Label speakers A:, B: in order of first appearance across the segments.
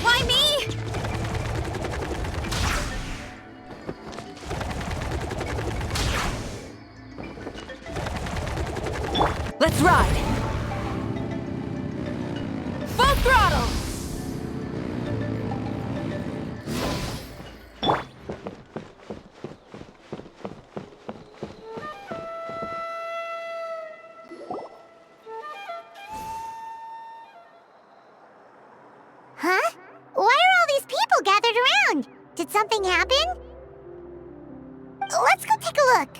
A: Why me? Let's ride! Full throttle!
B: Huh? Why are all these people gathered around? Did something happen? Let's go take a look.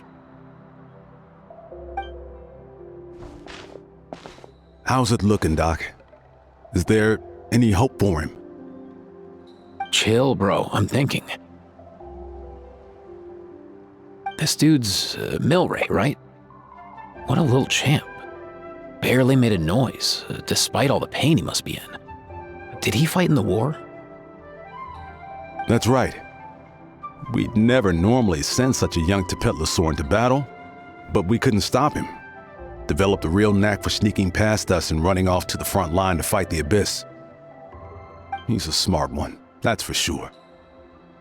C: How's it looking, Doc? Is there any hope for him?
D: Chill, bro. I'm thinking. This dude's Milray, right? What a little champ. Barely made a noise, despite all the pain he must be in. Did he fight in the war?
C: That's right. We'd never normally send such a young Tepetlosaur into battle, but we couldn't stop him. Developed a real knack for sneaking past us and running off to the front line to fight the Abyss. He's a smart one, that's for sure.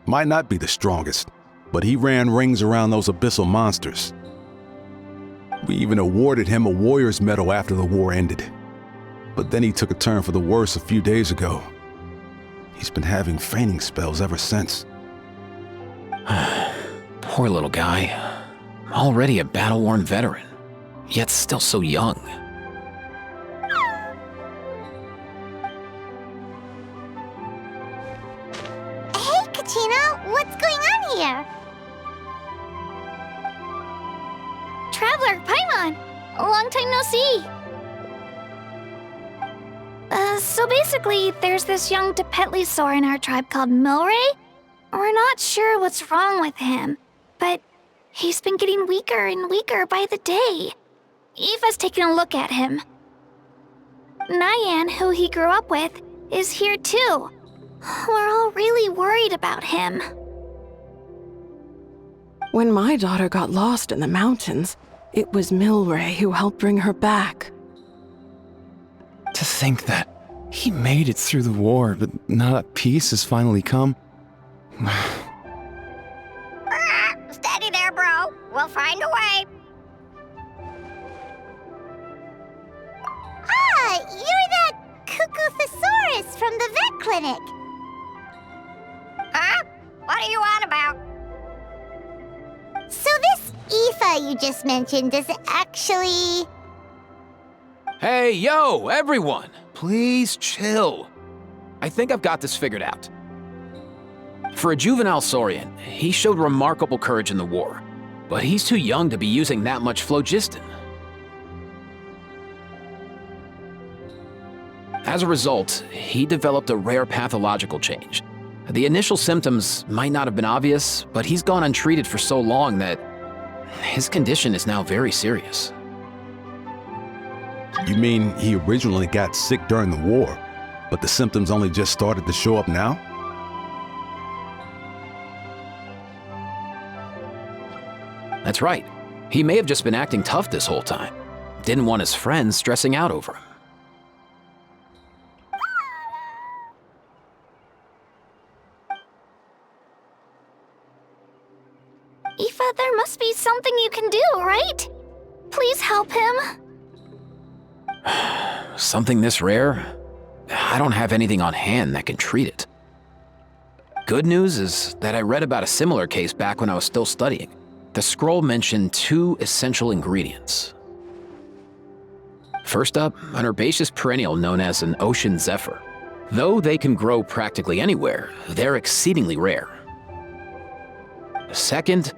C: Might not be the strongest, but he ran rings around those abyssal monsters. We even awarded him a Warrior's Medal after the war ended. But then he took a turn for the worse a few days ago. He's been having fainting spells ever since.
D: Poor little guy. Already a battle-worn veteran, yet still so young.
B: Hey, Kachina, what's going on here?
E: Traveler, Paimon! Long time no see! So basically, there's this young Tepetlosaur in our tribe called Milray. We're not sure what's wrong with him, but he's been getting weaker and weaker by the day. Aoife's taking a look at him. Nyan, who he grew up with, is here too. We're all really worried about him.
F: When my daughter got lost in the mountains, it was Milray who helped bring her back.
G: To think that he made it through the war, but now that peace has finally come.
B: Steady there, bro. We'll find a way. Ah, you're that Cuckoo-thesaurus from the vet clinic. Huh? What are you on about? So this Aoife you just mentioned, does it actually...
D: Hey, yo, everyone! Please chill. I think I've got this figured out. For a juvenile Saurian, he showed remarkable courage in the war, but he's too young to be using that much phlogiston. As a result, he developed a rare pathological change. The initial symptoms might not have been obvious, but he's gone untreated for so long that his condition is now very serious.
C: You mean he originally got sick during the war, but the symptoms only just started to show up now?
D: That's right. He may have just been acting tough this whole time. Didn't want his friends stressing out over him.
E: Aoife, there must be something you can do, right? Please help him.
D: Something this rare? I don't have anything on hand that can treat it. Good news is that I read about a similar case back when I was still studying. The scroll mentioned 2 essential ingredients. First up, an herbaceous perennial known as an ocean zephyr. Though they can grow practically anywhere, they're exceedingly rare. Second,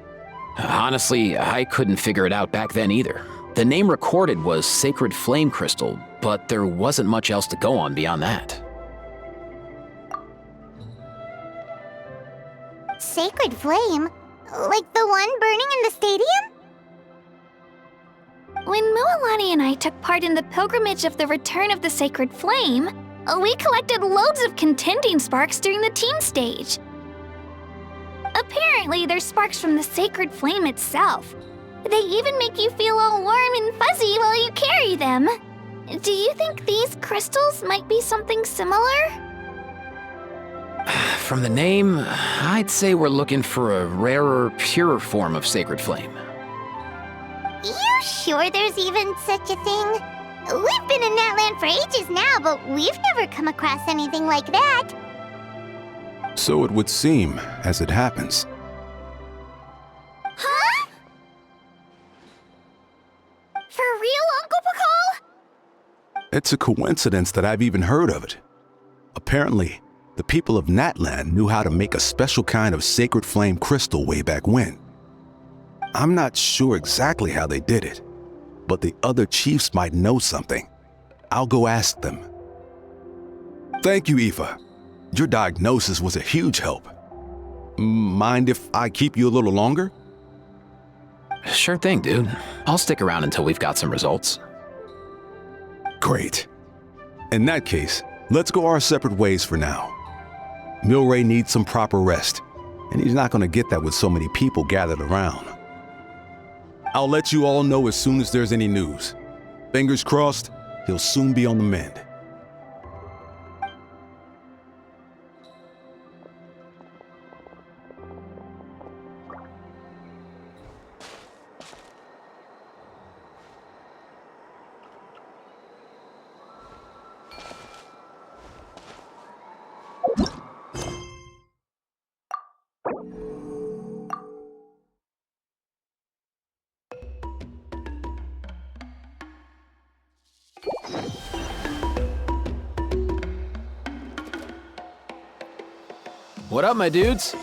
D: honestly, I couldn't figure it out back then either. The name recorded was Sacred Flame Crystal, but there wasn't much else to go on beyond that.
B: Sacred flame? Like the one burning in the stadium?
E: When Mualani and I took part in the pilgrimage of the Return of the Sacred Flame, we collected loads of contending sparks during the team stage. Apparently, they're sparks from the sacred flame itself. They even make you feel all warm and fuzzy while you carry them. Do you think these crystals might be something similar?
D: From the name, I'd say we're looking for a rarer, purer form of sacred flame.
B: You sure there's even such a thing? We've been in Natlan for ages now, but we've never come across anything like that.
C: So it would seem, as it happens.
B: Huh?
E: For real, Uncle Pakal?
C: It's a coincidence that I've even heard of it. Apparently, the people of Natlan knew how to make a special kind of sacred flame crystal way back when. I'm not sure exactly how they did it, but the other chiefs might know something. I'll go ask them. Thank you, Aoife. Your diagnosis was a huge help. Mind if I keep you a little longer?
D: Sure thing, dude. I'll stick around until we've got some results.
C: Great. In that case, let's go our separate ways for now. Milray needs some proper rest, and he's not going to get that with so many people gathered around. I'll let you all know as soon as there's any news. Fingers crossed, he'll soon be on the mend.
D: What up, my dudes?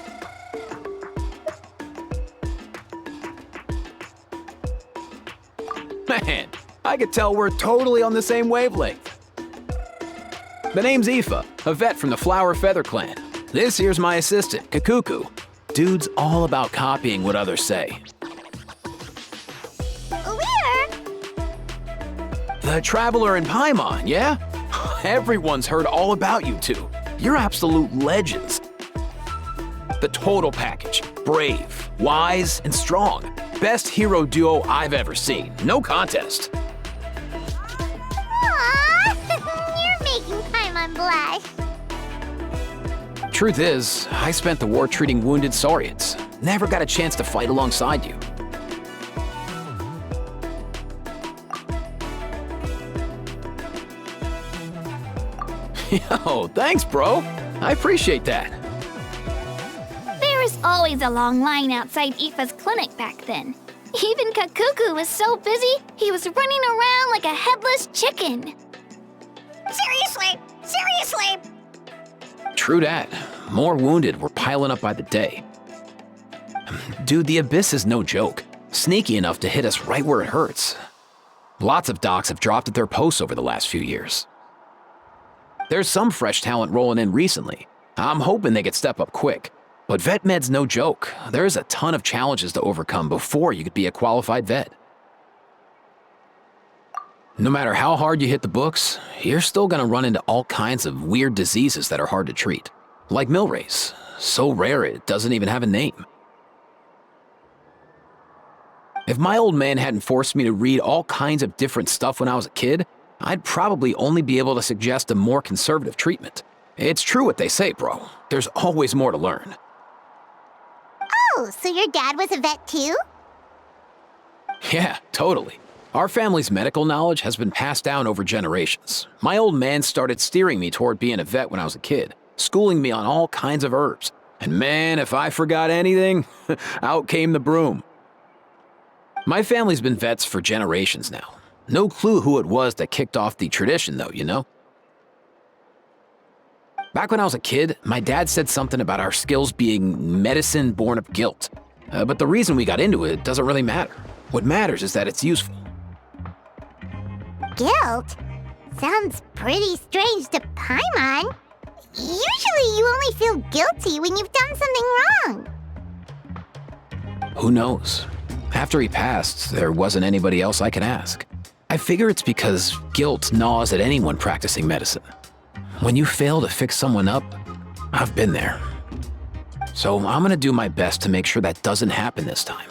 D: Man, I could tell we're totally on the same wavelength. The name's Aoife, a vet from the Flower Feather clan. This here's my assistant, Kakuku. Dude's all about copying what others say.
B: Where?
D: The Traveler in Paimon, yeah? Everyone's heard all about you two. You're absolute legends. The total package. Brave, wise, and strong. Best hero duo I've ever seen. No contest.
B: Aww, you're making Paimon blush.
D: Truth is, I spent the war treating wounded Saurians. Never got a chance to fight alongside you. Yo, thanks, bro. I appreciate that.
E: There was always a long line outside Aoife's clinic back then. Even Kakuku was so busy, he was running around like a headless chicken.
B: Seriously? Seriously?
D: True dat. More wounded were piling up by the day. Dude, the Abyss is no joke. Sneaky enough to hit us right where it hurts. Lots of docs have dropped at their posts over the last few years. There's some fresh talent rolling in recently. I'm hoping they could step up quick. But vet med's no joke. There's a ton of challenges to overcome before you could be a qualified vet. No matter how hard you hit the books, you're still gonna run into all kinds of weird diseases that are hard to treat. Like Milray's, so rare it doesn't even have a name. If my old man hadn't forced me to read all kinds of different stuff when I was a kid, I'd probably only be able to suggest a more conservative treatment. It's true what they say, bro. There's always more to learn.
B: Oh, so your dad was a vet too?
D: Yeah, totally. Our family's medical knowledge has been passed down over generations. My old man started steering me toward being a vet when I was a kid, schooling me on all kinds of herbs. And man, if I forgot anything, out came the broom. My family's been vets for generations now. No clue who it was that kicked off the tradition though, you know? Back when I was a kid, my dad said something about our skills being medicine born of guilt. But the reason we got into it doesn't really matter. What matters is that it's useful.
B: Guilt? Sounds pretty strange to Paimon. Usually you only feel guilty when you've done something wrong.
D: Who knows? After he passed, there wasn't anybody else I could ask. I figure it's because guilt gnaws at anyone practicing medicine. When you fail to fix someone up, I've been there. So I'm gonna do my best to make sure that doesn't happen this time.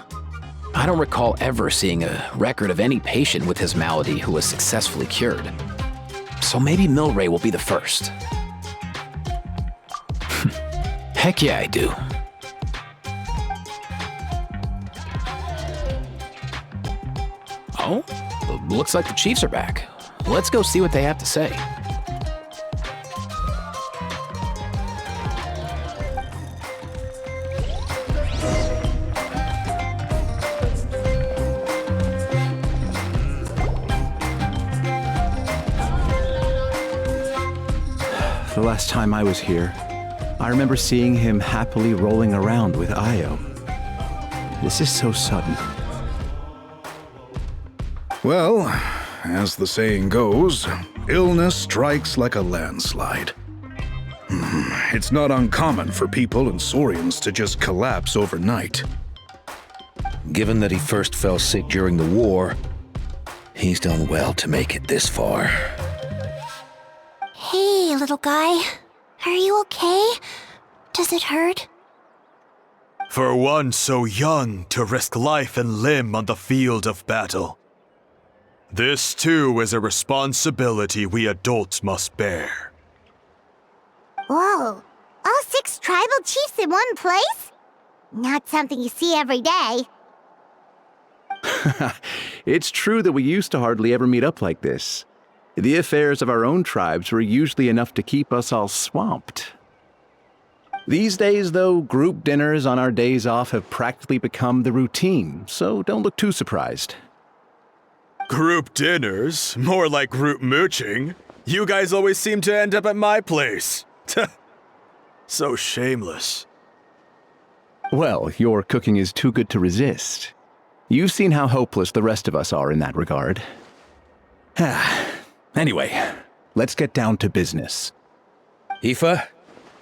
D: I don't recall ever seeing a record of any patient with his malady who was successfully cured. So maybe Milray will be the first. Heck yeah, I do. Oh, looks like the Chiefs are back. Let's go see what they have to say.
H: The last time I was here, I remember seeing him happily rolling around with Io. This is so sudden.
I: Well, as the saying goes, illness strikes like a landslide. It's not uncommon for people and Saurians to just collapse overnight.
J: Given that he first fell sick during the war, he's done well to make it this far.
B: Hey, little guy. Are you okay? Does it hurt?
K: For one so young to risk life and limb on the field of battle. This too is a responsibility we adults must bear.
B: Whoa. All 6 tribal chiefs in one place? Not something you see every day.
H: It's true that we used to hardly ever meet up like this. The affairs of our own tribes were usually enough to keep us all swamped. These days, though, group dinners on our days off have practically become the routine, so don't look too surprised.
K: Group dinners? More like group mooching. You guys always seem to end up at my place. So shameless.
H: Well, your cooking is too good to resist. You've seen how hopeless the rest of us are in that regard. Anyway, let's get down to business.
J: Aoife,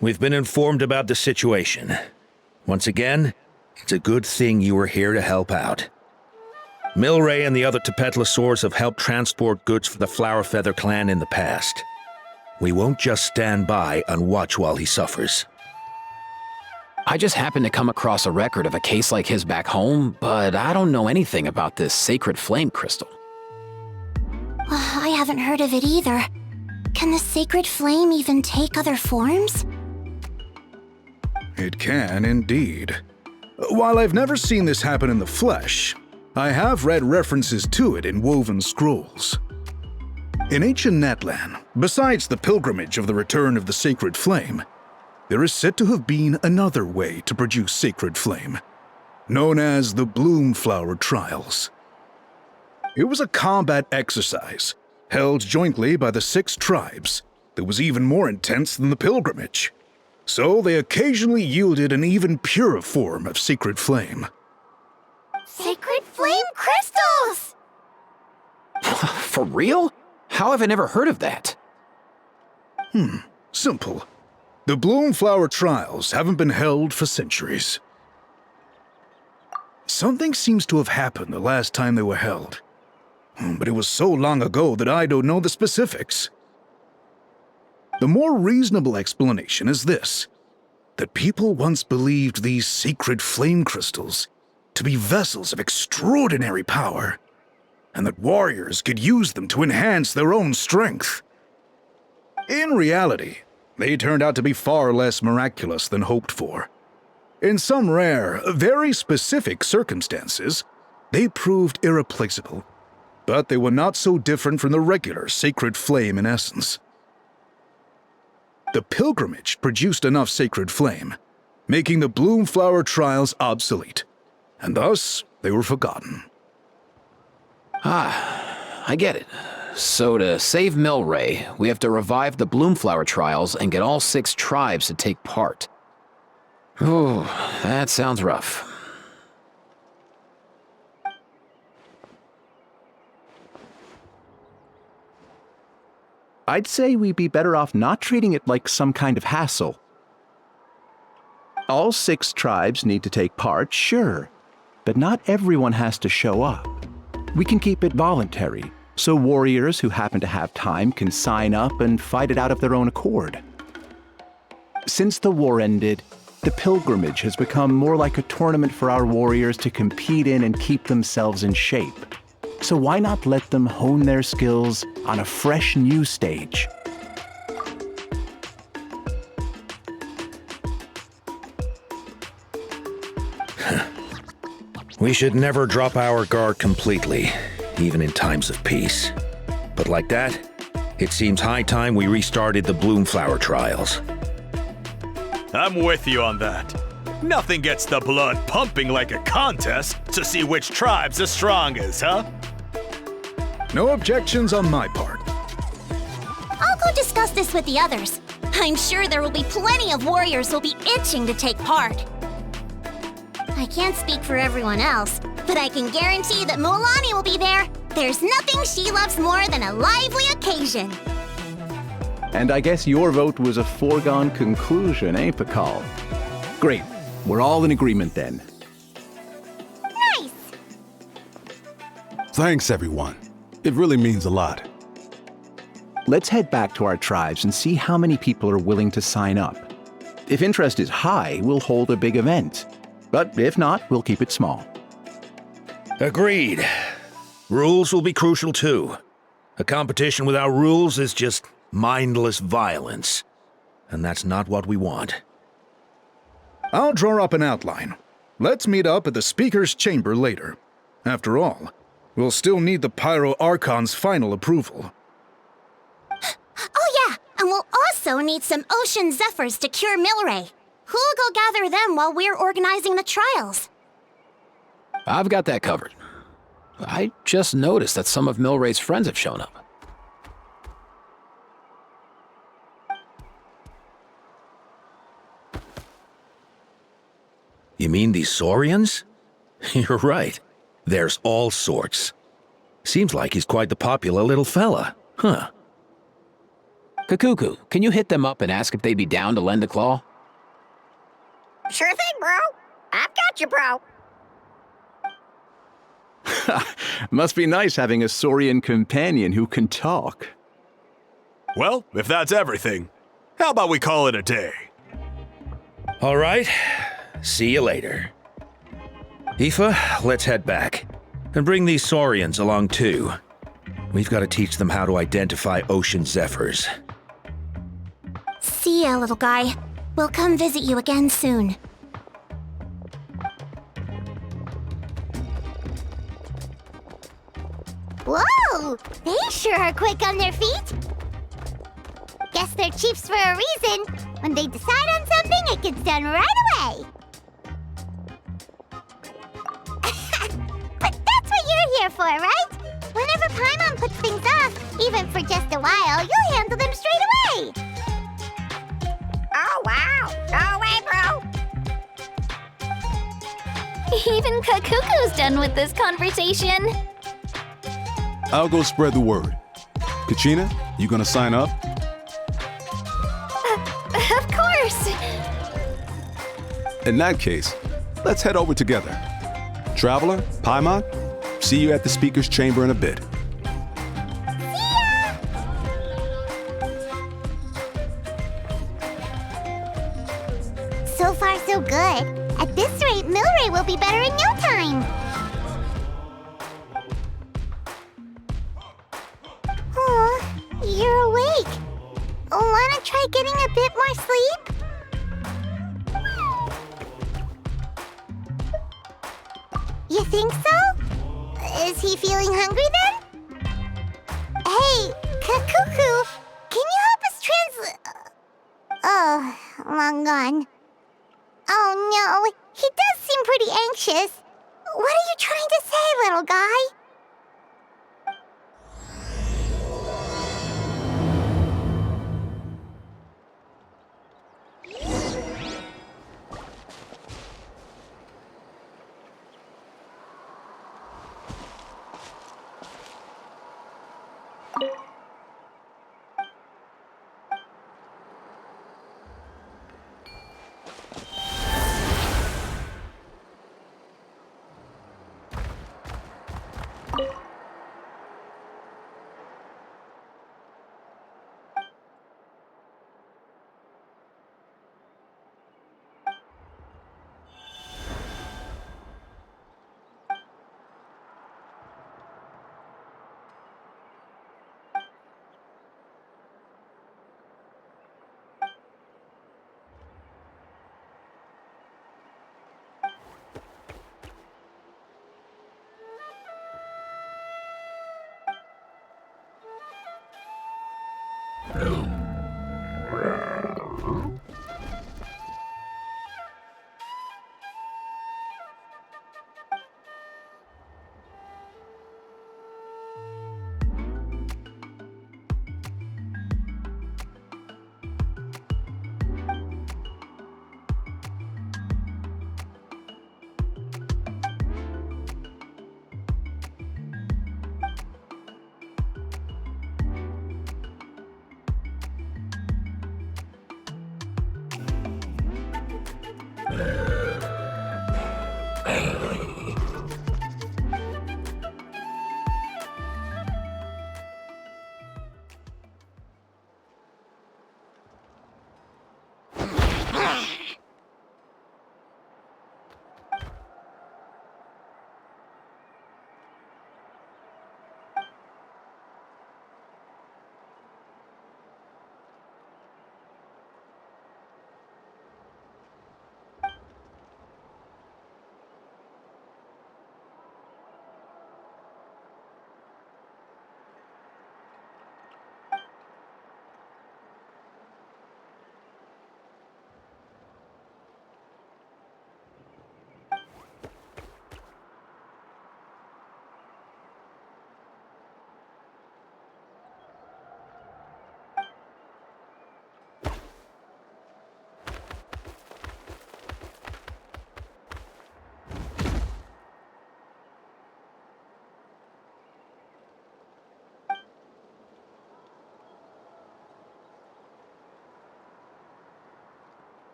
J: we've been informed about the situation. Once again, it's a good thing you were here to help out. Milray and the other Tepetlosaurs have helped transport goods for the Flowerfeather clan in the past. We won't just stand by and watch while he suffers.
D: I just happened to come across a record of a case like his back home, but I don't know anything about this sacred flame crystal.
B: I haven't heard of it either. Can the sacred flame even take other forms?
I: It can indeed. While I've never seen this happen in the flesh, I have read references to it in woven scrolls. In ancient Natlan, besides the pilgrimage of the return of the sacred flame, there is said to have been another way to produce sacred flame, known as the Bloomflower Trials. It was a combat exercise, held jointly by the 6 tribes, that was even more intense than the pilgrimage. So they occasionally yielded an even purer form of sacred flame.
B: Sacred flame crystals!
D: For real? How have I never heard of that?
I: Simple. The Bloomflower Trials haven't been held for centuries. Something seems to have happened the last time they were held. But it was so long ago that I don't know the specifics. The more reasonable explanation is this: that people once believed these sacred flame crystals to be vessels of extraordinary power, and that warriors could use them to enhance their own strength. In reality, they turned out to be far less miraculous than hoped for. In some rare, very specific circumstances, they proved irreplaceable, but they were not so different from the regular sacred flame in essence. The pilgrimage produced enough sacred flame, making the Bloomflower Trials obsolete, and thus they were forgotten.
D: I get it. So to save Milray, we have to revive the Bloomflower Trials and get all 6 tribes to take part. Ooh, that sounds rough.
H: I'd say we'd be better off not treating it like some kind of hassle. All 6 tribes need to take part, sure, but not everyone has to show up. We can keep it voluntary, so warriors who happen to have time can sign up and fight it out of their own accord. Since the war ended, The pilgrimage has become more like a tournament for our warriors to compete in and keep themselves in shape. So why not let them hone their skills on a fresh new stage?
J: We should never drop our guard completely, even in times of peace. But like that, it seems high time we restarted the Bloomflower Trials.
K: I'm with you on that. Nothing gets the blood pumping like a contest to see which tribe's the strongest, huh?
I: No objections on my part.
B: I'll go discuss this with the others. I'm sure there will be plenty of warriors who'll be itching to take part. I can't speak for everyone else, but I can guarantee that Mualani will be there. There's nothing she loves more than a lively occasion.
H: And I guess your vote was a foregone conclusion, eh, Pakal? Great. We're all in agreement then.
B: Nice!
C: Thanks, everyone. It really means a lot.
H: Let's head back to our tribes and see how many people are willing to sign up. If interest is high, we'll hold a big event. But if not, we'll keep it small.
J: Agreed. Rules will be crucial too. A competition without rules is just mindless violence. And that's not what we want.
I: I'll draw up an outline. Let's meet up at the Speaker's Chamber later. After all, we'll still need the Pyro Archon's final approval.
B: Oh yeah, and we'll also need some Ocean Zephyrs to cure Milray. Who'll go gather them while we're organizing the trials?
D: I've got that covered. I just noticed that some of Milray's friends have shown up.
J: You mean these Saurians? You're right. There's all sorts. Seems like he's quite the popular little fella, huh?
D: Kakuku, can you hit them up and ask if they'd be down to lend a claw?
B: Sure thing, bro. I've got you, bro.
H: Must be nice having a Saurian companion who can talk.
K: Well, if that's everything, how about we call it a day?
J: All right. See you later. Aoife, let's head back. And bring these Saurians along too. We've got to teach them how to identify ocean zephyrs.
B: See ya, little guy. We'll come visit you again soon. Whoa! They sure are quick on their feet. Guess they're chiefs for a reason. When they decide on something, it gets done right away. But that's what you're here for, right? Whenever Paimon puts things off, even for just a while, you'll handle them straight away. Oh, wow. No way, bro.
E: Even Kakuku's done with this conversation.
C: I'll go spread the word. Kachina, you gonna sign up?
E: Of course.
C: In that case, let's head over together. Traveler, Paimon, see you at the Speaker's Chamber in a bit.
B: So far, so good. At this rate, Milray will be better in no time. Oh, you're awake. Wanna try getting a bit more sleep? You think so? Is he feeling hungry then? Hey, Kakuku, can you help us translate? Oh, long gone. Oh no, he does seem pretty anxious. What are you trying to say, little guy?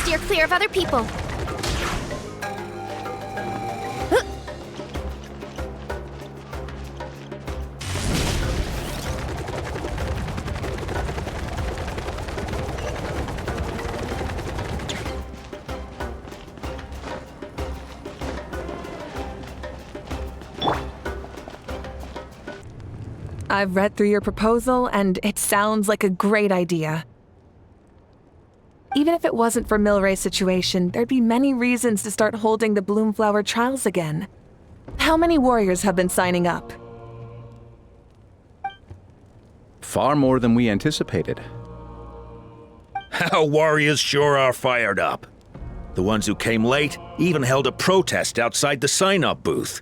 E: Steer clear of other people.
F: I've read through your proposal, and it sounds like a great idea. Even if it wasn't for Milray's situation, there'd be many reasons to start holding the Bloomflower Trials again. How many warriors have been signing up?
H: Far more than we anticipated.
J: Our warriors sure are fired up. The ones who came late even held a protest outside the sign-up booth.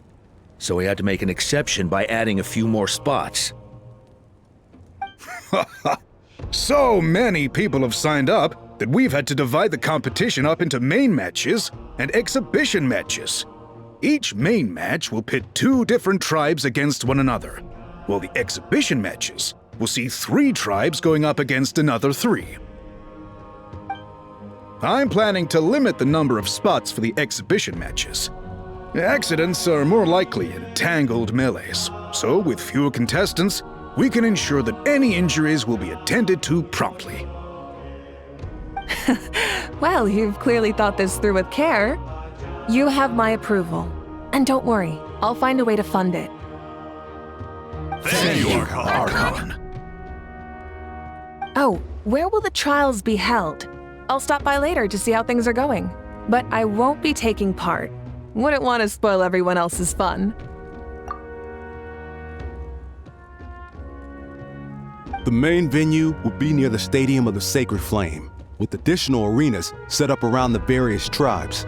J: So we had to make an exception by adding a few more spots.
I: So many people have signed up that we've had to divide the competition up into main matches and exhibition matches. Each main match will pit 2 different tribes against one another, while the exhibition matches will see 3 tribes going up against another 3. I'm planning to limit the number of spots for the exhibition matches. Accidents are more likely in tangled melees, so with fewer contestants, we can ensure that any injuries will be attended to promptly.
F: Well, you've clearly thought this through with care. You have my approval. And don't worry, I'll find a way to fund it.
K: Thank you, Archon.
F: Oh, where will the trials be held? I'll stop by later to see how things are going. But I won't be taking part. Wouldn't want to spoil everyone else's fun.
C: The main venue will be near the Stadium of the Sacred Flame, with additional arenas set up around the various tribes.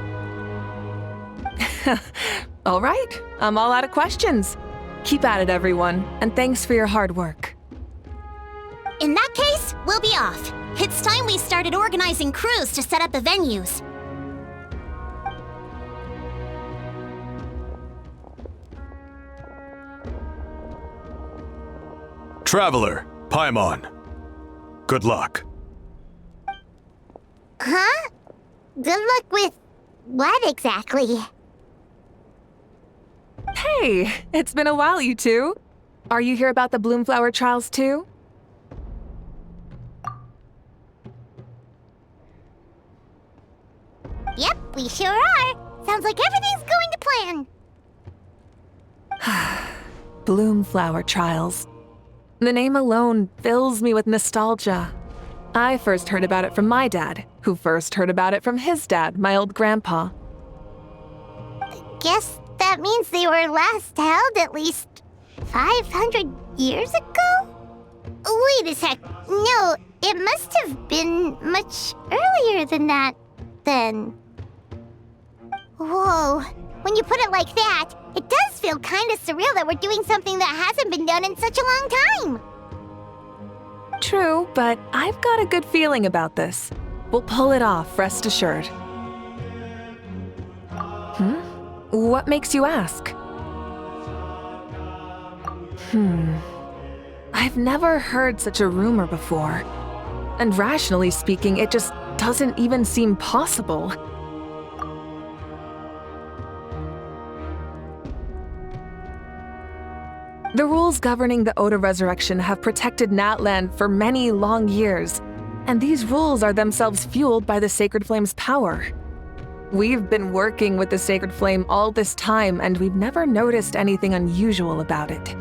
F: All right, I'm all out of questions. Keep at it, everyone, and thanks for your hard work.
B: In that case, we'll be off. It's time we started organizing crews to set up the venues.
K: Traveler, Paimon. Good luck.
B: Huh? Good luck with what exactly?
F: Hey, it's been a while, you two. Are you here about the Bloomflower Trials too?
B: Yep, we sure are. Sounds like everything's going to plan.
F: Bloomflower Trials. The name alone fills me with nostalgia. I first heard about it from my dad, who first heard about it from his dad, my old grandpa.
B: Guess that means they were last held at least 500 years ago? Wait a sec. No, it must have been much earlier than that, then. Whoa. When you put it like that, it does feel kind of surreal that we're doing something that hasn't been done in such a long time.
F: True, but I've got a good feeling about this. We'll pull it off, rest assured. What makes you ask? I've never heard such a rumor before. And rationally speaking, it just doesn't even seem possible. The rules governing the Oda Resurrection have protected Natlan for many long years, and these rules are themselves fueled by the Sacred Flame's power. We've been working with the Sacred Flame all this time, and we've never noticed anything unusual about it.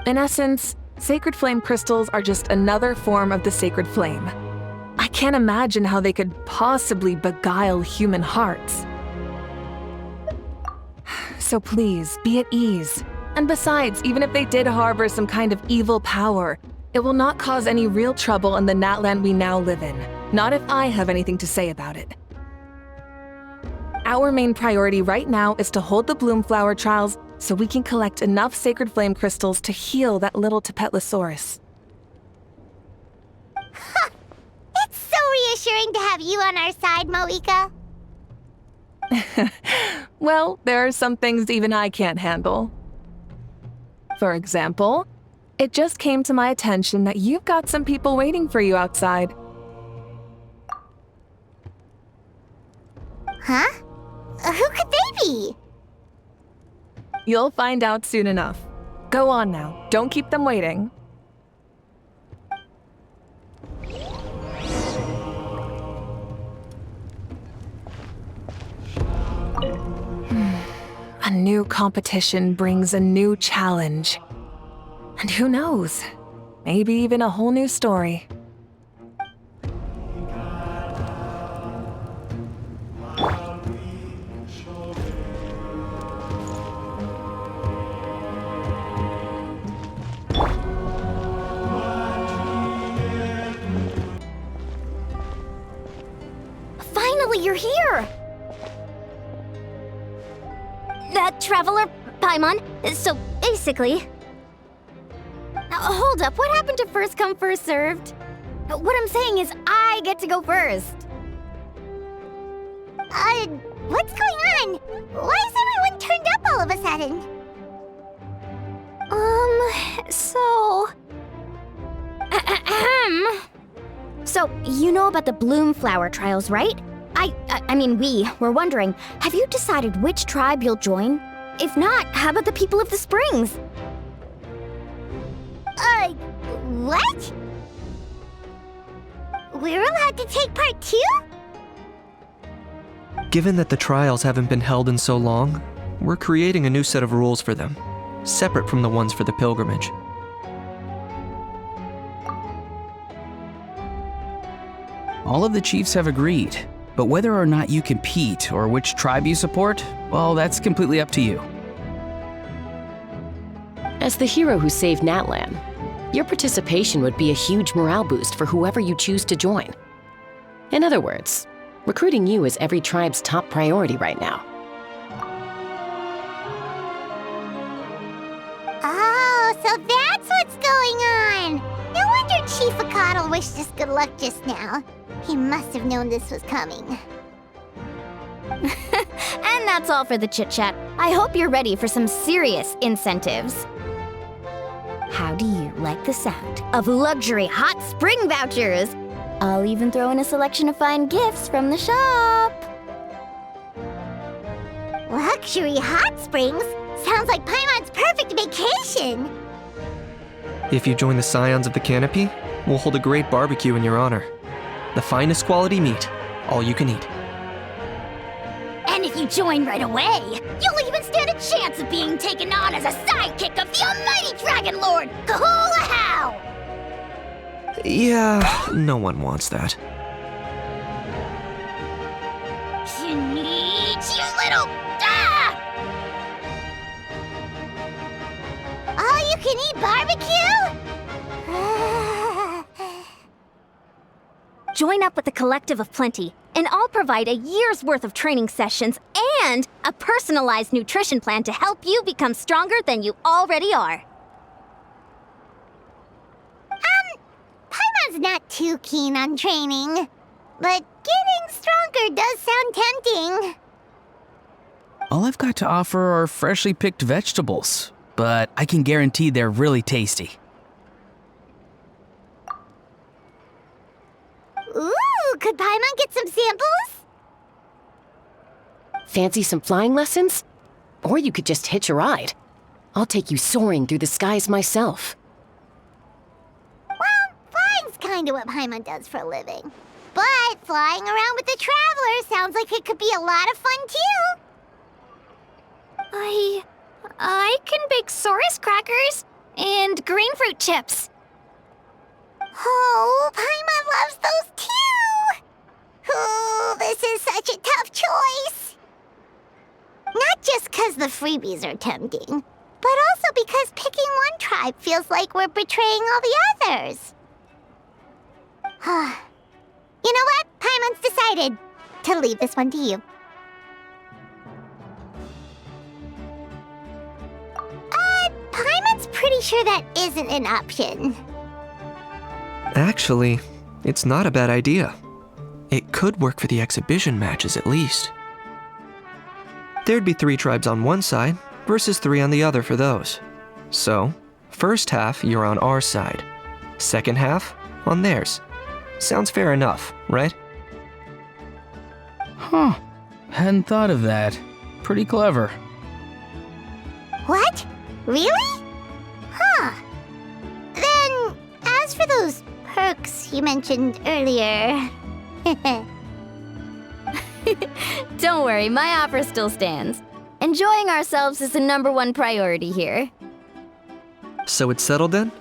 F: In essence, Sacred Flame crystals are just another form of the Sacred Flame. I can't imagine how they could possibly beguile human hearts. So please, be at ease. And besides, even if they did harbor some kind of evil power, it will not cause any real trouble in the Natlan we now live in. Not if I have anything to say about it. Our main priority right now is to hold the Bloomflower Trials so we can collect enough Sacred Flame crystals to heal that little Tepetlosaurus.
B: It's so reassuring to have you on our side, Mavuika.
F: Well, there are some things even I can't handle. For example, it just came to my attention that you've got some people waiting for you outside.
B: Huh? Who could they be?
F: You'll find out soon enough. Go on now, don't keep them waiting. A new competition brings a new challenge. And who knows? Maybe even a whole new story.
B: Finally, you're here! Traveler, Paimon, so basically... hold up, what happened to first come, first served? What I'm saying is I get to go first. What's going on? Why is everyone turned up all of a sudden? So, you know about the Bloomflower Trials, right? I mean, we were wondering, have you decided which tribe you'll join? If not, how about the people of the Springs? What? We're allowed to take part too?
L: Given that the trials haven't been held in so long, we're creating a new set of rules for them, separate from the ones for the pilgrimage.
M: All of the chiefs have agreed, but whether or not you compete or which tribe you support, well, that's completely up to you.
N: As the hero who saved Natlan, your participation would be a huge morale boost for whoever you choose to join. In other words, recruiting you is every tribe's top priority right now.
B: Oh, so that's what's going on! No wonder Chief Akatl wished us good luck just now. He must have known this was coming. And that's all for the chit-chat. I hope you're ready for some serious incentives. How do you like the sound of luxury hot spring vouchers? I'll even throw in a selection of fine gifts from the shop. Luxury hot springs? Sounds like Paimon's perfect vacation!
L: If you join the Scions of the Canopy, we'll hold a great barbecue in your honor. The finest quality meat, all you can eat.
B: And if you join right away, you'll even stand a chance of being taken on as a sidekick of the almighty Dragon Lord, Kahula-How!
L: Yeah, no one wants that.
B: Kinich, you little... All-you-can-eat barbecue? Join up with the Collective of Plenty, and I'll provide a year's worth of training sessions and a personalized nutrition plan to help you become stronger than you already are. Paimon's not too keen on training, but getting stronger does sound tempting.
M: All I've got to offer are freshly picked vegetables, but I can guarantee they're really tasty.
B: Ooh, could Paimon get some samples?
N: Fancy some flying lessons? Or you could just hitch a ride. I'll take you soaring through the skies myself.
B: Well, flying's kinda what Paimon does for a living. But flying around with the Traveler sounds like it could be a lot of fun too. I can bake Saurus crackers and green fruit chips. Oh, Paimon loves those too! Ooh, this is such a tough choice. Not just because the freebies are tempting, but also because picking one tribe feels like we're betraying all the others. You know what? Paimon's decided to leave this one to you. Paimon's pretty sure that isn't an option.
L: Actually, it's not a bad idea. It could work for the exhibition matches at least. There'd be 3 tribes on one side versus 3 on the other for those. So, first half you're on our side, second half on theirs. Sounds fair enough, right?
M: Huh. Hadn't thought of that. Pretty clever.
B: What? Really? Huh. Then, as for those perks you mentioned earlier... Don't worry, my offer still stands. Enjoying ourselves is the #1 priority here.
L: So it's settled then?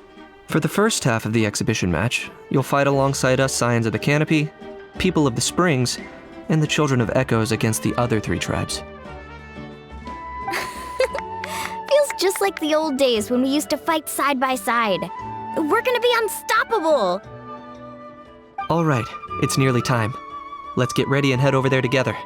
L: For the first half of the exhibition match, you'll fight alongside us Scions of the Canopy, People of the Springs, and the Children of Echoes against the other 3 tribes.
B: Feels just like the old days when we used to fight side by side. We're gonna be unstoppable!
L: All right, it's nearly time. Let's get ready and head over there together.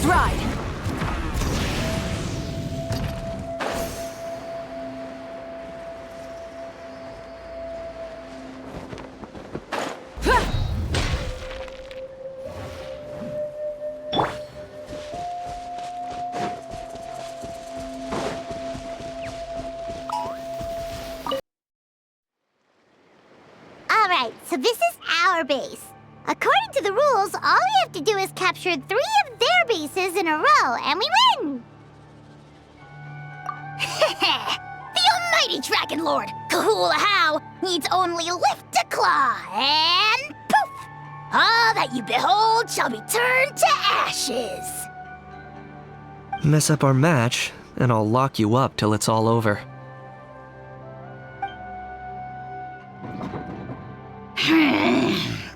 A: Let's ride!
B: Alright, so this is our base. According to the rules, all we have to do is capture 3 of their bases in a row, and we win!
O: The almighty Dragon Lord, Kahula needs only lift a claw, and poof! All that you behold shall be turned to ashes.
L: Mess up our match, and I'll lock you up till it's all over.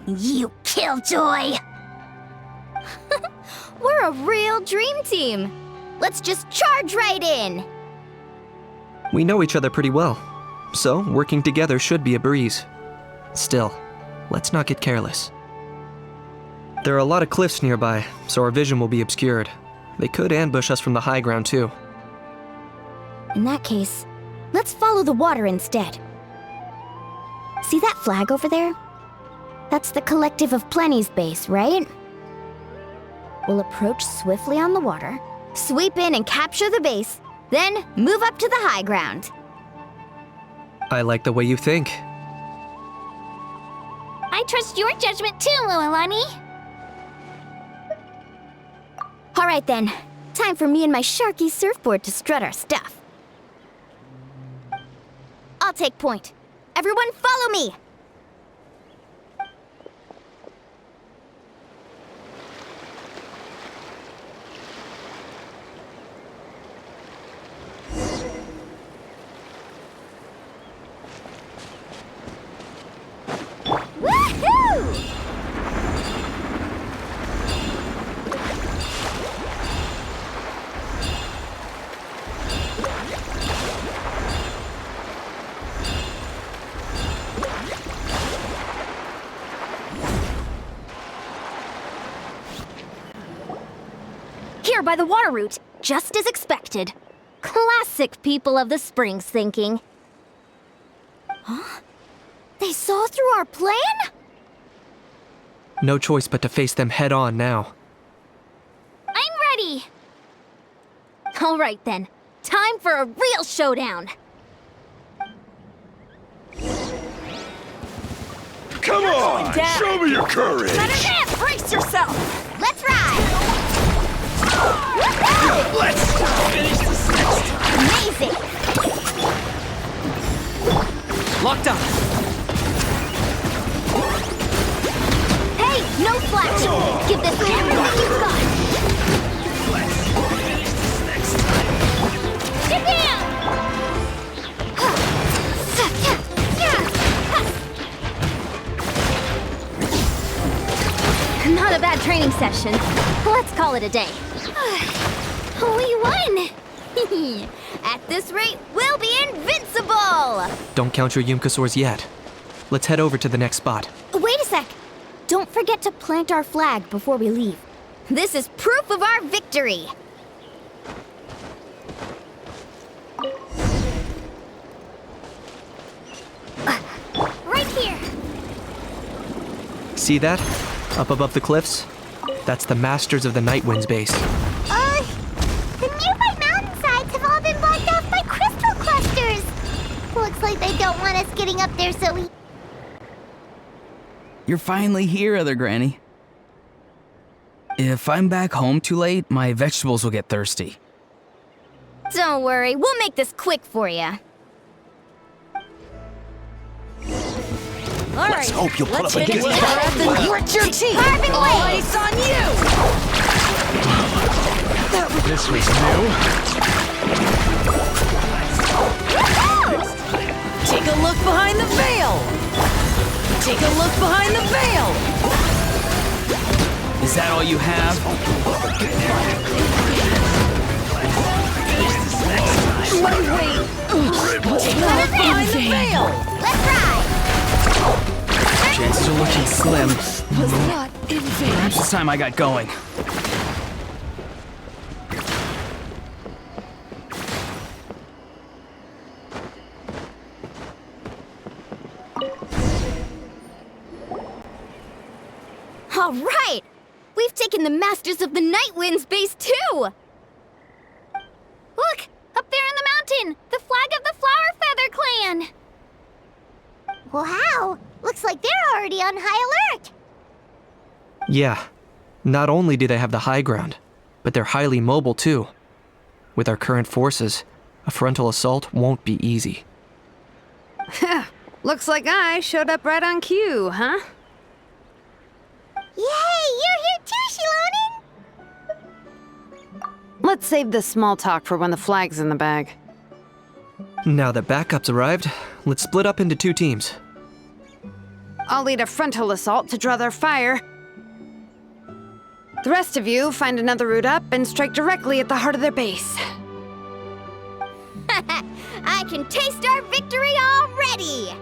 O: You killjoy!
B: We're a real dream team. Let's just charge right in.
L: We know each other pretty well, so working together should be a breeze. Still, let's not get careless. There are a lot of cliffs nearby, so our vision will be obscured. They could ambush us from the high ground too.
B: In that case, let's follow the water instead. See that flag over there? That's the Collective of Plenty's base, right? We'll approach swiftly on the water, sweep in and capture the base, then move up to the high ground.
L: I like the way you think.
B: I trust your judgment too, Mualani. All right then, time for me and my Sharky surfboard to strut our stuff. I'll take point. Everyone follow me! Here by the water route, just as expected. Classic people of the Springs thinking. Huh? They saw through our plan?
L: No choice but to face them head on now.
B: I'm ready! All right then, time for a real showdown.
K: Come on! Show me your courage!
A: Better brace yourself!
B: Let's ride!
K: Let's finish this next time!
B: Amazing!
M: Locked on.
B: Hey, no flash! Give this everything you've got!
K: Let's finish this next time!
B: Get down! Not a bad training session. Let's call it a day. We won! At this rate, we'll be invincible!
L: Don't count your Yumkasaurs yet. Let's head over to the next spot.
B: Wait a sec! Don't forget to plant our flag before we leave. This is proof of our victory! Right here!
L: See that? Up above the cliffs? That's the Masters of the Night Wind's base.
B: The nearby mountainsides have all been blocked off by crystal clusters! Looks like they don't want us getting up there so we...
M: You're finally here, Other Granny. If I'm back home too late, my vegetables will get thirsty.
B: Don't worry, we'll make this quick for you.
A: All
K: Let's
A: right,
K: hope you'll pull
A: let's
K: up
A: hit it
K: against
A: with
K: that.
A: breath and grit your teeth.
B: Carving away.
A: All ice on you.
G: This was new.
A: Take a look behind the veil. Take a look behind the veil.
M: Is that all you have?
A: My weight. Take a look behind the veil.
B: Let's ride!
M: Chances are looking slim.
A: Was not in vain.
M: Perhaps it's time I got going.
O: All right! We've taken the Masters of the Night Wind's base too!
E: Look! Up there in the mountain! The flag of the Flower Feather Clan!
B: Wow! Looks like they're already on high alert!
L: Yeah. Not only do they have the high ground, but they're highly mobile too. With our current forces, a frontal assault won't be easy.
A: Looks like I showed up right on cue, huh?
B: Yay! You're here too, Xilonen!
A: Let's save this small talk for when the flag's in the bag.
L: Now that backup's arrived, let's split up into 2 teams.
A: I'll lead a frontal assault to draw their fire. The rest of you find another route up and strike directly at the heart of their base.
O: I can taste our victory already!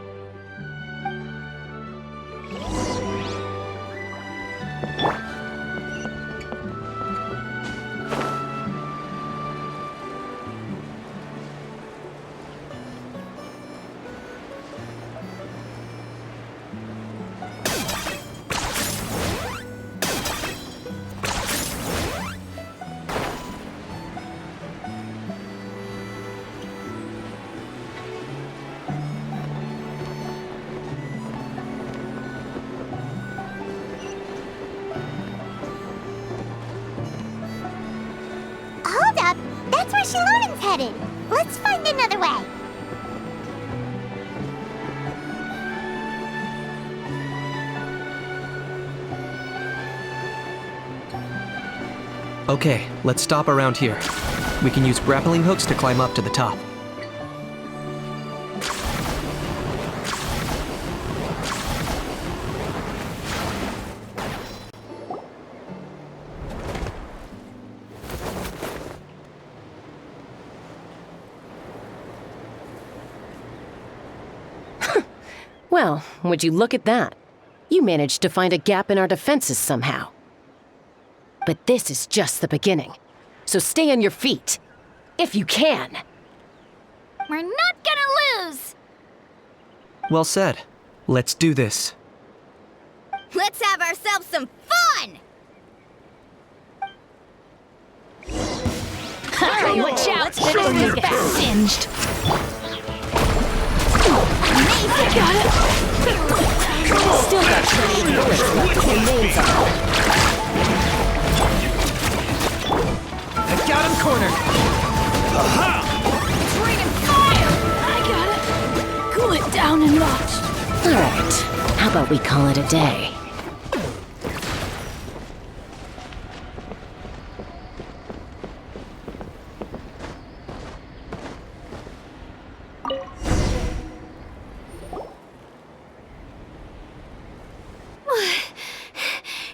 B: Hold up! That's where Xilonen's headed! Let's find another way!
L: Okay, let's stop around here. We can use grappling hooks to climb up to the top.
N: Well, would you look at that? You managed to find a gap in our defenses somehow. But this is just the beginning. So stay on your feet. If you can.
E: We're not gonna lose!
L: Well said. Let's do this.
O: Let's have ourselves some fun!
E: Watch out! Sure you get singed!
O: Amazing!
E: Got it!
N: Still got 20 bullets left with their names on it.
M: I got him cornered.
E: It's raining fire! I got it! Cool it down and watch.
N: Alright, how about we call it a day?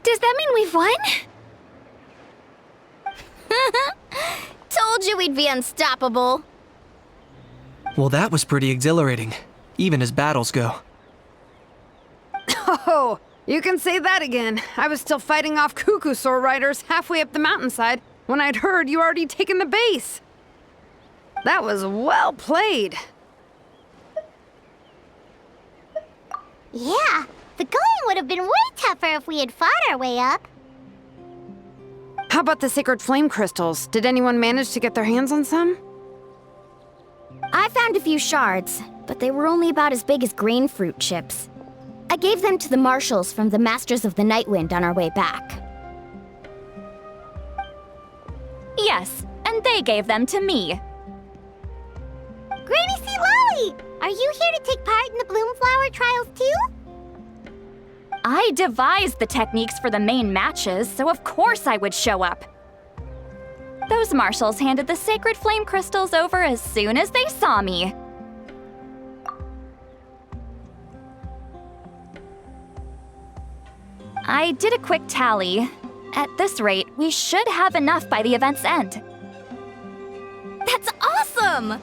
E: Does that mean we've won?
O: Told you we'd be unstoppable.
L: Well, that was pretty exhilarating, even as battles go.
A: Oh, you can say that again. I was still fighting off Cuckoosaur riders halfway up the mountainside when I'd heard you already taken the base. That was well played.
B: Yeah, the going would have been way tougher if we had fought our way up.
A: How about the sacred flame crystals? Did anyone manage to get their hands on some?
O: I found a few shards, but they were only about as big as grain fruit chips. I gave them to the marshals from the Masters of the Nightwind on our way back.
E: Yes, and they gave them to me.
B: Granny Citlali! Are you here to take part in the Bloomflower Trials too?
E: I devised the techniques for the main matches, so of course I would show up. Those marshals handed the sacred flame crystals over as soon as they saw me. I did a quick tally. At this rate, we should have enough by the event's end.
O: That's awesome!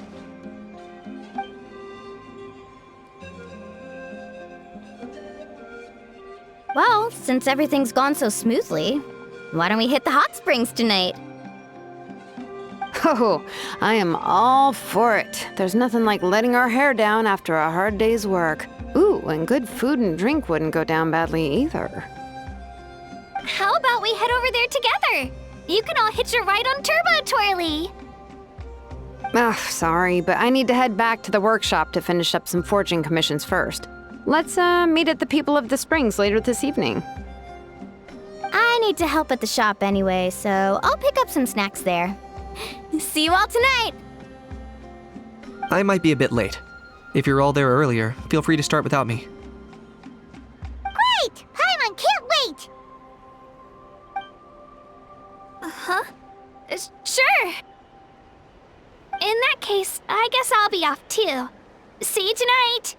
O: Well, since everything's gone so smoothly, why don't we hit the hot springs tonight?
A: Oh, I am all for it. There's nothing like letting our hair down after a hard day's work. Ooh, and good food and drink wouldn't go down badly either.
E: How about we head over there together? You can all hitch a ride on Turbo Twirly.
A: Ugh, sorry, but I need to head back to the workshop to finish up some forging commissions first. Let's meet at the People of the Springs later this evening.
B: I need to help at the shop anyway, so I'll pick up some snacks there. See you all tonight!
L: I might be a bit late. If you're all there earlier, feel free to start without me.
B: Great! Paimon can't wait!
E: Huh? Sure. In that case, I guess I'll be off too. See you tonight!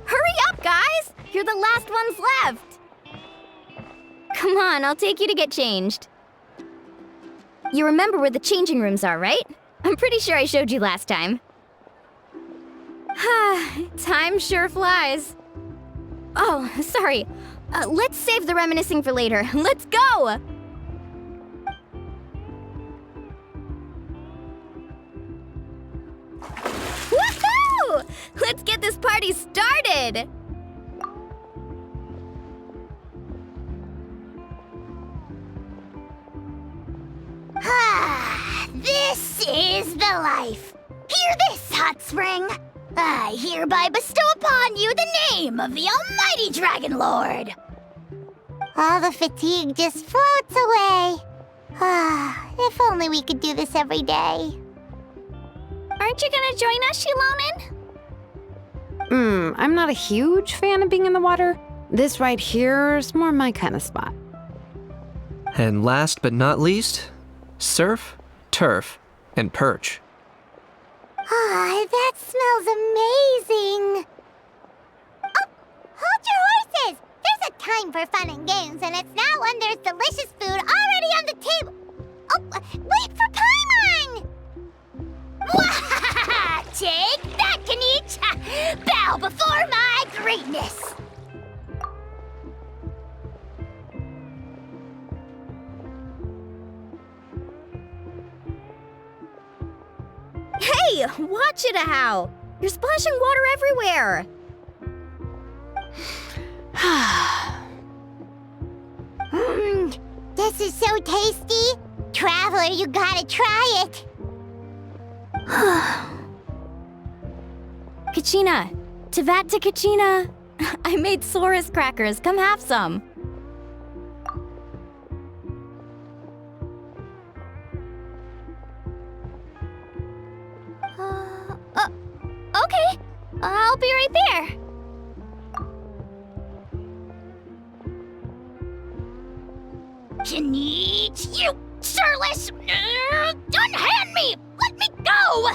B: Hurry up, guys! You're the last ones left! Come on, I'll take you to get changed. You remember where the changing rooms are, right? I'm pretty sure I showed you last time. Time sure flies. Oh, sorry. Let's save the reminiscing for later. Let's go! Woohoo! Let's get this party started!
O: This is the life. Hear this, hot spring. I hereby bestow upon you the name of the almighty Dragon Lord.
B: All the fatigue just floats away. If only we could do this every day.
E: Aren't you gonna join us, Xilonen?
A: I'm not a huge fan of being in the water. This right here is more my kind of spot.
L: And last but not least, surf, turf, and perch.
B: That smells amazing. Oh, hold your horses! There's a time for fun and games, and it's now when there's delicious food already on the table. Oh, wait for Paimon!
O: Take that, Kinich! Bow before my greatness!
B: Hey, watch it, How! You're splashing water everywhere! This is so tasty! Traveler, you gotta try it! Kachina! Tavat to Kachina! I made Saurus crackers, come have some! Okay, I'll be right there.
O: Kinich, you surless! Unhand me! Let me go!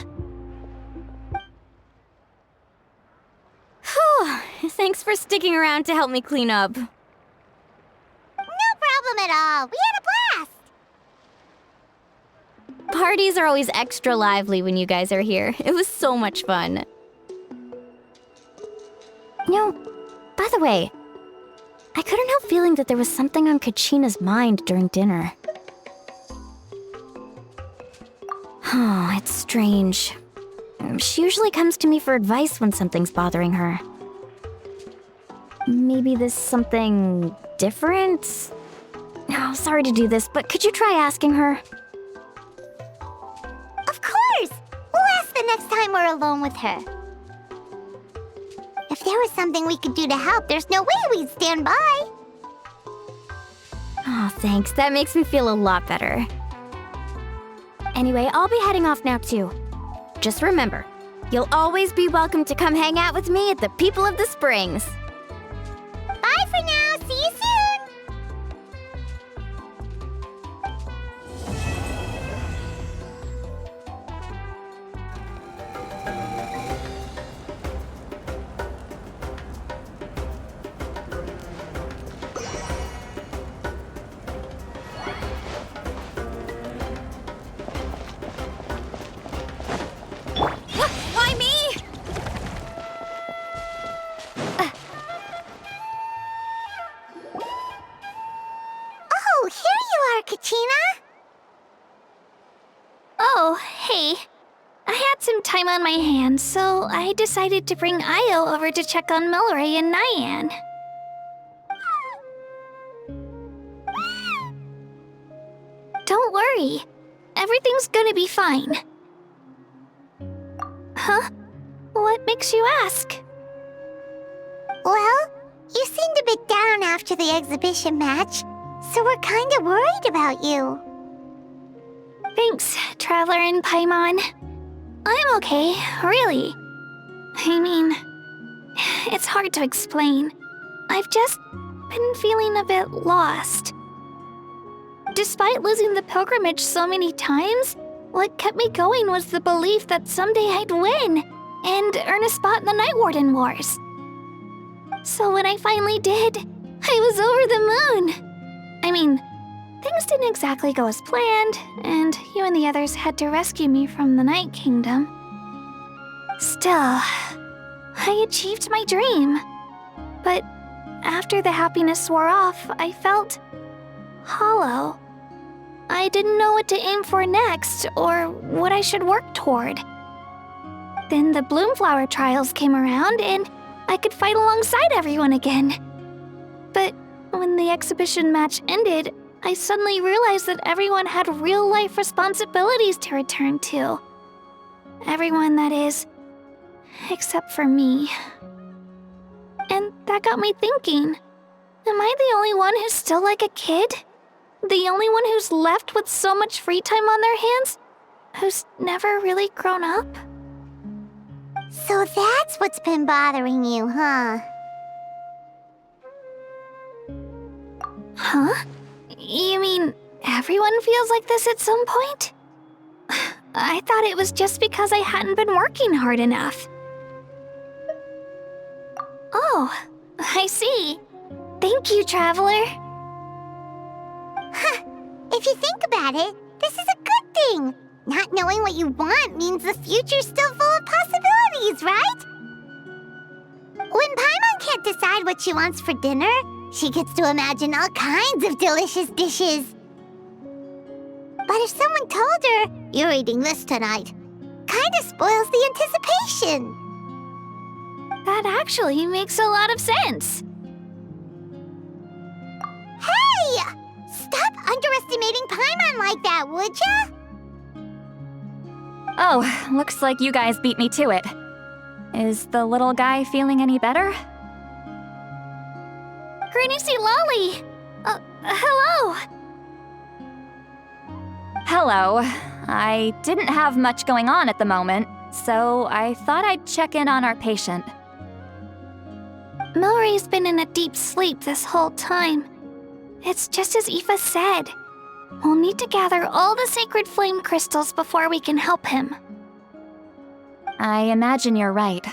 B: Whew, thanks for sticking around to help me clean up. No problem at all. We had a blast. Parties are always extra lively when you guys are here. It was so much fun. By the way, I couldn't help feeling that there was something on Kachina's mind during dinner. Oh, it's strange. She usually comes to me for advice when something's bothering her. Maybe this something different? Oh, sorry to do this, but could you try asking her? Of course! We'll ask the next time we're alone with her. If there was something we could do to help, there's no way we'd stand by. Oh, thanks. That makes me feel a lot better. Anyway, I'll be heading off now, too. Just remember, you'll always be welcome to come hang out with me at the People of the Springs. Bye for now. See you soon. Why me? Oh, here you are, Kachina. Oh,
E: Oh, hey. I had some time on my hands, so I decided to bring Io over to check on Milray and Nyan. Don't worry. Everything's gonna be fine. Huh? What makes you ask?
B: Well, you seemed a bit down after the exhibition match, so we're kinda worried about you.
E: Thanks, Traveler and Paimon. I'm okay, really. I mean, it's hard to explain. I've just been feeling a bit lost. Despite losing the pilgrimage so many times, what kept me going was the belief that someday I'd win and earn a spot in the Night Warden Wars. So when I finally did, I was over the moon. I mean, things didn't exactly go as planned, and you and the others had to rescue me from the Night Kingdom. Still, I achieved my dream. But after the happiness wore off, I felt hollow. I didn't know what to aim for next, or what I should work toward. Then the Bloomflower Trials came around, and I could fight alongside everyone again. But when the exhibition match ended, I suddenly realized that everyone had real-life responsibilities to return to. Everyone, that is, except for me. And that got me thinking, am I the only one who's still like a kid? The only one who's left with so much free time on their hands? Who's never really grown up?
B: So that's what's been bothering you, huh?
E: Huh? You mean everyone feels like this at some point? I thought it was just because I hadn't been working hard enough. Oh, I see. Thank you, Traveler.
B: Huh. If you think about it, this is a good thing. Not knowing what you want means the future's still full of possibilities, right? When Paimon can't decide what she wants for dinner, she gets to imagine all kinds of delicious dishes. But if someone told her, "You're eating this tonight," kinda spoils the anticipation.
E: That actually makes a lot of sense.
B: Hey! Stop underestimating Paimon like that, would ya?
P: Oh, looks like you guys beat me to it. Is the little guy feeling any better?
E: Granny Citlali! Hello!
P: Hello. I didn't have much going on at the moment, so I thought I'd check in on our patient.
E: Milray's been in a deep sleep this whole time. It's just as Aoife said. We'll need to gather all the sacred flame crystals before we can help him.
P: I imagine you're right.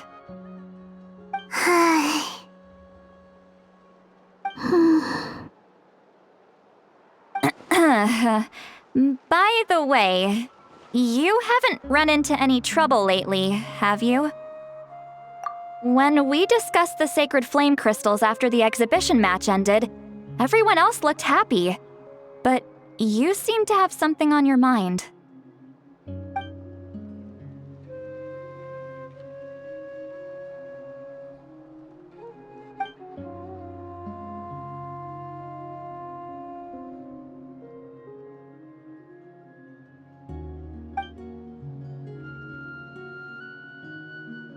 P: By the way, you haven't run into any trouble lately, have you? When we discussed the sacred flame crystals after the exhibition match ended, everyone else looked happy. But you seem to have something on your mind.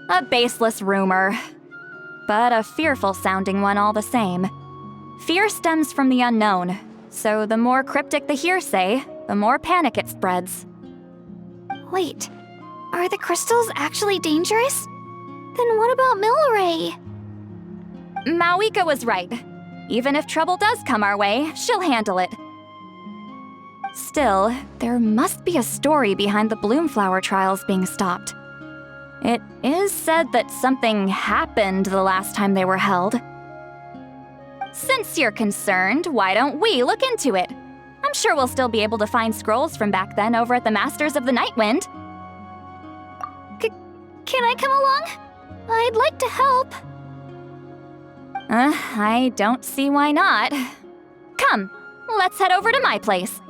P: A baseless rumor, but a fearful-sounding one all the same. Fear stems from the unknown, so the more cryptic the hearsay, the more panic it spreads.
E: Wait, are the crystals actually dangerous? Then what about Milray?
P: Mavuika was right. Even if trouble does come our way, she'll handle it. Still, there must be a story behind the Bloomflower Trials being stopped. It is said that something happened the last time they were held. Since you're concerned, why don't we look into it? I'm sure we'll still be able to find scrolls from back then over at the Masters of the Nightwind.
E: Can I come along? I'd like to help.
P: I don't see why not. Come, let's head over to my place.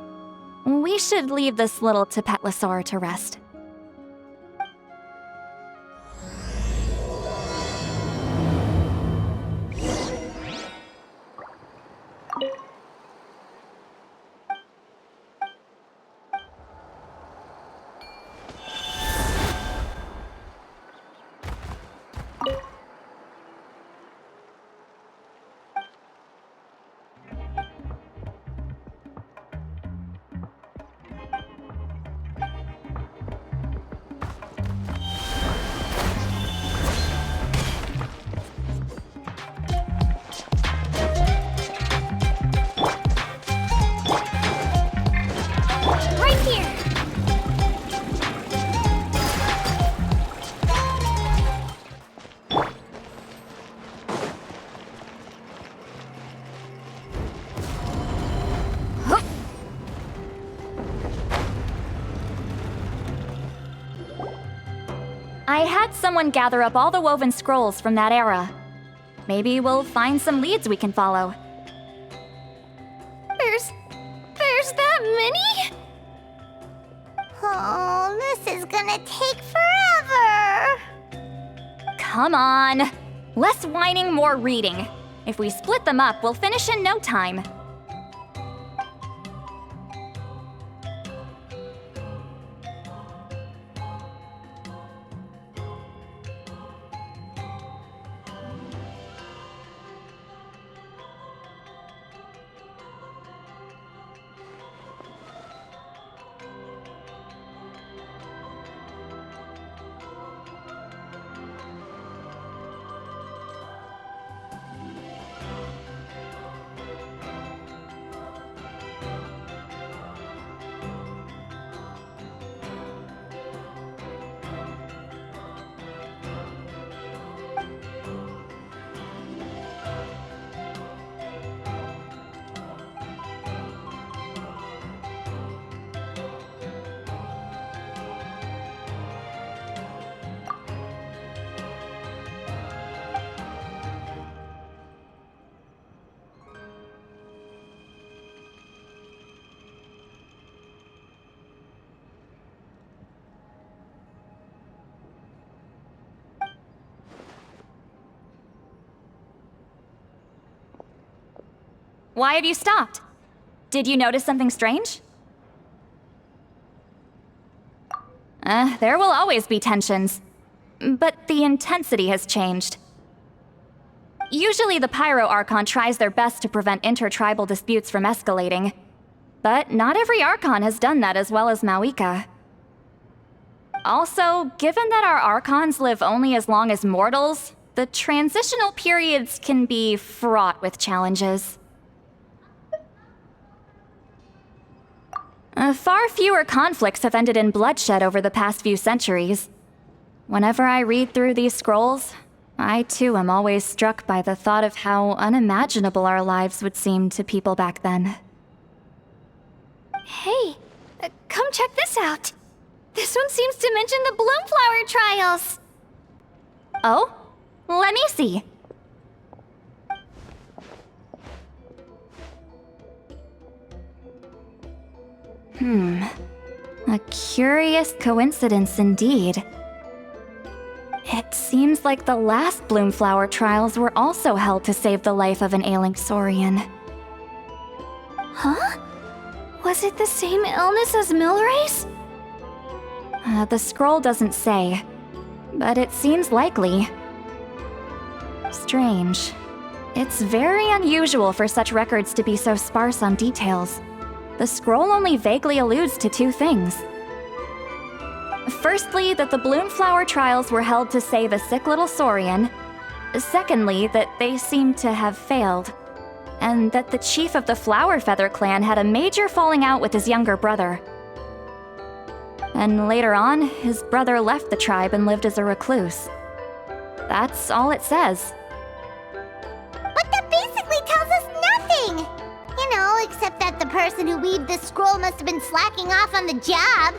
P: We should leave this little Tepetlosaur to rest. I had someone gather up all the woven scrolls from that era. Maybe we'll find some leads we can follow.
E: There's that many?
B: Oh, this is gonna take forever.
P: Come on! Less whining, more reading. If we split them up, we'll finish in no time. Why have you stopped? Did you notice something strange? There will always be tensions. But the intensity has changed. Usually the Pyro Archon tries their best to prevent intertribal disputes from escalating. But not every Archon has done that as well as Mavuika. Also, given that our Archons live only as long as mortals, the transitional periods can be fraught with challenges. Far fewer conflicts have ended in bloodshed over the past few centuries. Whenever I read through these scrolls, I too am always struck by the thought of how unimaginable our lives would seem to people back then.
E: Hey, come check this out. This one seems to mention the Bloomflower Trials.
P: Oh? Let me see. A curious coincidence indeed. It seems like the last Bloomflower Trials were also held to save the life of an ailing Saurian.
E: Huh? Was it the same illness as Milray's?
P: The scroll doesn't say, but it seems likely. Strange. It's very unusual for such records to be so sparse on details. The scroll only vaguely alludes to two things. Firstly, that the Bloomflower Trials were held to save a sick little Saurian. Secondly, that they seem to have failed. And that the chief of the Flower Feather clan had a major falling out with his younger brother. And later on, his brother left the tribe and lived as a recluse. That's all it says.
B: But that basically tells us nothing! You know, except that the person who weaved this scroll must have been slacking off on the job.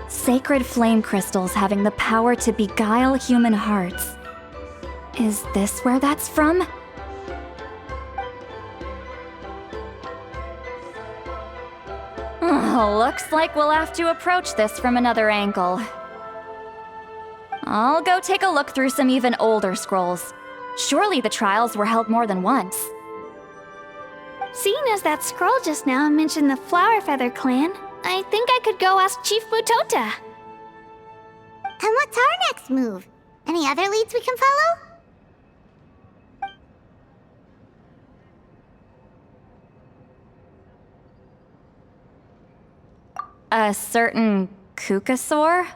P: Sacred flame crystals having the power to beguile human hearts. Is this where that's from? Looks like we'll have to approach this from another angle. I'll go take a look through some even older scrolls. Surely the trials were held more than once.
E: Seeing as that scroll just now mentioned the Flower Feather clan, I think I could go ask Chief Mutota.
B: And what's our next move? Any other leads we can follow?
P: A certain Kukasaur?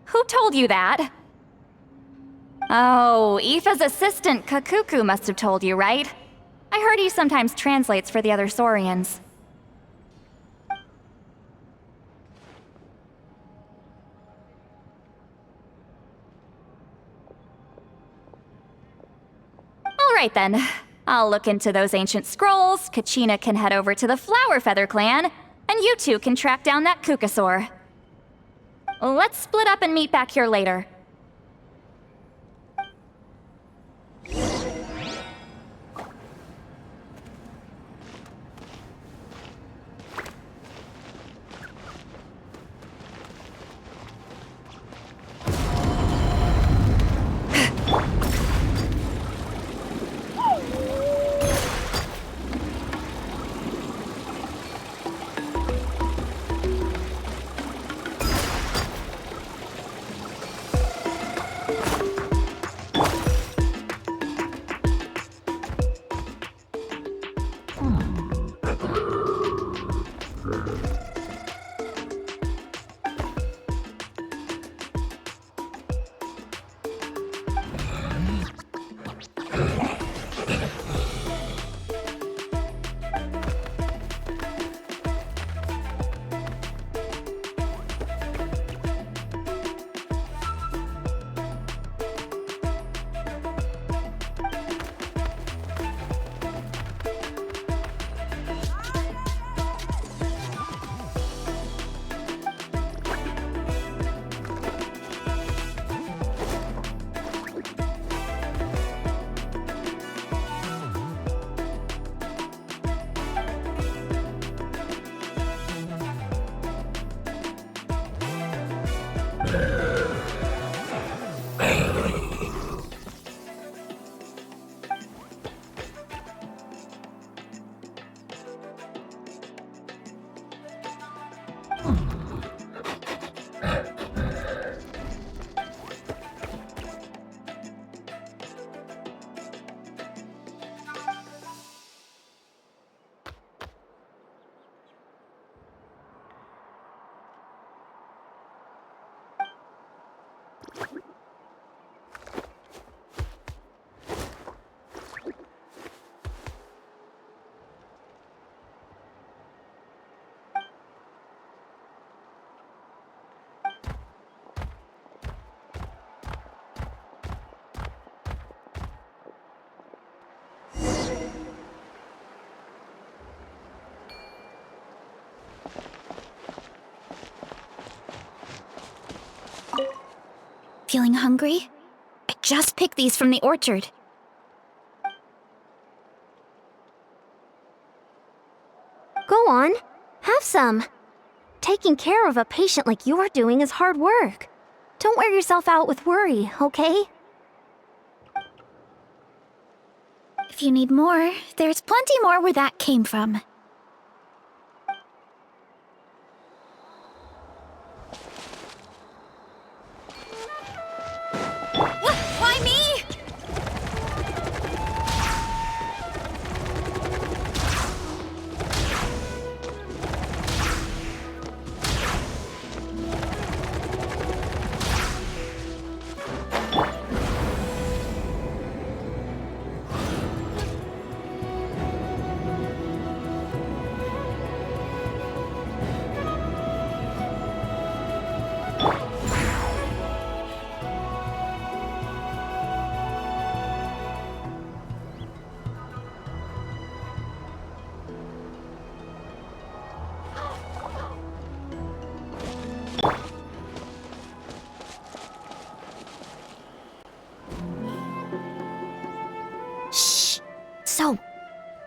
P: Who told you that? Oh, Aoife's assistant, Kakuku, must have told you, right? I heard he sometimes translates for the other Saurians. Alright then. I'll look into those ancient scrolls, Kachina can head over to the Flower Feather clan, and you two can track down that Kukasaur. Let's split up and meet back here later.
E: Feeling hungry? I just picked these from the orchard.
B: Go on, have some. Taking care of a patient like you're doing is hard work. Don't wear yourself out with worry, okay?
E: If you need more, there's plenty more where that came from.
P: Why me?
B: Shh. So,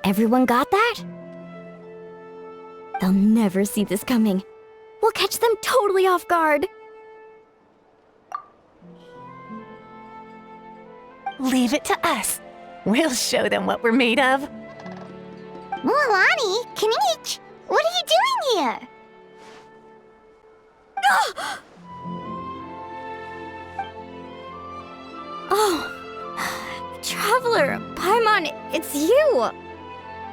B: everyone got that?
P: They'll never see this coming. We'll catch them totally off guard.
Q: Leave it to us. We'll show them what we're made of.
B: Mualani, Kinich, what are you doing here?
P: Oh, Traveler, Paimon, it's you!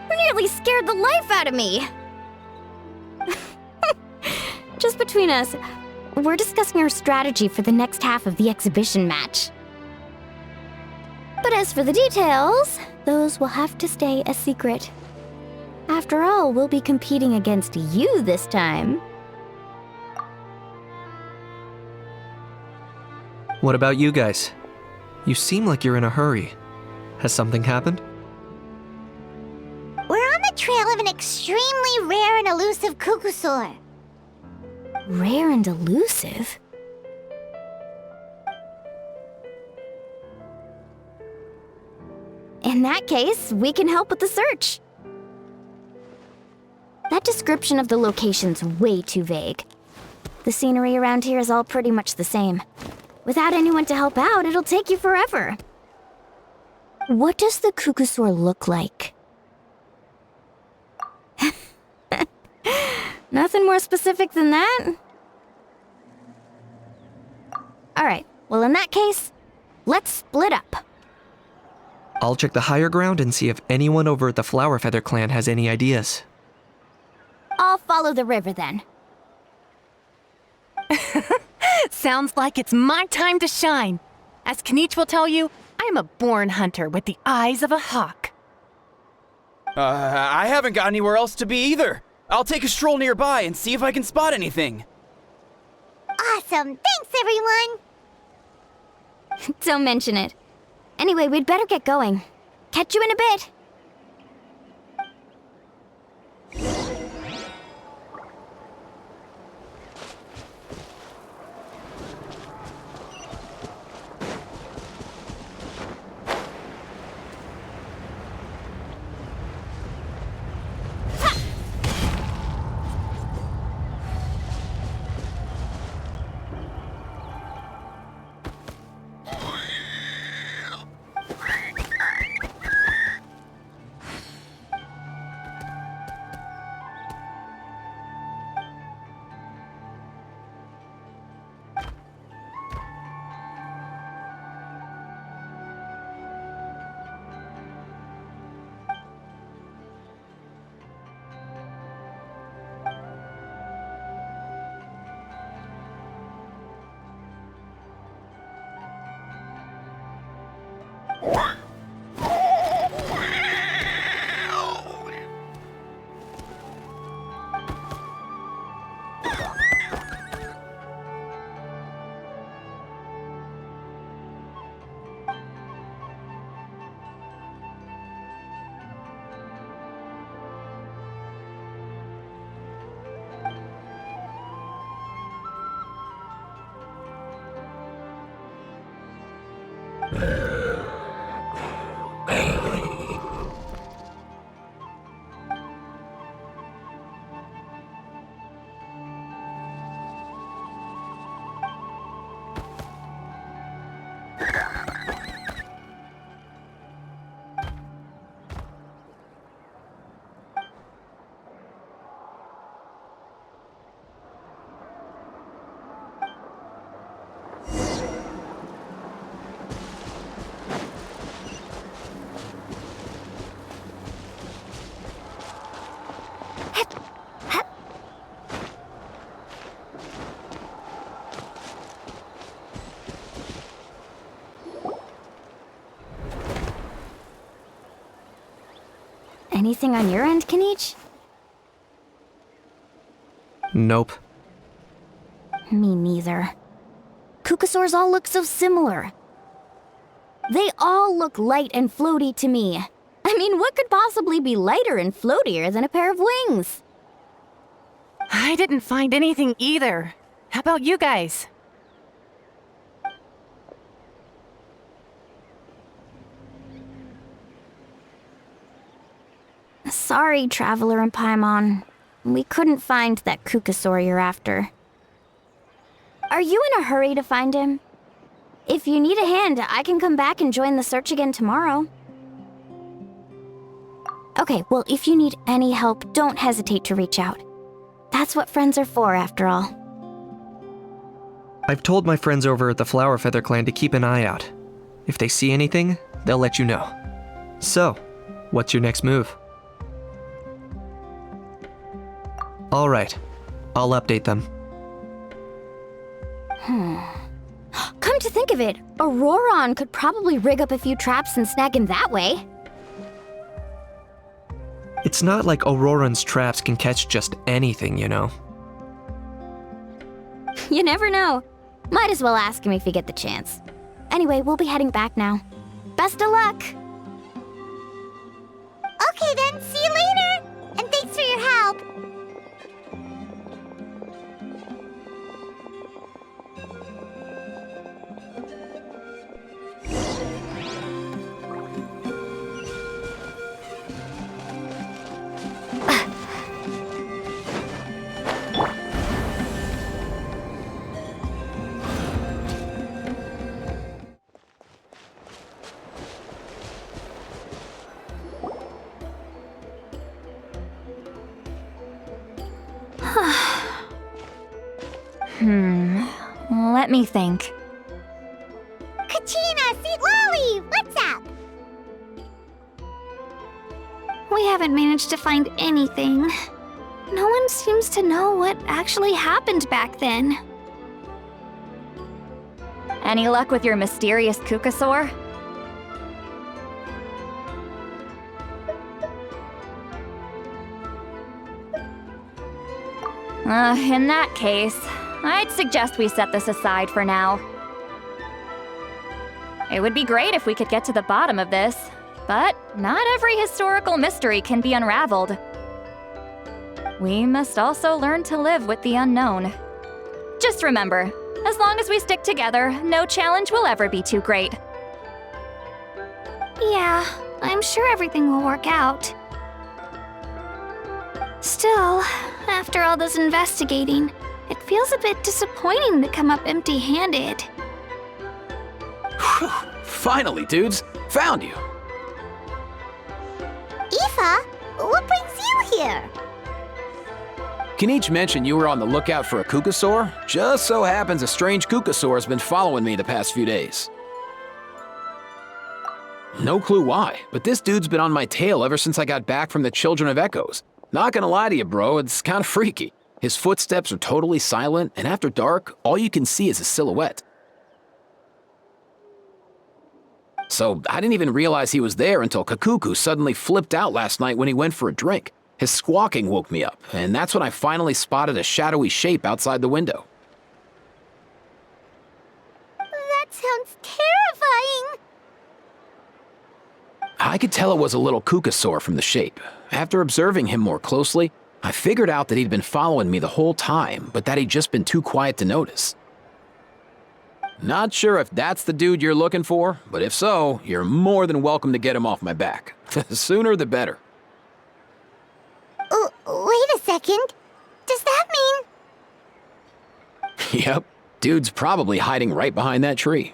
P: You nearly scared the life out of me! Just between us, we're discussing our strategy for the next half of the exhibition match. But as for the details, those will have to stay a secret. After all, we'll be competing against you this time.
L: What about you guys? You seem like you're in a hurry. Has something happened?
B: We're on the trail of an extremely rare and elusive Kukusaur.
P: Rare and elusive? In that case, we can help with the search. That description of the location's way too vague. The scenery around here is all pretty much the same. Without anyone to help out, it'll take you forever. What does the Kukusaur look like? Nothing more specific than that? Alright, well in that case, let's split up.
L: I'll check the higher ground and see if anyone over at the Flower Feather clan has any ideas.
P: I'll follow the river then.
Q: Sounds like it's my time to shine. As Kinich will tell you, I'm a born hunter with the eyes of a hawk.
R: I haven't got anywhere else to be either. I'll take a stroll nearby and see if I can spot anything.
B: Awesome! Thanks, everyone!
P: Don't mention it. Anyway, we'd better get going. Catch you in a bit. Anything on your end, Kinich?
L: Nope.
P: Me neither. Kukusaurs all look so similar. They all look light and floaty to me. I mean, what could possibly be lighter and floatier than a pair of wings?
Q: I didn't find anything either. How about you guys?
P: Sorry, Traveler and Paimon.
B: we couldn't find that Kukasaur you're after. Are you in a hurry to find him? If you need a hand, I can come back and join the search again tomorrow. Okay, well, if you need any help, don't hesitate to reach out. That's what friends are for, after all.
L: I've told my friends over at the Flower Feather Clan to keep an eye out. If they see anything, they'll let you know. So, what's your next move? All right, I'll update them.
B: Come to think of it, Ororon could probably rig up a few traps and snag him that way.
L: It's not like Ororon's traps can catch just anything, you know.
B: You never know. Might as well ask him if you get the chance. Anyway, we'll be heading back now. Best of luck!
O: Okay then, see you later! And thanks for your help!
P: Let me think.
O: Kachina, Citlali, what's up?
E: We haven't managed to find anything. No one seems to know what actually happened back then.
P: Any luck with your mysterious Kukasaur? In that case, I'd suggest we set this aside for now. It would be great if we could get to the bottom of this, but not every historical mystery can be unraveled. We must also learn to live with the unknown. Just remember, as long as we stick together, no challenge will ever be too great.
E: Yeah, I'm sure everything will work out. Still, after all this investigating, it feels a bit disappointing to come up empty-handed.
D: Finally, dudes. Found you.
O: Aoife, what brings you here?
D: Kinich mentioned you were on the lookout for a Kukasaur. Just so happens a strange Kukasaur has been following me the past few days. No clue why, but this dude's been on my tail ever since I got back from the Children of Echoes. Not gonna lie to you, bro, it's kind of freaky. His footsteps are totally silent, and after dark, all you can see is a silhouette. So I didn't even realize he was there until Kakuku suddenly flipped out last night when he went for a drink. His squawking woke me up, and that's when I finally spotted a shadowy shape outside the window.
O: That sounds terrifying!
D: I could tell it was a little Kukasaur from the shape. After observing him more closely, I figured out that he'd been following me the whole time, but that he'd just been too quiet to notice. Not sure if that's the dude you're looking for, but if so, you're more than welcome to get him off my back. The sooner the better.
O: Wait a second. Does that mean...
D: Yep, dude's probably hiding right behind that tree.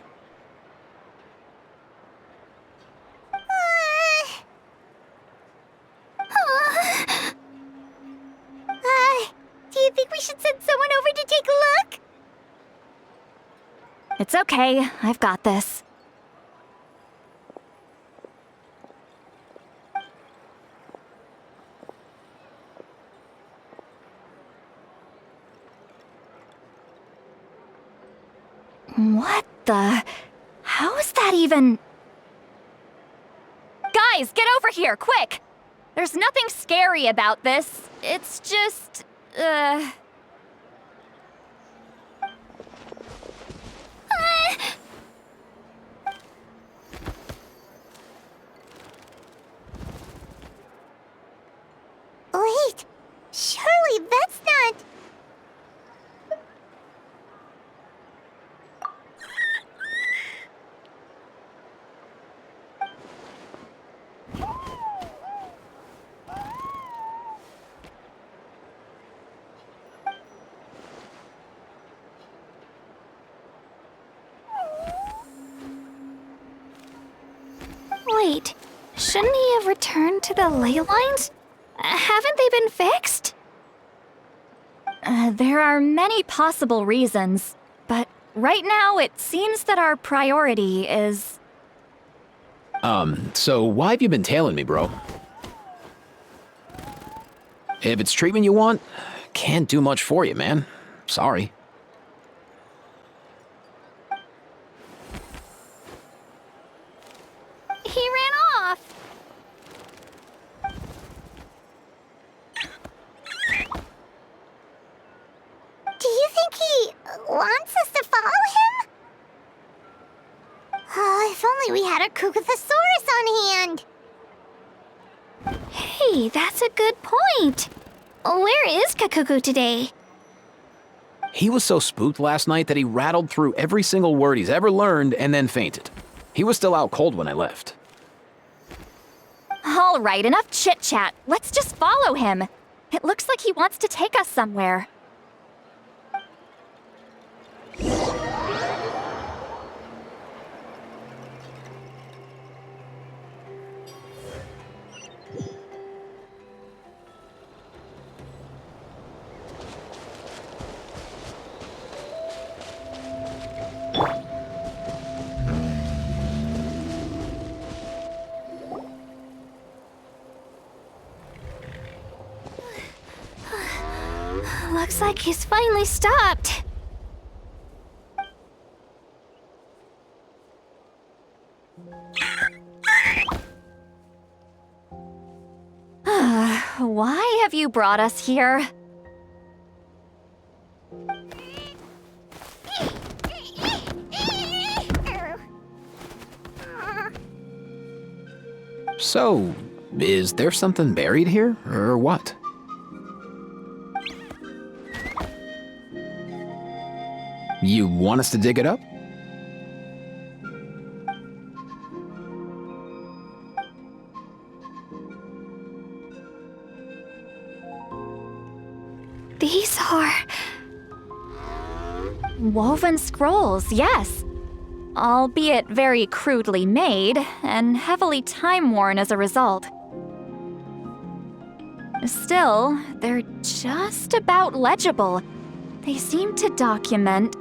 O: Do you think we should send someone over to take a look?
P: It's okay, I've got this. What the? How is that even? Guys, get over here, quick! There's nothing scary about this. It's just,
O: Wait, surely that's not...
E: Wait, shouldn't he have returned to the ley lines? Haven't they been fixed?
P: There are many possible reasons, but right now it seems that our priority is...
D: So why have you been tailing me, bro? If it's treatment you want, can't do much for you, man. Sorry.
E: He ran off.
B: Do you think he wants us to follow him? Oh, if only we had a Kukuthosaurus on hand.
E: Hey, that's a good point. Where is Kakuku today?
D: He was so spooked last night that he rattled through every single word he's ever learned and then fainted. He was still out cold when I left.
P: All right, enough chit-chat. Let's just follow him. It looks like he wants to take us somewhere.
E: Looks like he's finally stopped.
P: Why have you brought us here?
D: So, is there something buried here, or what? You want us to dig it up?
E: These are...
P: Woven scrolls, yes. Albeit very crudely made, and heavily time-worn as a result. Still, they're just about legible. They seem to document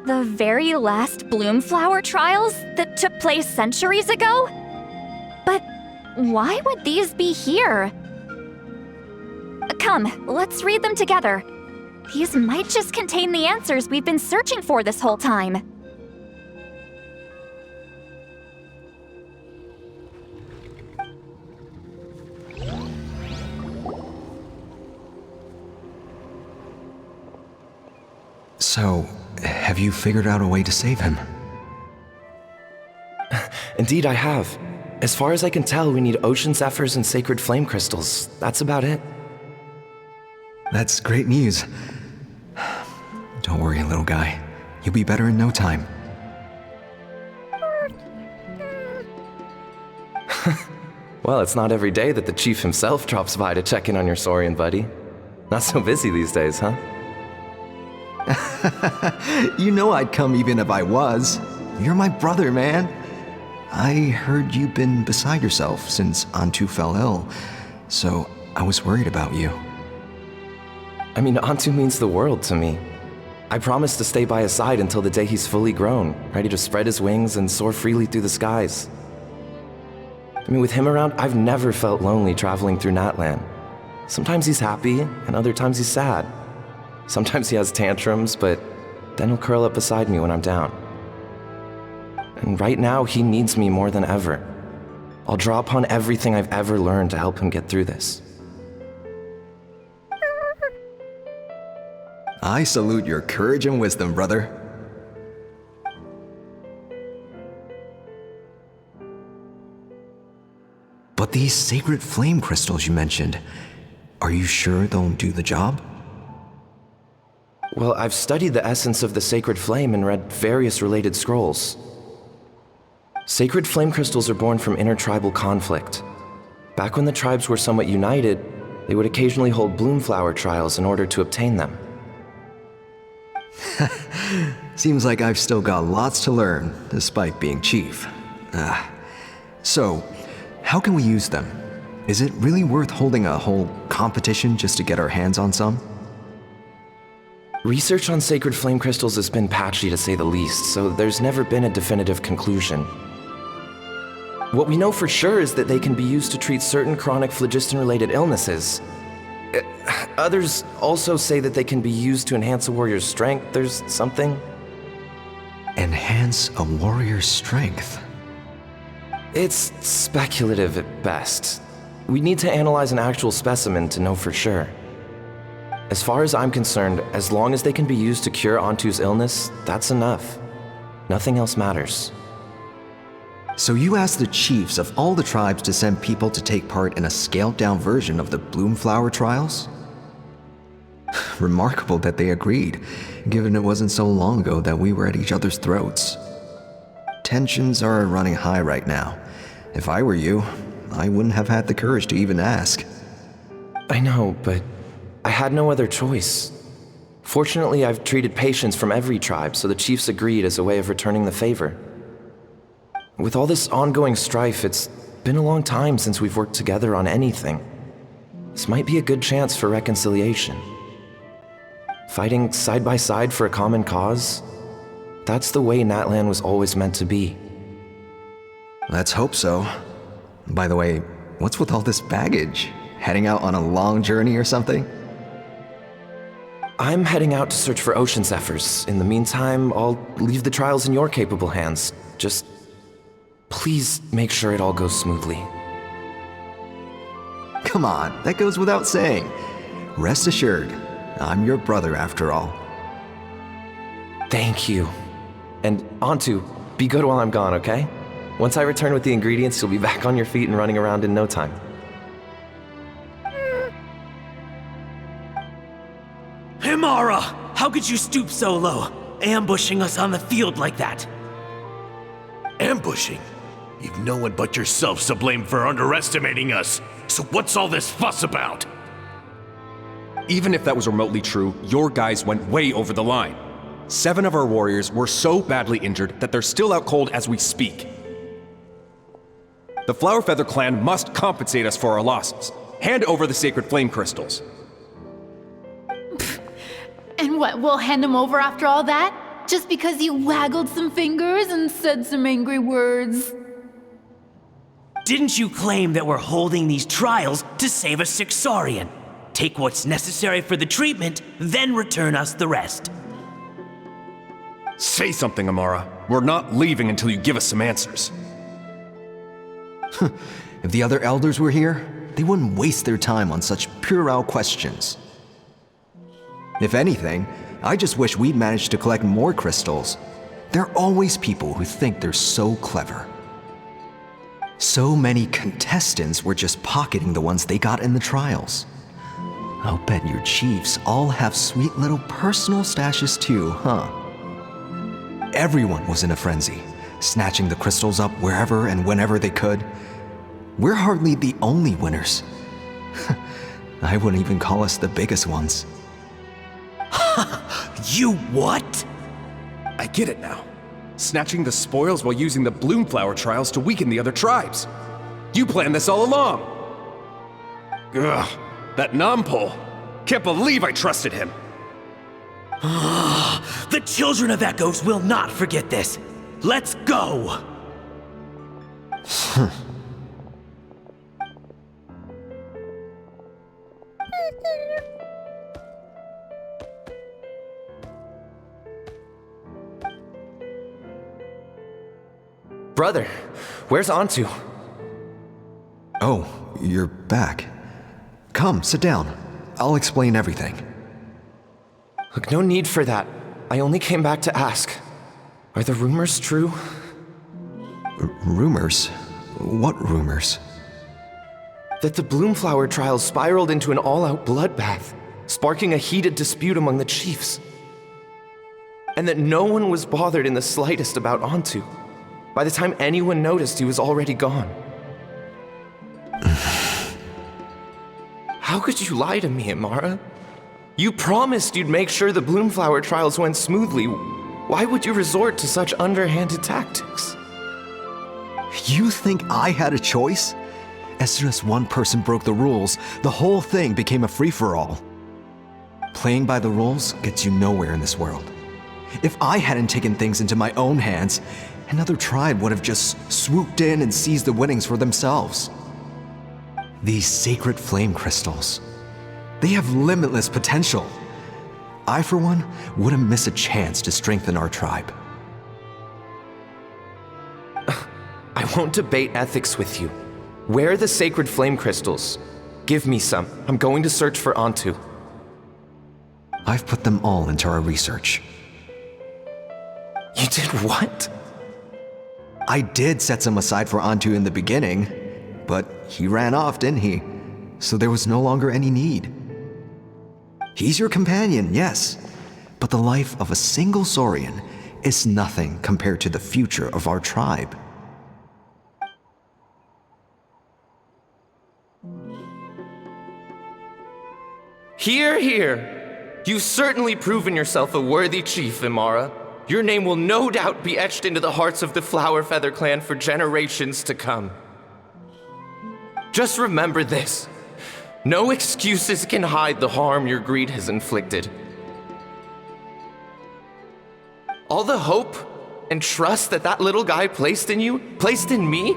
P: the very last Bloomflower trials that took place centuries ago? But why would these be here? Come, let's read them together. These might just contain the answers we've been searching for this whole time.
S: So, have you figured out a way to save him?
L: Indeed, I have. As far as I can tell, we need ocean zephyrs and sacred flame crystals. That's about it.
S: That's great news. Don't worry, little guy. You'll be better in no time.
L: Well, it's not every day that the chief himself drops by to check in on your Saurian buddy. Not so busy these days, huh?
S: You know I'd come even if I was. You're my brother, man. I heard you've been beside yourself since Antu fell ill, so I was worried about you.
L: I mean, Antu means the world to me. I promised to stay by his side until the day he's fully grown, ready to spread his wings and soar freely through the skies. I mean, with him around, I've never felt lonely traveling through Natlan. Sometimes he's happy, and other times he's sad. Sometimes he has tantrums, but then he'll curl up beside me when I'm down. And right now, he needs me more than ever. I'll draw upon everything I've ever learned to help him get through this.
S: I salute your courage and wisdom, brother. But these sacred flame crystals you mentioned, are you sure they'll do the job?
L: Well, I've studied the essence of the sacred flame and read various related scrolls. Sacred flame crystals are born from intertribal conflict. Back when the tribes were somewhat united, they would occasionally hold Bloomflower trials in order to obtain them.
S: Seems like I've still got lots to learn, despite being chief. So, how can we use them? Is it really worth holding a whole competition just to get our hands on some?
L: Research on sacred flame crystals has been patchy to say the least, so there's never been a definitive conclusion. What we know for sure is that they can be used to treat certain chronic phlogiston-related illnesses. Others also say that they can be used to enhance a warrior's strength. There's something.
S: Enhance a warrior's strength?
L: It's speculative at best. We need to analyze an actual specimen to know for sure. As far as I'm concerned, as long as they can be used to cure Antu's illness, that's enough. Nothing else matters.
S: So you asked the chiefs of all the tribes to send people to take part in a scaled-down version of the Bloomflower Trials? Remarkable that they agreed, given it wasn't so long ago that we were at each other's throats. Tensions are running high right now. If I were you, I wouldn't have had the courage to even ask.
L: I know, but I had no other choice. Fortunately, I've treated patients from every tribe, so the chiefs agreed as a way of returning the favor. With all this ongoing strife, it's been a long time since we've worked together on anything. This might be a good chance for reconciliation. Fighting side by side for a common cause? That's the way Natlan was always meant to be.
S: Let's hope so. By the way, what's with all this baggage? Heading out on a long journey or something?
L: I'm heading out to search for ocean zephyrs. In the meantime, I'll leave the trials in your capable hands. Just please make sure it all goes smoothly.
S: Come on, that goes without saying. Rest assured, I'm your brother after all.
L: Thank you. And Antu, be good while I'm gone, okay? Once I return with the ingredients, you'll be back on your feet and running around in no time.
T: Himara! How could you stoop so low, ambushing us on the field like that?
U: Ambushing? You've no one but yourself to blame for underestimating us. So what's all this fuss about?
V: Even if that was remotely true, your guys went way over the line. 7 of our warriors were so badly injured that they're still out cold as we speak. The Flowerfeather clan must compensate us for our losses. Hand over the sacred flame crystals.
W: And what, we'll hand them over after all that? Just because you waggled some fingers and said some angry words?
T: Didn't you claim that we're holding these trials to save a sick Saurian? Take what's necessary for the treatment, then return us the rest.
V: Say something, Amara. We're not leaving until you give us some answers.
S: If the other elders were here, they wouldn't waste their time on such puerile questions. If anything, I just wish we'd managed to collect more crystals. There are always people who think they're so clever. So many contestants were just pocketing the ones they got in the trials. I'll bet your chiefs all have sweet little personal stashes too, huh? Everyone was in a frenzy, snatching the crystals up wherever and whenever they could. We're hardly the only winners. I wouldn't even call us the biggest ones.
T: You what?
V: I get it now. Snatching the spoils while using the Bloomflower Trials to weaken the other tribes. You planned this all along. Ugh, that Nompole. Can't believe I trusted him.
T: The children of Echoes will not forget this. Let's go!
L: Brother, where's Antu?
S: Oh, you're back. Come, sit down. I'll explain everything.
L: Look, no need for that. I only came back to ask. Are the rumors true?
S: Rumors? What rumors?
L: That the Bloomflower Trials spiraled into an all-out bloodbath, sparking a heated dispute among the chiefs. And that no one was bothered in the slightest about Antu. By the time anyone noticed, he was already gone. How could you lie to me, Amara? You promised you'd make sure the Bloomflower Trials went smoothly. Why would you resort to such underhanded tactics?
S: You think I had a choice? As soon as one person broke the rules, the whole thing became a free-for-all. Playing by the rules gets you nowhere in this world. If I hadn't taken things into my own hands, another tribe would have just swooped in and seized the winnings for themselves. These sacred flame crystals, they have limitless potential. I, for one, wouldn't miss a chance to strengthen our tribe.
L: I won't debate ethics with you. Where are the sacred flame crystals? Give me some. I'm going to search for Antu.
S: I've put them all into our research.
L: You did what?
S: I did set some aside for Antu in the beginning, but he ran off, didn't he? So there was no longer any need. He's your companion, yes, but the life of a single Saurian is nothing compared to the future of our tribe.
L: Hear, hear. You've certainly proven yourself a worthy chief, Imara. Your name will no doubt be etched into the hearts of the Flower Feather clan for generations to come. Just remember this. No excuses can hide the harm your greed has inflicted. All the hope and trust that little guy placed in you, placed in me,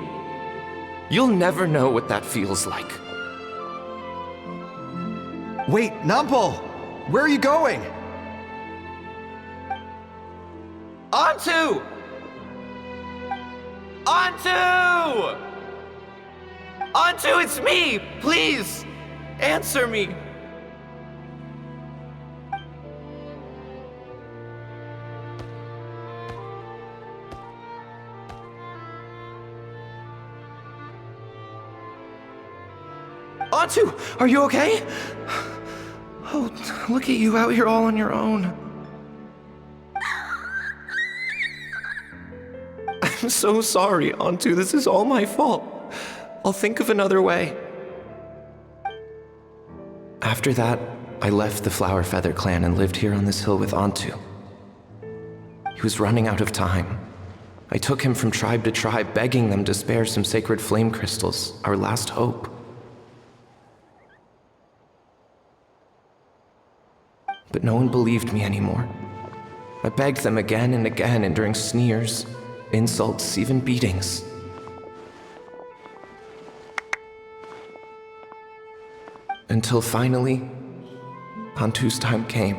L: you'll never know what that feels like.
S: Wait, Nampal! Where are you going?
L: Antu! Antu! Antu, it's me! Please, answer me. Antu, are you okay? Oh, look at you out here all on your own. I'm so sorry, Antu. This is all my fault. I'll think of another way. After that, I left the Flower Feather clan and lived here on this hill with Antu. He was running out of time. I took him from tribe to tribe, begging them to spare some sacred flame crystals, our last hope. But no one believed me anymore. I begged them again and again, enduring sneers, insults, even beatings. Until finally, Antu's time came.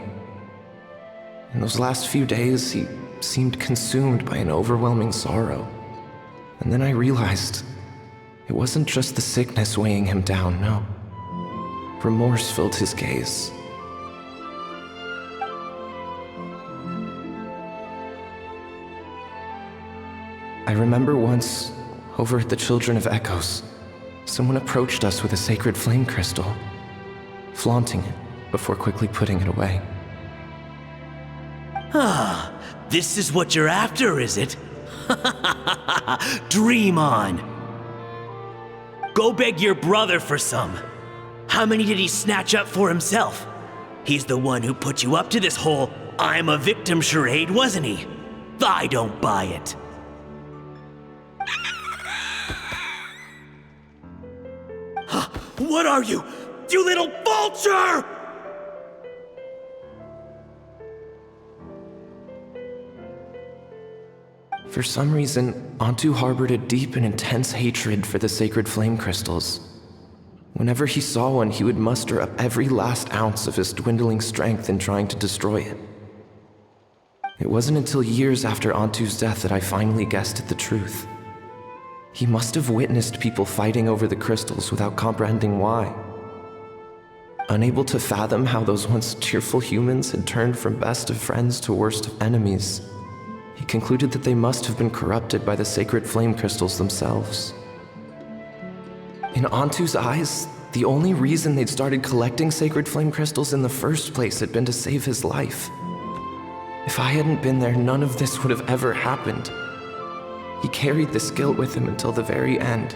L: In those last few days, he seemed consumed by an overwhelming sorrow. And then I realized it wasn't just the sickness weighing him down, no. Remorse filled his gaze. I remember once, over at the Children of Echoes, someone approached us with a sacred flame crystal, flaunting it before quickly putting it away.
T: Ah, this is what you're after, is it? Dream on. Go beg your brother for some. How many did he snatch up for himself? He's the one who put you up to this whole I'm a victim charade, wasn't he? I don't buy it. What are you, you little vulture?
L: For some reason, Antu harbored a deep and intense hatred for the sacred flame crystals. Whenever he saw one, he would muster up every last ounce of his dwindling strength in trying to destroy it. It wasn't until years after Antu's death that I finally guessed at the truth. He must have witnessed people fighting over the crystals without comprehending why. Unable to fathom how those once cheerful humans had turned from best of friends to worst of enemies, he concluded that they must have been corrupted by the sacred flame crystals themselves. In Antu's eyes, the only reason they'd started collecting sacred flame crystals in the first place had been to save his life. If I hadn't been there, none of this would have ever happened. He carried this guilt with him until the very end.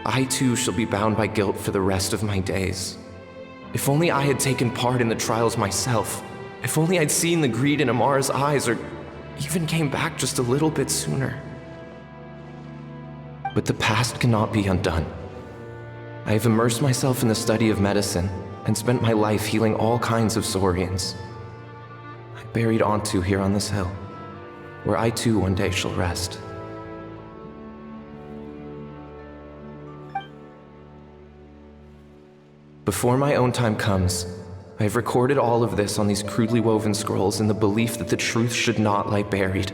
L: I too shall be bound by guilt for the rest of my days. If only I had taken part in the trials myself. If only I'd seen the greed in Amara's eyes, or even came back just a little bit sooner. but the past cannot be undone. I have immersed myself in the study of medicine and spent my life healing all kinds of Saurians. I buried Ontu here on this hill, where I too one day shall rest. Before my own time comes, I have recorded all of this on these crudely woven scrolls in the belief that the truth should not lie buried.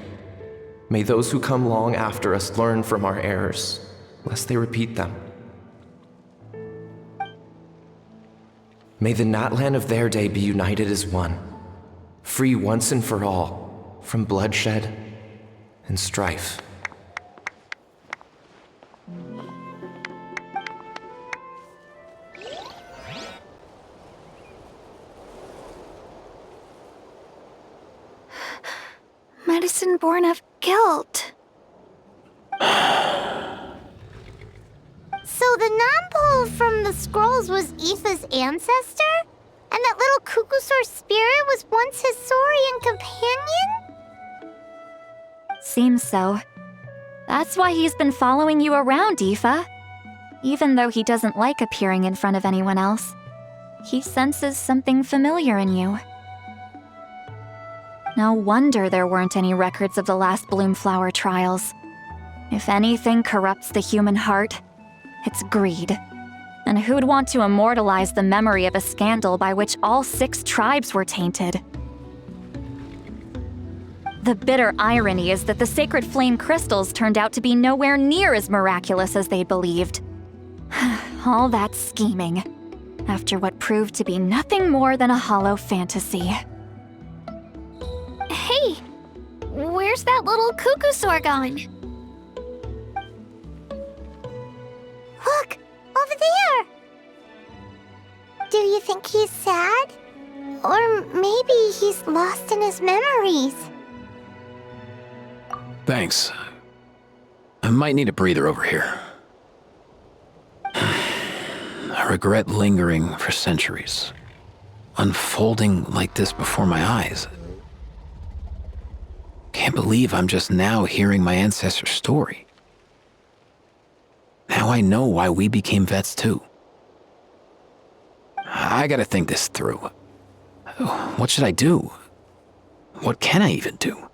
L: May those who come long after us learn from our errors, lest they repeat them. May the Natlan of their day be united as one, free once and for all from bloodshed and strife.
E: Medicine born of guilt.
B: So the non-pole from the scrolls was Aoife's ancestor? And that little Kukusaur spirit was once his Saurian companion?
P: Seems so. That's why he's been following you around, Aoife. Even though he doesn't like appearing in front of anyone else, he senses something familiar in you. No wonder there weren't any records of the last Bloomflower trials. If anything corrupts the human heart, it's greed. And who'd want to immortalize the memory of a scandal by which all 6 tribes were tainted? The bitter irony is that the sacred flame crystals turned out to be nowhere near as miraculous as they believed. All that scheming, after what proved to be nothing more than a hollow fantasy.
E: Hey, where's that little Kukusaur going?
B: Look, over there! Do you think he's sad? Or maybe he's lost in his memories?
D: Thanks. I might need a breather over here. A regret lingering for centuries. Unfolding like this before my eyes. Can't believe I'm just now hearing my ancestor's story. Now I know why we became vets too. I gotta think this through. What should I do? What can I even do?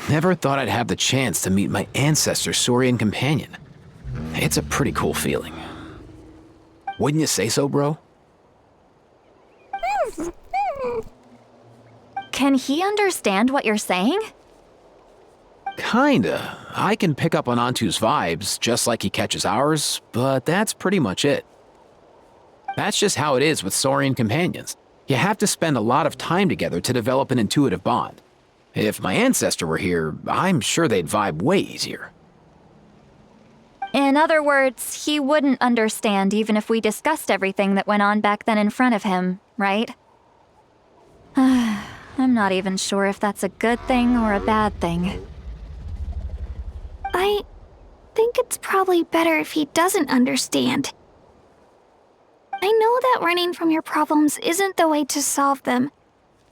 D: Never thought I'd have the chance to meet my ancestor Saurian companion. It's a pretty cool feeling. Wouldn't you say so, bro?
P: Can he understand what you're saying?
D: Kinda. I can pick up on Antu's vibes, just like he catches ours, but that's pretty much it. That's just how it is with Saurian companions. You have to spend a lot of time together to develop an intuitive bond. If my ancestor were here, I'm sure they'd vibe way easier.
P: In other words, he wouldn't understand even if we discussed everything that went on back then in front of him, right? I'm not even sure if that's a good thing or a bad thing.
E: I think it's probably better if he doesn't understand. I know that running from your problems isn't the way to solve them,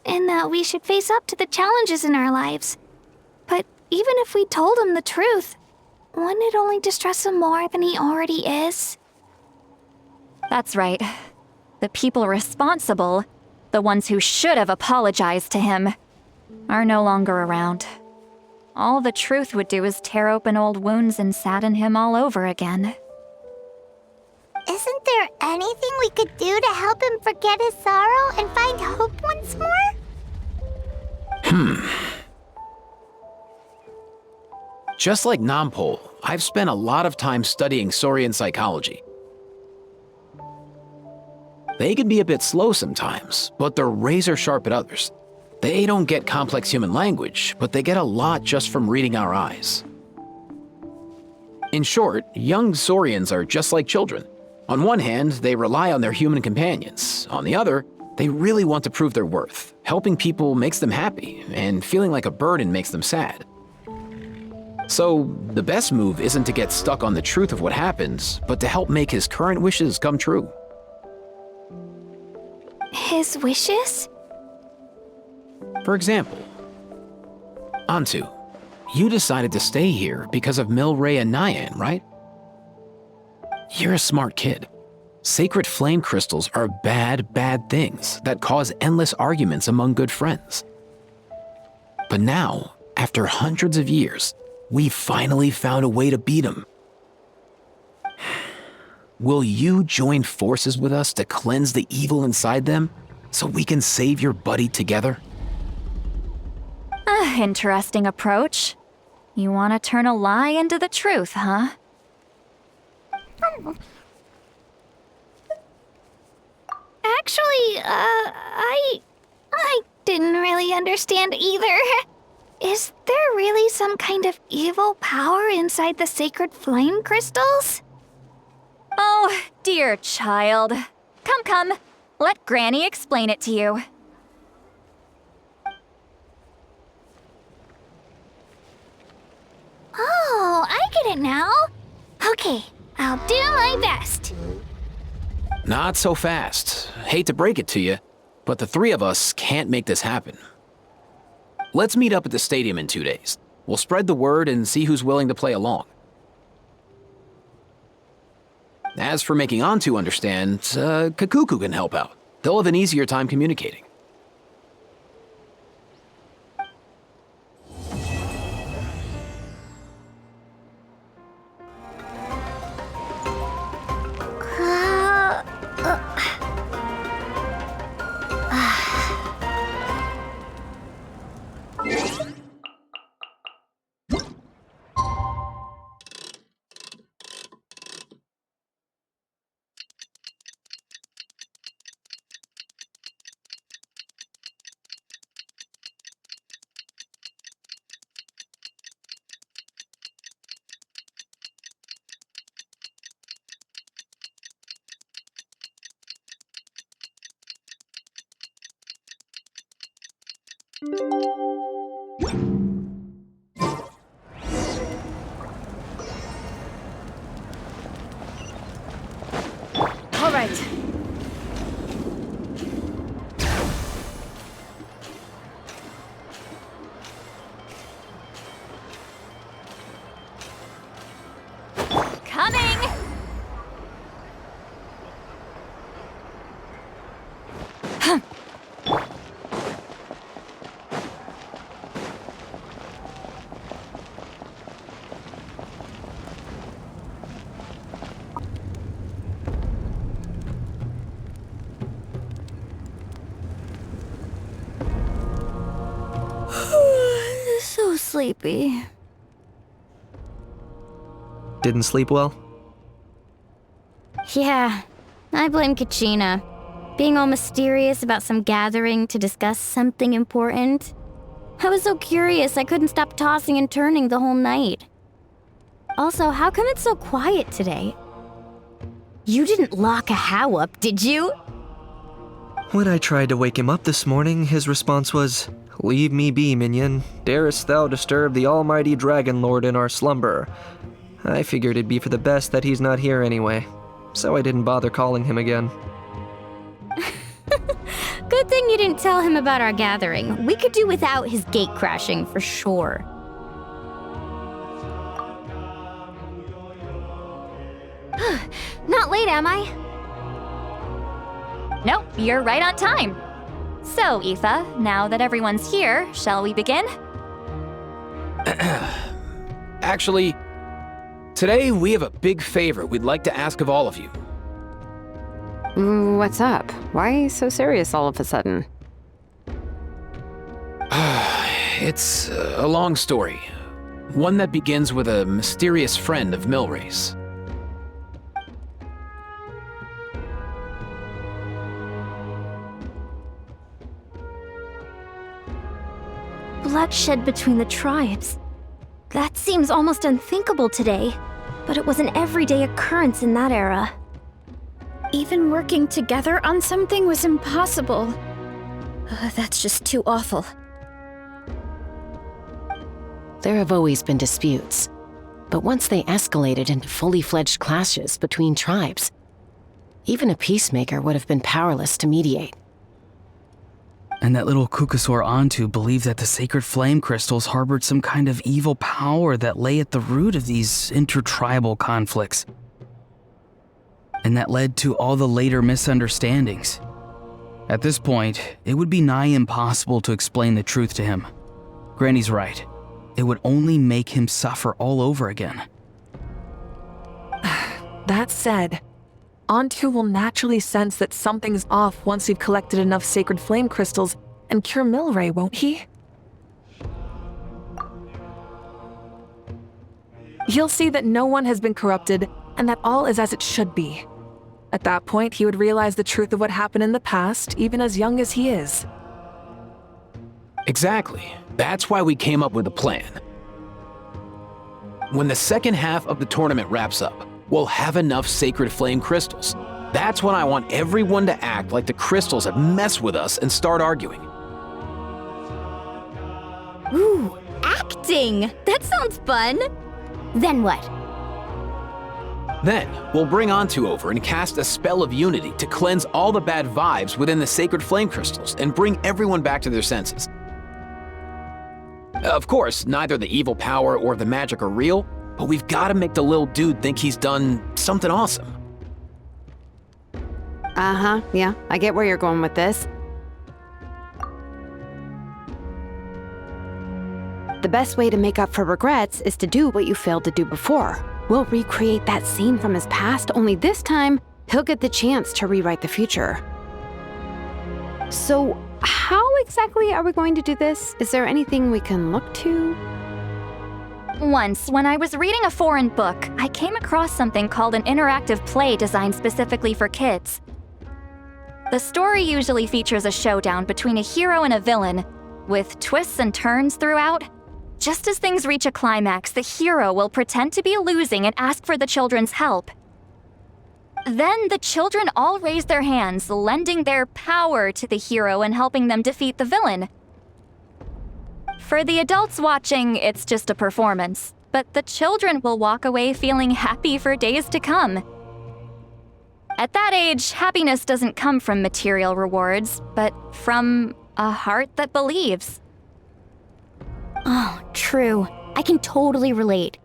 E: and that we should face up to the challenges in our lives. But even if we told him the truth, wouldn't it only distress him more than he already is?
P: That's right. The people responsible, the ones who should have apologized to him, are no longer around. All the truth would do is tear open old wounds and sadden him all over again.
B: Isn't there anything we could do to help him forget his sorrow and find hope once more?
D: Just like Nampol, I've spent a lot of time studying Saurian psychology. They can be a bit slow sometimes, but they're razor sharp at others. They don't get complex human language, but they get a lot just from reading our eyes. In short, young Saurians are just like children. On one hand, they rely on their human companions. On the other, they really want to prove their worth. Helping people makes them happy, and feeling like a burden makes them sad. So, the best move isn't to get stuck on the truth of what happens, but to help make his current wishes come true.
E: His wishes?
D: For example, Antu, you decided to stay here because of Milray and Nyan, right? You're a smart kid. Sacred flame crystals are bad, bad things that cause endless arguments among good friends. But now, after hundreds of years, we finally found a way to beat them. Will you join forces with us to cleanse the evil inside them so we can save your buddy together?
P: Interesting approach. You want to turn a lie into the truth, huh?
E: Actually, I didn't really understand either. Is there really some kind of evil power inside the sacred flame crystals?
P: Oh, dear child. Come. Let Granny explain it to you.
E: Oh, I get it now. Okay, I'll do my best.
D: Not so fast. Hate to break it to you, but the three of us can't make this happen. Let's meet up at the stadium in 2 days. We'll spread the word and see who's willing to play along. As for making Antu understand, Kakuku can help out. They'll have an easier time communicating.
A: All right.
P: Coming! sleepy.
L: Didn't sleep well?
B: Yeah, I blame Kachina. Being all mysterious about some gathering to discuss something important. I was so curious I couldn't stop tossing and turning the whole night. Also, how come it's so quiet today? You didn't lock a How up, did you?
L: When I tried to wake him up this morning, his response was, "Leave me be, minion. Darest thou disturb the almighty Dragon Lord in our slumber?" I figured it'd be for the best that he's not here anyway, so I didn't bother calling him again.
B: Good thing you didn't tell him about our gathering. We could do without his gate crashing for sure.
P: Not late, am I? Nope, you're right on time. So, Aoife, now that everyone's here, shall we begin?
D: Actually, today we have a big favor we'd like to ask of all of you.
A: What's up? Why so serious all of a sudden?
D: It's a long story. One that begins with a mysterious friend of Milray's.
B: Bloodshed between the tribes. That seems almost unthinkable today, but it was an everyday occurrence in that era. Even working together on something was impossible. That's just too awful.
N: There have always been disputes, but once they escalated into fully fledged clashes between tribes, even a peacemaker would have been powerless to mediate.
M: And that little Kukusaur Antu believed that the sacred flame crystals harbored some kind of evil power that lay at the root of these intertribal conflicts. And that led to all the later misunderstandings. At this point, it would be nigh impossible to explain the truth to him. Granny's right. It would only make him suffer all over again.
F: That said, Antu will naturally sense that something's off once we've collected enough sacred flame crystals and cure Milray, won't he? He'll see that no one has been corrupted and that all is as it should be. At that point, he would realize the truth of what happened in the past, even as young as he is.
D: Exactly. That's why we came up with a plan. When the second half of the tournament wraps up, we'll have enough sacred flame crystals. That's when I want everyone to act like the crystals have messed with us and start arguing.
B: Ooh, acting! That sounds fun! Then what?
D: Then, we'll bring Antu over and cast a spell of unity to cleanse all the bad vibes within the sacred flame crystals and bring everyone back to their senses. Of course, neither the evil power or the magic are real, but we've got to make the little dude think he's done something awesome.
A: Uh-huh, yeah, I get where you're going with this. The best way to make up for regrets is to do what you failed to do before. We'll recreate that scene from his past, only this time, he'll get the chance to rewrite the future. So, how exactly are we going to do this? Is there anything we can look to?
P: Once, when I was reading a foreign book, I came across something called an interactive play designed specifically for kids. The story usually features a showdown between a hero and a villain, with twists and turns throughout. Just as things reach a climax, the hero will pretend to be losing and ask for the children's help. Then the children all raise their hands, lending their power to the hero and helping them defeat the villain. For the adults watching, it's just a performance, but the children will walk away feeling happy for days to come. At that age, happiness doesn't come from material rewards, but from a heart that believes.
B: Oh, true. I can totally relate.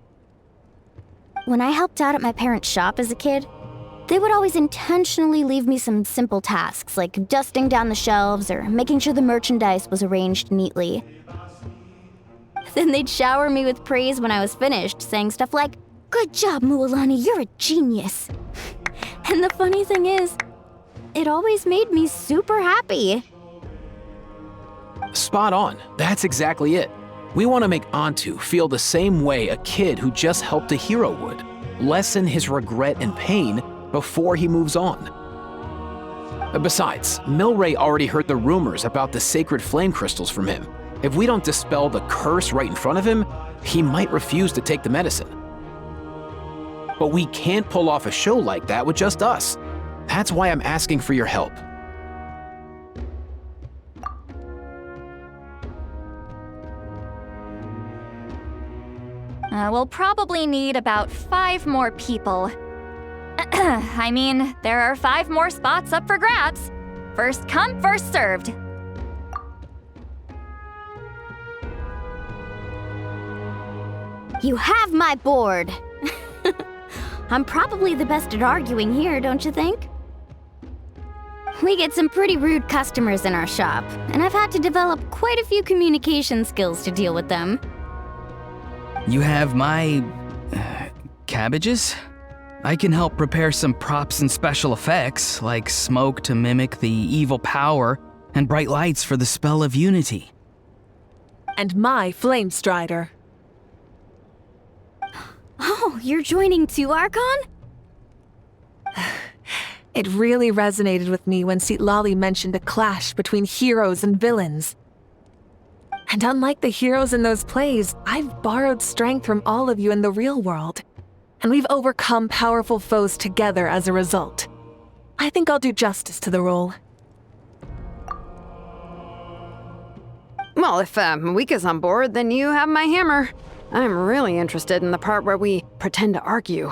B: When I helped out at my parents' shop as a kid, they would always intentionally leave me some simple tasks, like dusting down the shelves or making sure the merchandise was arranged neatly. Then they'd shower me with praise when I was finished, saying stuff like, "Good job, Mualani, you're a genius." And the funny thing is, it always made me super happy.
D: Spot on. That's exactly it. We want to make Antu feel the same way a kid who just helped a hero would. Lessen his regret and pain before he moves on. Besides, Milray already heard the rumors about the sacred flame crystals from him. If we don't dispel the curse right in front of him, he might refuse to take the medicine. But we can't pull off a show like that with just us. That's why I'm asking for your help.
P: We'll probably need about 5 more people. I mean, there are 5 more spots up for grabs. First come, first served.
B: You have my board. I'm probably the best at arguing here, don't you think? We get some pretty rude customers in our shop, and I've had to develop quite a few communication skills to deal with them.
M: You have my... cabbages? I can help prepare some props and special effects, like smoke to mimic the evil power, and bright lights for the spell of unity.
F: And my flame strider.
B: Oh, you're joining too, Archon?
F: It really resonated with me when Citlali mentioned a clash between heroes and villains. And unlike the heroes in those plays, I've borrowed strength from all of you in the real world. And we've overcome powerful foes together as a result. I think I'll do justice to the role.
A: Well, if Mavuika's on board, then you have my hammer. I'm really interested in the part where we pretend to argue.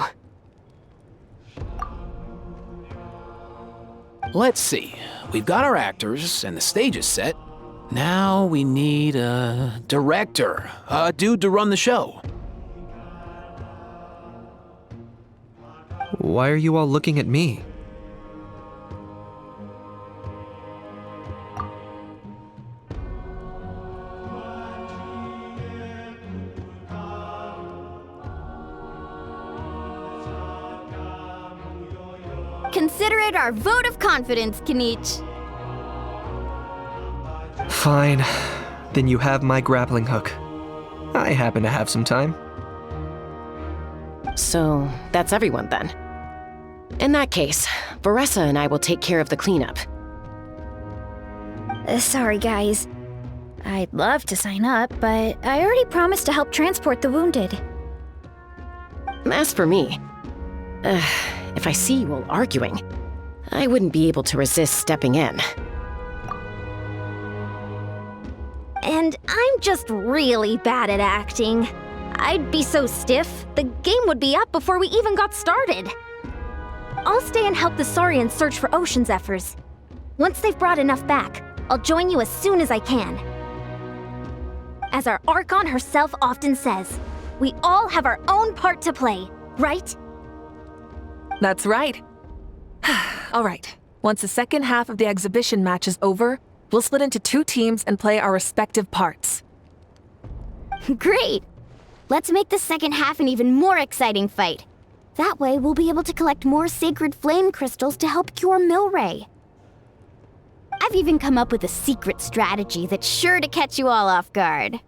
D: Let's see. We've got our actors and the stage is set. Now we need a director, a dude to run the show.
L: Why are you all looking at me?
B: Consider it our vote of confidence, Kinich.
L: Fine. Then you have my grappling hook. I happen to have some time.
N: So, that's everyone then. In that case, Varesa and I will take care of the cleanup.
B: Sorry, guys. I'd love to sign up, but I already promised to help transport the wounded.
N: As for me, if I see you all arguing, I wouldn't be able to resist stepping in.
B: And I'm just really bad at acting. I'd be so stiff, the game would be up before we even got started. I'll stay and help the Saurians search for Ocean Zephyrs. Once they've brought enough back, I'll join you as soon as I can. As our Archon herself often says, we all have our own part to play, right?
F: That's right. All right. Once the second half of the exhibition match is over, we'll split into 2 teams and play our respective parts.
B: Great! Let's make the second half an even more exciting fight. That way, we'll be able to collect more sacred flame crystals to help cure Milray. I've even come up with a secret strategy that's sure to catch you all off guard.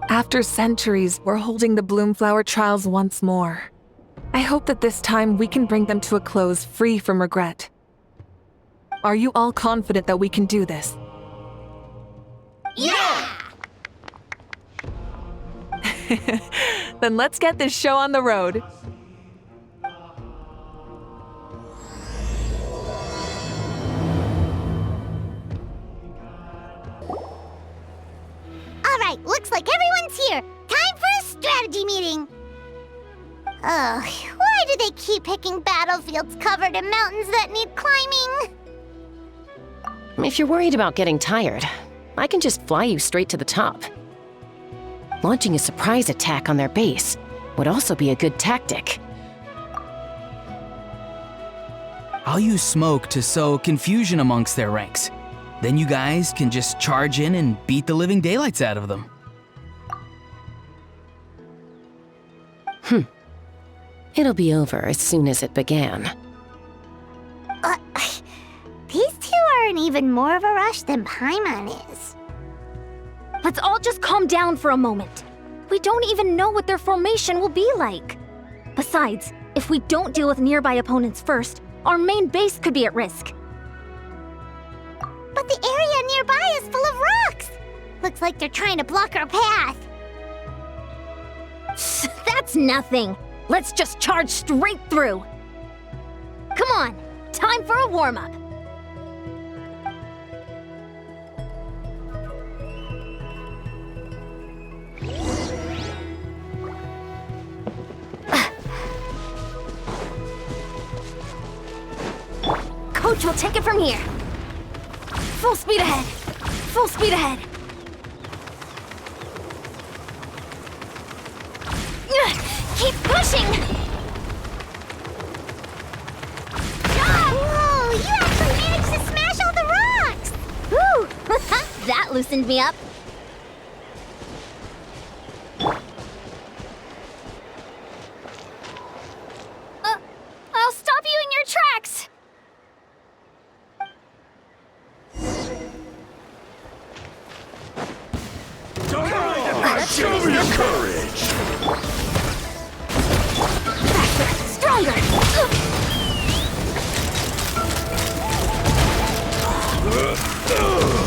F: After centuries, we're holding the Bloomflower Trials once more. I hope that this time we can bring them to a close free from regret. Are you all confident that we can do this?
B: Yeah!
F: Then let's get this show on the road.
B: Alright, looks like everyone's here. Time for a strategy meeting. Ugh, why do they keep picking battlefields covered in mountains that need climbing?
N: If you're worried about getting tired, I can just fly you straight to the top. Launching a surprise attack on their base would also be a good tactic.
M: I'll use smoke to sow confusion amongst their ranks. Then you guys can just charge in and beat the living daylights out of them.
N: It'll be over as soon as it began.
B: These two are in even more of a rush than Paimon is.
P: Let's all just calm down for a moment. We don't even know what their formation will be like. Besides, if we don't deal with nearby opponents first, our main base could be at risk.
B: But the area nearby is full of rocks! Looks like they're trying to block our path.
P: That's nothing. Let's just charge straight through. Come on, time for a warm-up. Coach will take it from here. Full speed ahead. Full speed ahead. Keep pushing!
B: Whoa! You actually managed to smash all the rocks!
P: Woo! That loosened me up. I'll stop you in your tracks!
U: Show me your courage!
P: Faster! Stronger!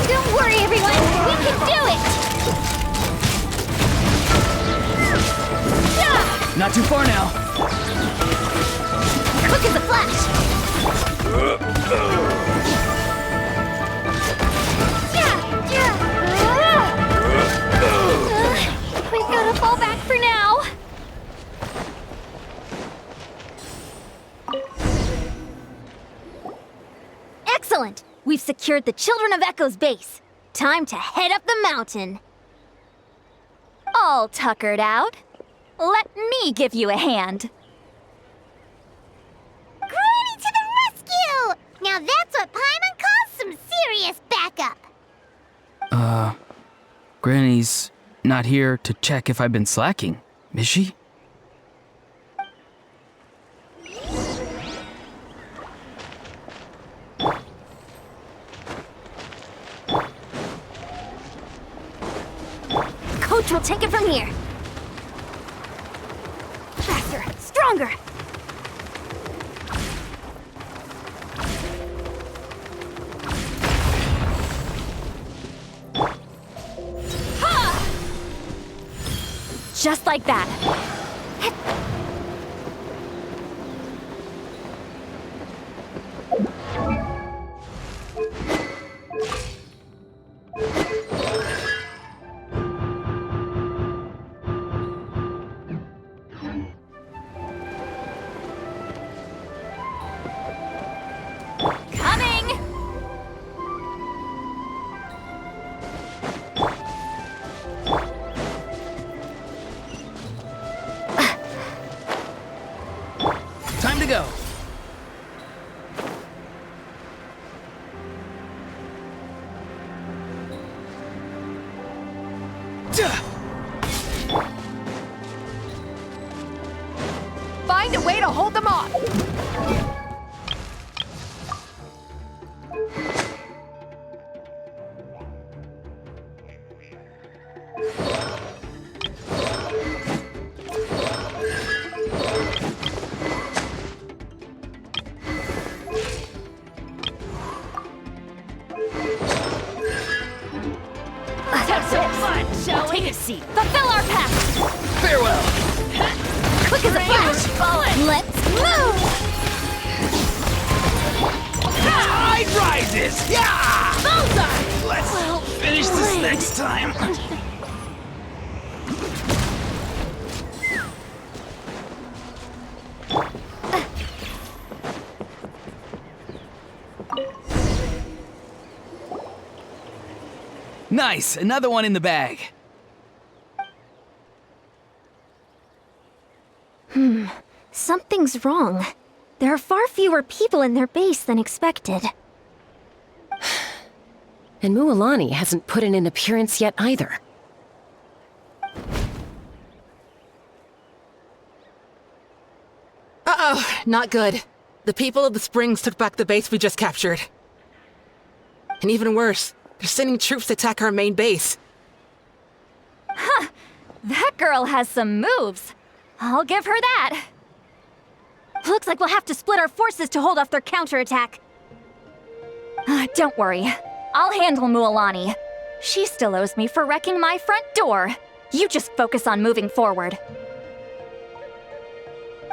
P: Don't worry, everyone! We can do it!
M: Not too far now.
P: Quick as a flash! We gotta fall back for now. Excellent! We've secured the Children of Echo's base. Time to head up the mountain. All tuckered out. Let me give you a hand.
B: Granny to the rescue! Now that's what Paimon calls some serious backup.
M: Granny's not here to check if I've been slacking, is she?
P: Coach will take it from here. Faster, stronger. Ha! Just like that.
M: Time to go.
A: Find a way to hold them off.
P: Take a seat. Fulfill our pact.
M: Farewell.
P: Quick as a flash. Let's move.
M: Tide rises. Yeah.
P: Bullseye.
M: Let's finish this next time. Nice. Another one in the bag.
P: Something's wrong. There are far fewer people in their base than expected.
N: And Mualani hasn't put in an appearance yet either.
H: Uh-oh, not good. The people of the Springs took back the base we just captured. And even worse, they're sending troops to attack our main base.
P: Huh, that girl has some moves. I'll give her that. Looks like we'll have to split our forces to hold off their counterattack. Don't worry, I'll handle Mualani. She still owes me for wrecking my front door. You just focus on moving forward.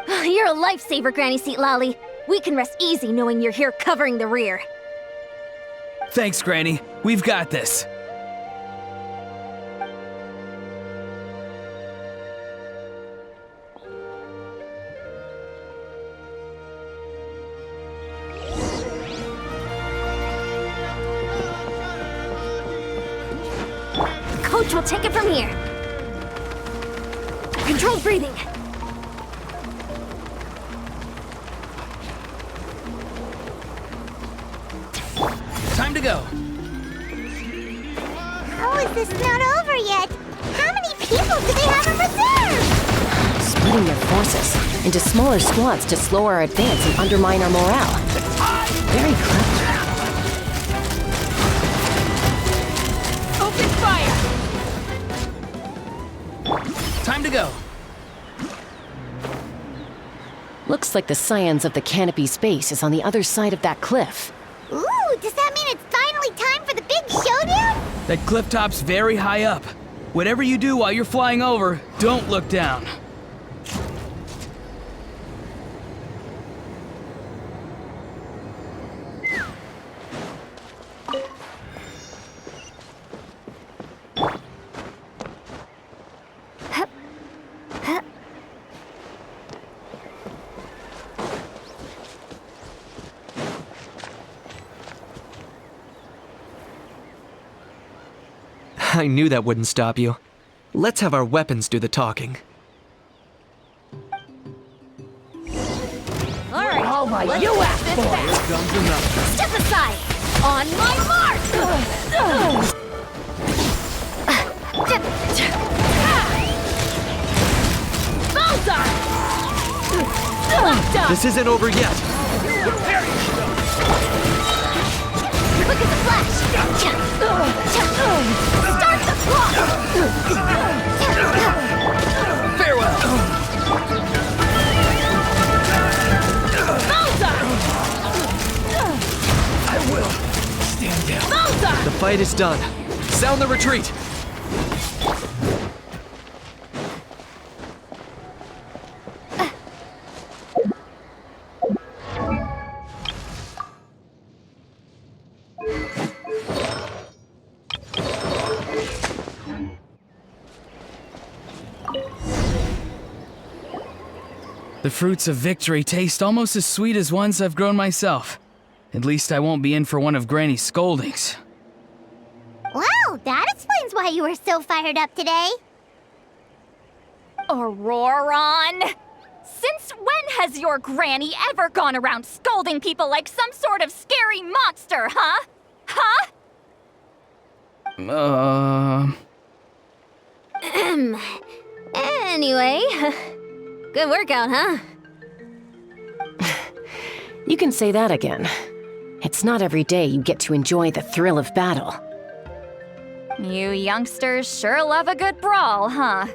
B: You're a lifesaver, Granny Citlali. We can rest easy knowing you're here covering the rear.
M: Thanks, Granny. We've got this.
B: Coach will take it from here. Controlled breathing.
M: Time to go.
B: How is this not over yet? How many people do they have in reserve?
N: Splitting their forces into smaller squads to slow our advance and undermine our morale. Very clever.
Q: Open fire!
M: Time to go.
N: Looks like the Scions of the Canopy Space is on the other side of that cliff.
B: Ooh, does that mean it's finally time for the big showdown?
M: That cliff top's very high up. Whatever you do while you're flying over, don't look down.
L: I knew that wouldn't stop you. Let's have our weapons do the talking.
B: All right, you asked for it. Step aside. On my mark. Bullseye.
L: This isn't over yet.
B: Look at the flash. Start the clock.
M: Farewell.
B: Bullseye.
M: I will stand down.
B: Bullseye.
L: The fight is done. Sound the retreat.
M: The fruits of victory taste almost as sweet as ones I've grown myself. At least I won't be in for one of Granny's scoldings.
B: Wow, that explains why you were so fired up today.
P: Ororon! Since when has your granny ever gone around scolding people like some sort of scary monster, huh? Huh?
B: Anyway, good workout, huh?
N: You can say that again. It's not every day you get to enjoy the thrill of battle.
P: You youngsters sure love a good brawl, huh?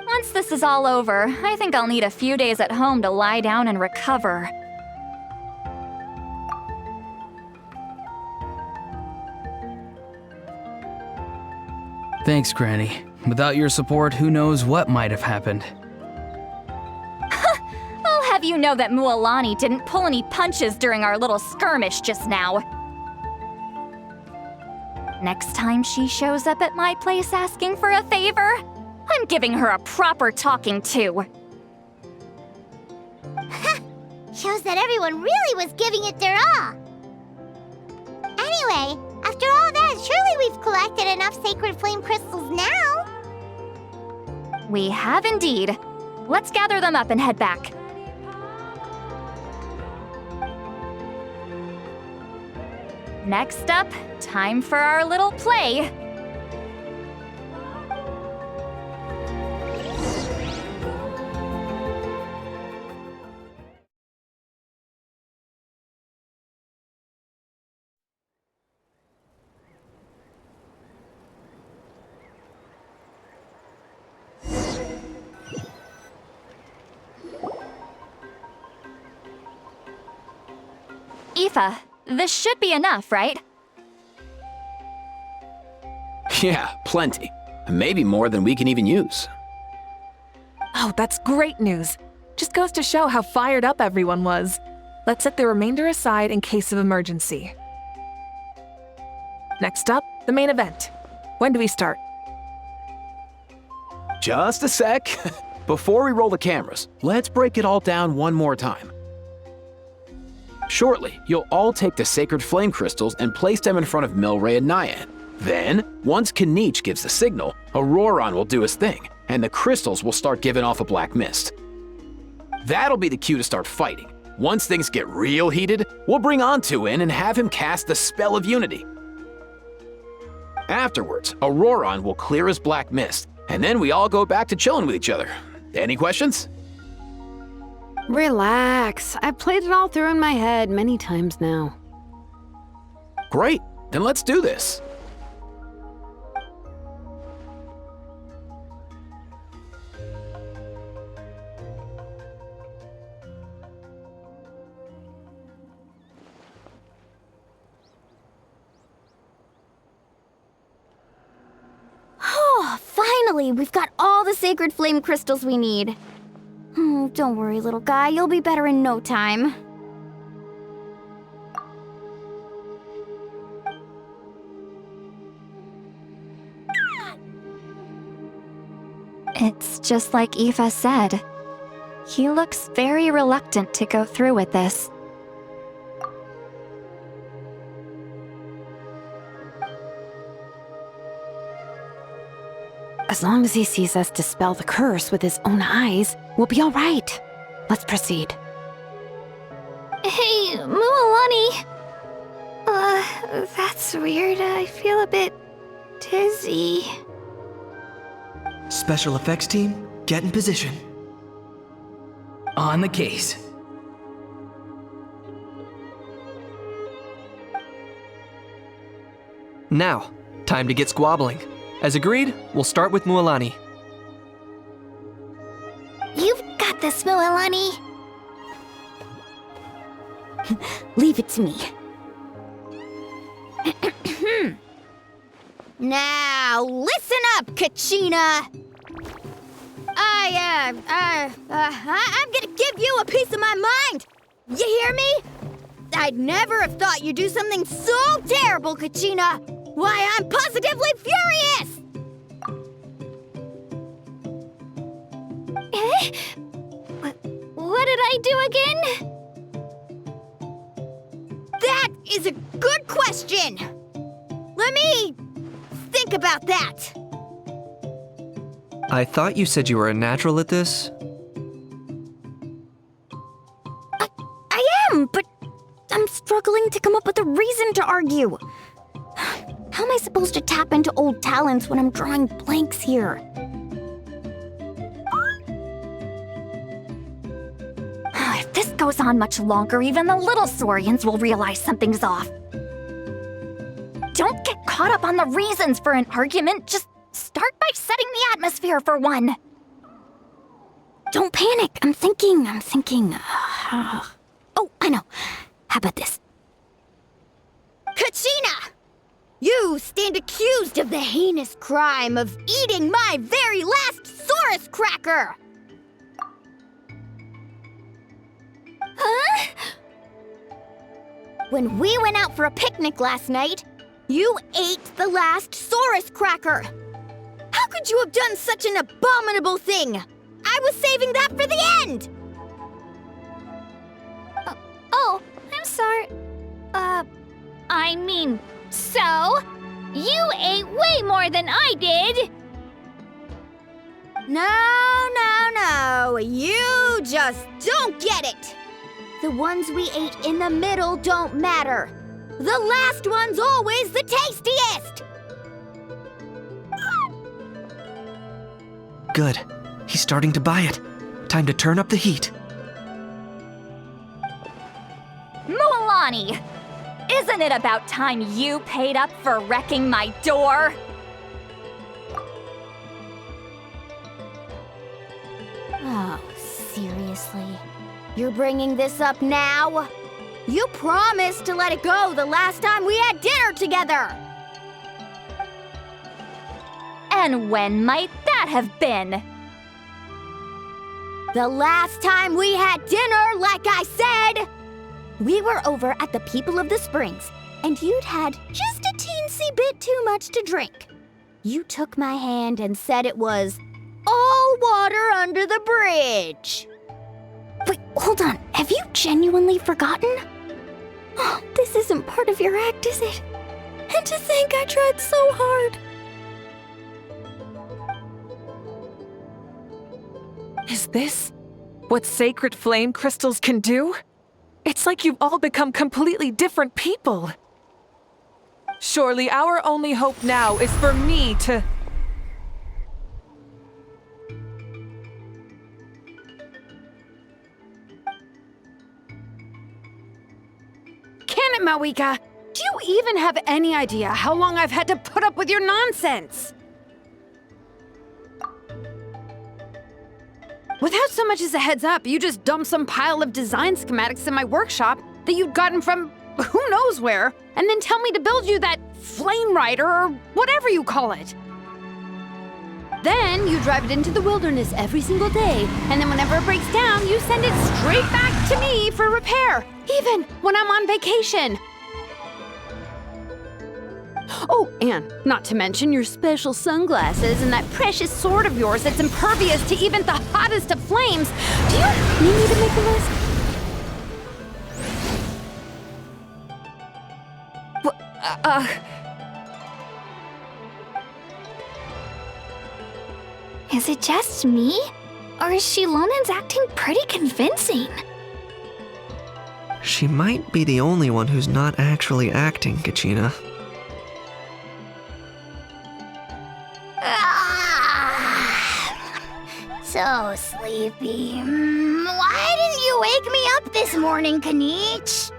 P: Once this is all over, I think I'll need a few days at home to lie down and recover.
M: Thanks, Granny. Without your support, who knows what might have happened.
P: I'll have you know that Mualani didn't pull any punches during our little skirmish just now. Next time she shows up at my place asking for a favor, I'm giving her a proper talking to.
B: Shows that everyone really was giving it their all. Anyway, after all that, surely we've collected enough sacred flame crystals now.
P: We have indeed. Let's gather them up and head back. Next up, time for our little play. Aoife, this should be enough, right?
D: Yeah, plenty. Maybe more than we can even use.
F: Oh, that's great news. Just goes to show how fired up everyone was. Let's set the remainder aside in case of emergency. Next up, the main event. When do we start?
D: Just a sec. Before we roll the cameras, let's break it all down one more time. Shortly, you'll all take the sacred flame crystals and place them in front of Milray and Nyan. Then, once Kinich gives the signal, Ororon will do his thing, and the crystals will start giving off a black mist. That'll be the cue to start fighting. Once things get real heated, we'll bring Antu in and have him cast the Spell of Unity. Afterwards, Ororon will clear his black mist, and then we all go back to chilling with each other. Any questions?
A: Relax. I've played it all through in my head many times now.
D: Great, then let's do this.
B: Oh, finally! We've got all the sacred flame crystals we need. Don't worry, little guy. You'll be better in no time.
P: It's just like Aoife said. He looks very reluctant to go through with this.
A: As long as he sees us dispel the curse with his own eyes, we'll be all right. Let's proceed.
E: Hey, Mualani. That's weird. I feel a bit dizzy.
L: Special effects team, get in position.
M: On the case.
L: Now, time to get squabbling. As agreed, we'll start with Mualani.
B: You've got this, Mualani. Leave it to me. Now, listen up, Kachina. I'm gonna give you a piece of my mind. You hear me? I'd never have thought you'd do something so terrible, Kachina. Why, I'm positively furious!
E: Eh? What did I do again?
B: That is a good question. Let me think about that.
L: I thought you said you were a natural at this.
B: I am, but I'm struggling to come up with a reason to argue. How am I supposed to tap into old talents when I'm drawing blanks here?
P: If this goes on much longer, even the little Saurians will realize something's off. Don't get caught up on the reasons for an argument. Just start by setting the atmosphere for one.
B: Don't panic. I'm thinking. Oh, I know. How about this? Kachina! You stand accused of the heinous crime of eating my very last Saurus cracker!
E: Huh?
B: When we went out for a picnic last night, you ate the last Saurus cracker! How could you have done such an abominable thing? I was saving that for the end!
E: Oh, I'm sorry. I mean, so? You ate way more than I did!
B: No. You just don't get it! The ones we ate in the middle don't matter. The last one's always the tastiest!
L: Good. He's starting to buy it. Time to turn up the heat.
P: Mualani! Isn't it about time you paid up for wrecking my door?
B: Oh, seriously? You're bringing this up now? You promised to let it go the last time we had dinner together!
P: And when might that have been?
B: The last time we had dinner, like I said! We were over at the People of the Springs, and you'd had just a teensy bit too much to drink. You took my hand and said it was all water under the bridge.
E: Wait, hold on. Have you genuinely forgotten?
B: Oh, this isn't part of your act, is it? And to think I tried so hard.
F: Is this what sacred flame crystals can do? It's like you've all become completely different people. Surely our only hope now is for me to...
A: Can it, Mavuika? Do you even have any idea how long I've had to put up with your nonsense? Without so much as a heads up, you just dumped some pile of design schematics in my workshop that you'd gotten from who knows where, and then tell me to build you that flame rider or whatever you call it. Then you drive it into the wilderness every single day, and then whenever it breaks down, you send it straight back to me for repair, even when I'm on vacation. Oh, and not to mention your special sunglasses and that precious sword of yours that's impervious to even the hottest of flames. Do you need me to make a list?
E: Is it just me? Or is Xilonen's acting pretty convincing?
L: She might be the only one who's not actually acting, Kachina.
O: So sleepy. Why didn't you wake me up this morning, Kinich?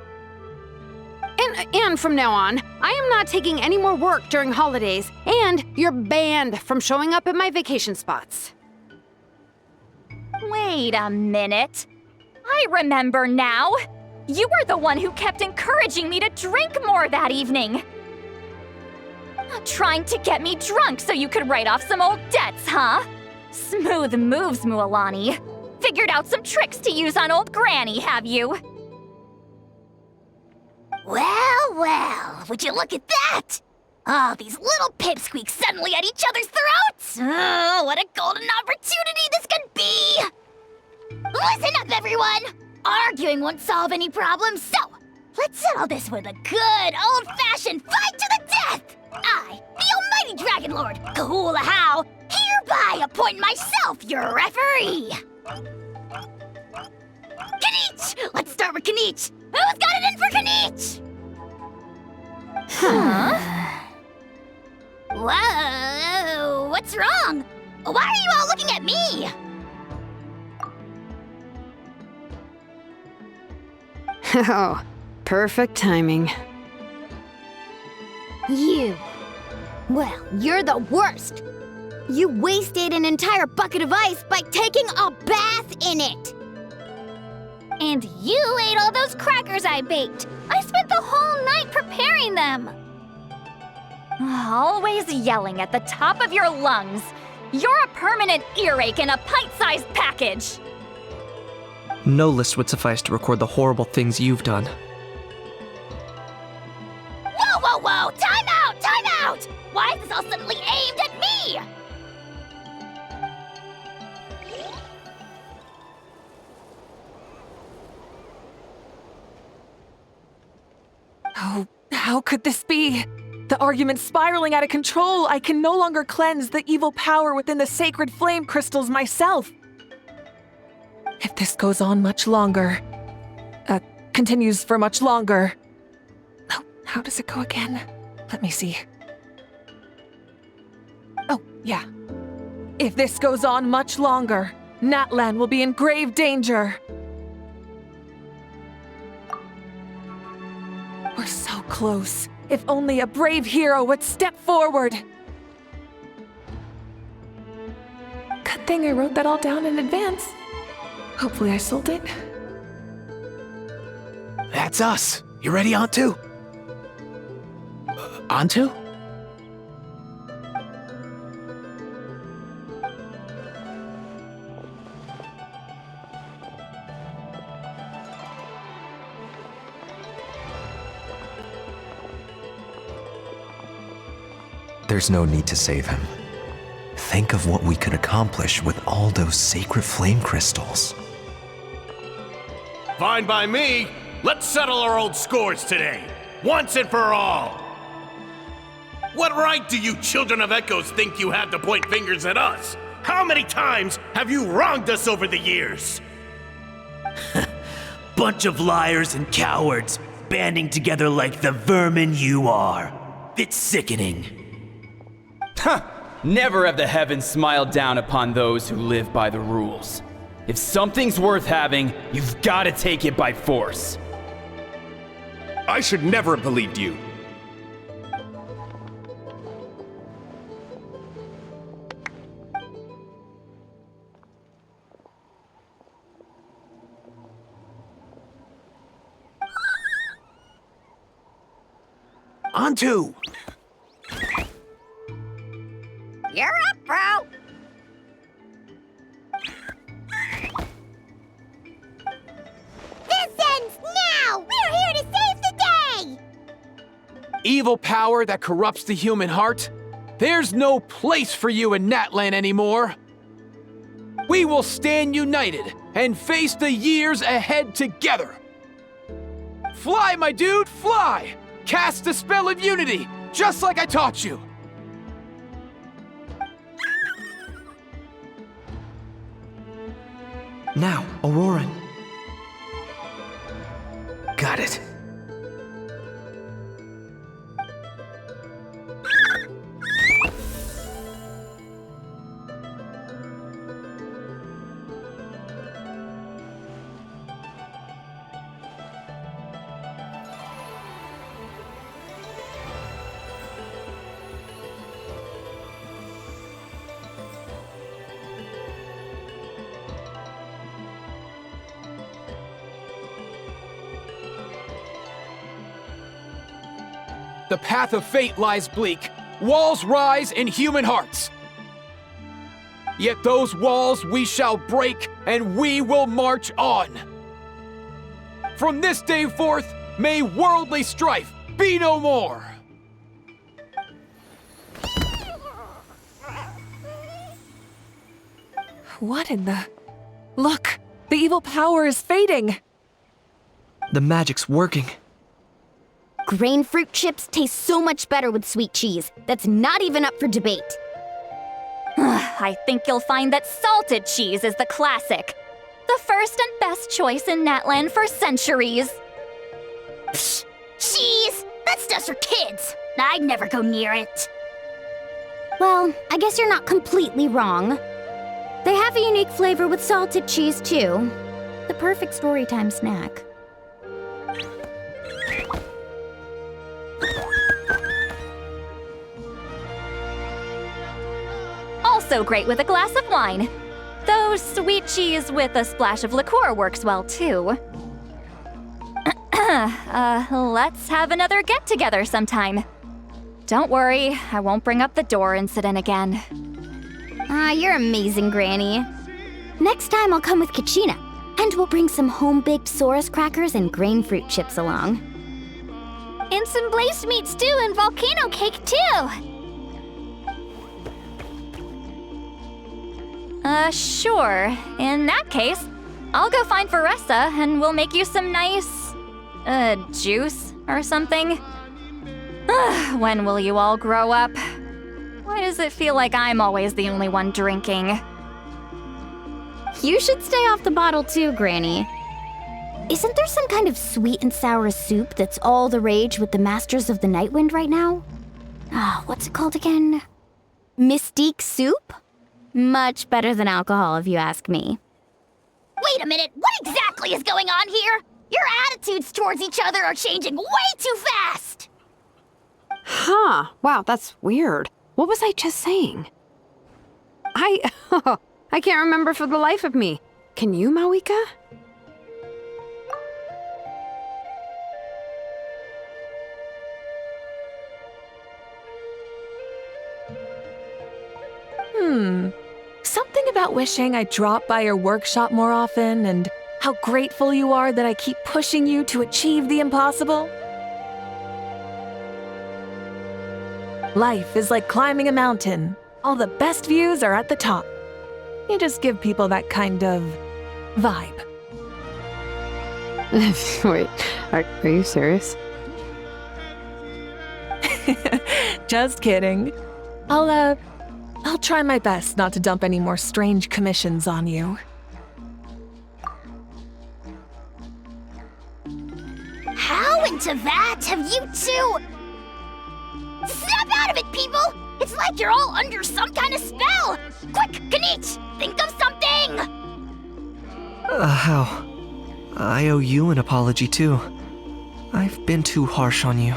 A: And from now on, I am not taking any more work during holidays, and you're banned from showing up at my vacation spots.
P: Wait a minute. I remember now. You were the one who kept encouraging me to drink more that evening. Trying to get me drunk so you could write off some old debts, huh? Smooth moves, Mualani. Figured out some tricks to use on old Granny, have you?
O: Well, well, would you look at that? Oh, these little pipsqueaks suddenly at each other's throats! Oh, what a golden opportunity this could be! Listen up, everyone! Arguing won't solve any problems, so let's settle this with a good old-fashioned fight to the death! I, the almighty Dragon Lord, Kahula, hereby appoint myself your referee! Kinich! Let's start with Kinich! Who's got it in for Kinich?
E: Huh?
O: Whoa, what's wrong? Why are you all looking at me?
A: Oh, perfect timing.
B: You. Well, you're the worst. You wasted an entire bucket of ice by taking a bath in it.
E: And you ate all those crackers I baked. I spent the whole night preparing them.
P: Always yelling at the top of your lungs. You're a permanent earache in a pint-sized package.
L: No list would suffice to record the horrible things you've done.
O: Whoa, whoa, whoa! Time out! Time out! Why is this all suddenly aimed at me?
F: Oh, how could this be? The argument's spiraling out of control. I can no longer cleanse the evil power within the sacred flame crystals myself. If this goes on much longer, continues for much longer. Oh, how does it go again? Let me see. Oh, yeah. If this goes on much longer, Natlan will be in grave danger. We're so close. If only a brave hero would step forward. Good thing I wrote that all down in advance. Hopefully I sold it.
D: That's us. You ready, Antu? Antu?
S: There's no need to save him. Think of what we could accomplish with all those sacred flame crystals.
U: Fine by me. Let's settle our old scores today, once and for all. What right do you children of Echoes think you have to point fingers at us? How many times have you wronged us over the years?
T: Bunch of liars and cowards, banding together like the vermin you are. It's sickening.
R: Huh! Never have the heavens smiled down upon those who live by the rules. If something's worth having, you've got to take it by force.
V: I should never have believed you.
D: Antu!
B: You're up, bro! This ends now! We're here to save the day!
D: Evil power that corrupts the human heart? There's no place for you in Natlan anymore! We will stand united and face the years ahead together! Fly, my dude, fly! Cast the spell of unity, just like I taught you!
L: Now, Ororon.
D: Got it. The path of fate lies bleak. Walls rise in human hearts. Yet those walls we shall break, and we will march on. From this day forth, may worldly strife be no more.
F: What in the... Look! The evil power is fading!
L: The magic's working.
B: Grain fruit chips taste so much better with sweet cheese. That's not even up for debate.
P: I think you'll find that salted cheese is the classic. The first and best choice in Natlan for centuries.
O: Psh, cheese! That stuff's for kids. I'd never go near it.
B: Well, I guess you're not completely wrong. They have a unique flavor with salted cheese, too. The perfect storytime snack.
P: Also great with a glass of wine. Though sweet cheese with a splash of liqueur works well, too. Let's have another get-together sometime. Don't worry, I won't bring up the door incident again.
B: You're amazing, Granny. Next time I'll come with Kachina, and we'll bring some home-baked Saurus crackers and grain fruit chips along.
E: And some blazed meat stew and volcano cake, too!
P: Sure. In that case, I'll go find Varesa and we'll make you some nice, juice or something. When will you all grow up? Why does it feel like I'm always the only one drinking?
B: You should stay off the bottle too, Granny. Isn't there some kind of sweet and sour soup that's all the rage with the Masters of the Nightwind right now? What's it called again? Mystique soup? Much better than alcohol, if you ask me.
O: Wait a minute, what exactly is going on here? Your attitudes towards each other are changing way too fast!
A: Huh. Wow, that's weird. What was I just saying? I can't remember for the life of me. Can you, Mavuika?
F: Something about wishing I dropped by your workshop more often and how grateful you are that I keep pushing you to achieve the impossible. Life is like climbing a mountain. All the best views are at the top. You just give people that kind of vibe.
A: Wait, are you serious?
F: Just kidding. I'll try my best not to dump any more strange commissions on you.
O: How into that have you two... Snap out of it, people! It's like you're all under some kind of spell! Quick, Kinich, think of something!
L: How? I owe you an apology too. I've been too harsh on you.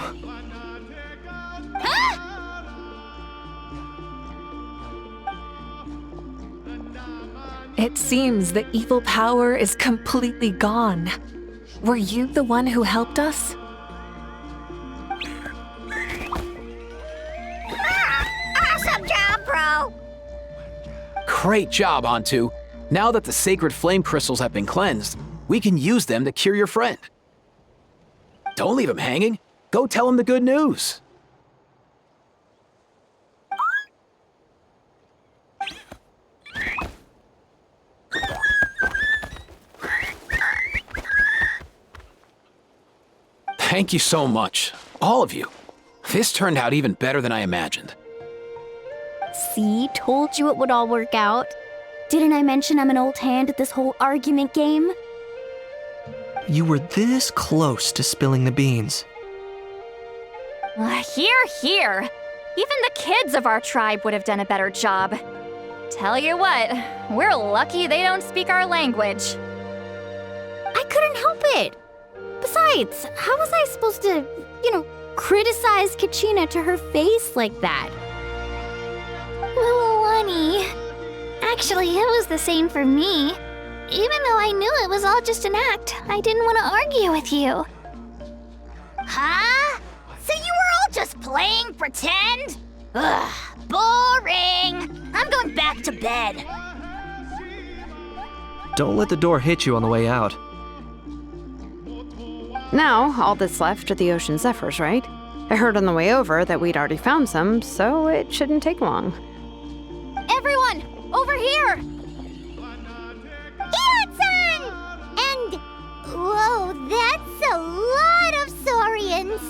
O: Huh?
F: It seems the evil power is completely gone. Were you the one who helped us?
B: Awesome job, bro!
D: Great job, Antu. Now that the sacred flame crystals have been cleansed, we can use them to cure your friend. Don't leave him hanging. Go tell him the good news. Thank you so much, all of you. This turned out even better than I imagined.
B: See, told you it would all work out. Didn't I mention I'm an old hand at this whole argument game?
L: You were this close to spilling the beans.
P: Hear, hear. Even the kids of our tribe would have done a better job. Tell you what, we're lucky they don't speak our language.
B: I couldn't help it. Besides, how was I supposed to, criticize Kachina to her face like that?
E: Mualani. Actually, it was the same for me. Even though I knew it was all just an act, I didn't want to argue with you.
O: Huh? So you were all just playing pretend? Ugh, boring. I'm going back to bed.
L: Don't let the door hit you on the way out.
A: Now, all that's left are the ocean zephyrs, right? I heard on the way over that we'd already found some, so it shouldn't take long.
B: Everyone, over here! Iansan! And... whoa, that's a lot of Saurians!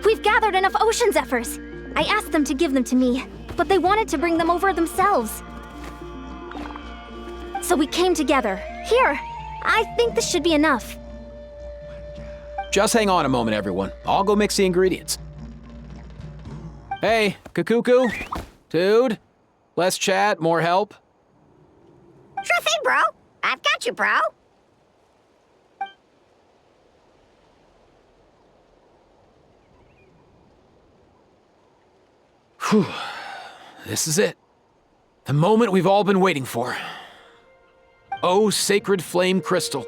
P: We've gathered enough ocean zephyrs. I asked them to give them to me, but they wanted to bring them over themselves. So we came together. Here, I think this should be enough.
D: Just hang on a moment, everyone. I'll go mix the ingredients. Hey, Kakuku? Dude? Less chat, more help?
B: Sure thing, bro. I've got you, bro.
D: Whew. This is it. The moment we've all been waiting for. Oh, sacred flame crystal,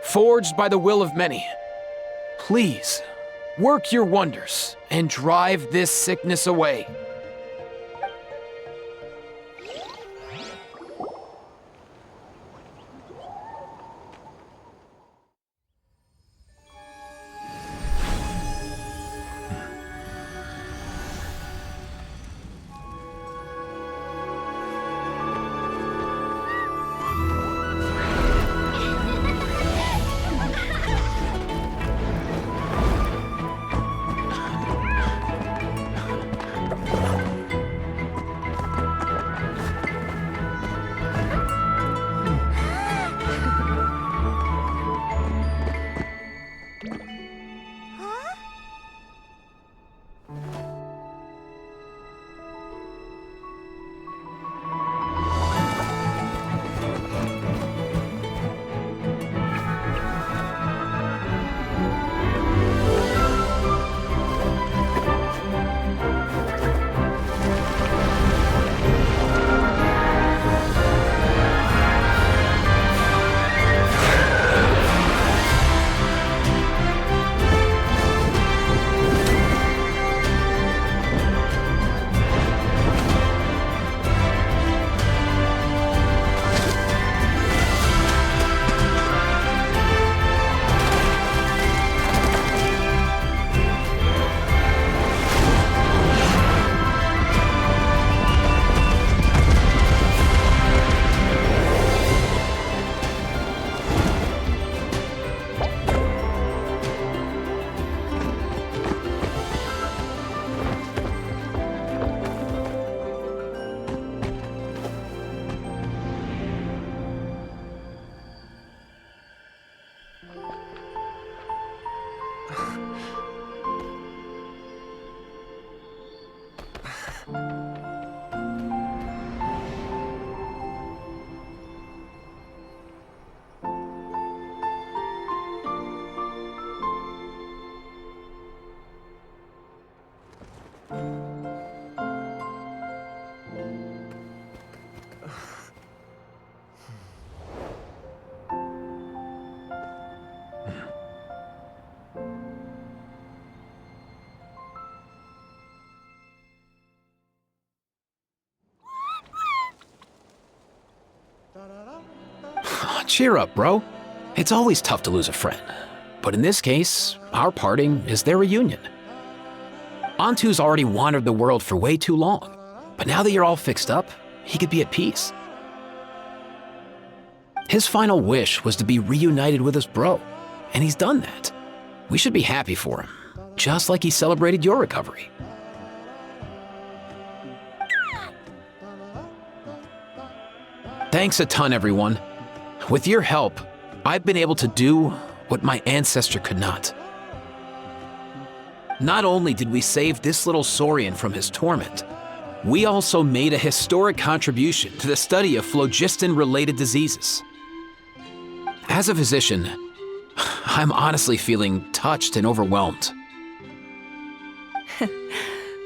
D: forged by the will of many. Please, work your wonders and drive this sickness away. Cheer up, bro. It's always tough to lose a friend. But in this case, our parting is their reunion. Antu's already wandered the world for way too long. But now that you're all fixed up, he could be at peace. His final wish was to be reunited with his bro, and he's done that. We should be happy for him, just like he celebrated your recovery. Thanks a ton, everyone. With your help, I've been able to do what my ancestor could not. Not only did we save this little Saurian from his torment, we also made a historic contribution to the study of phlogiston-related diseases. As a physician, I'm honestly feeling touched and overwhelmed.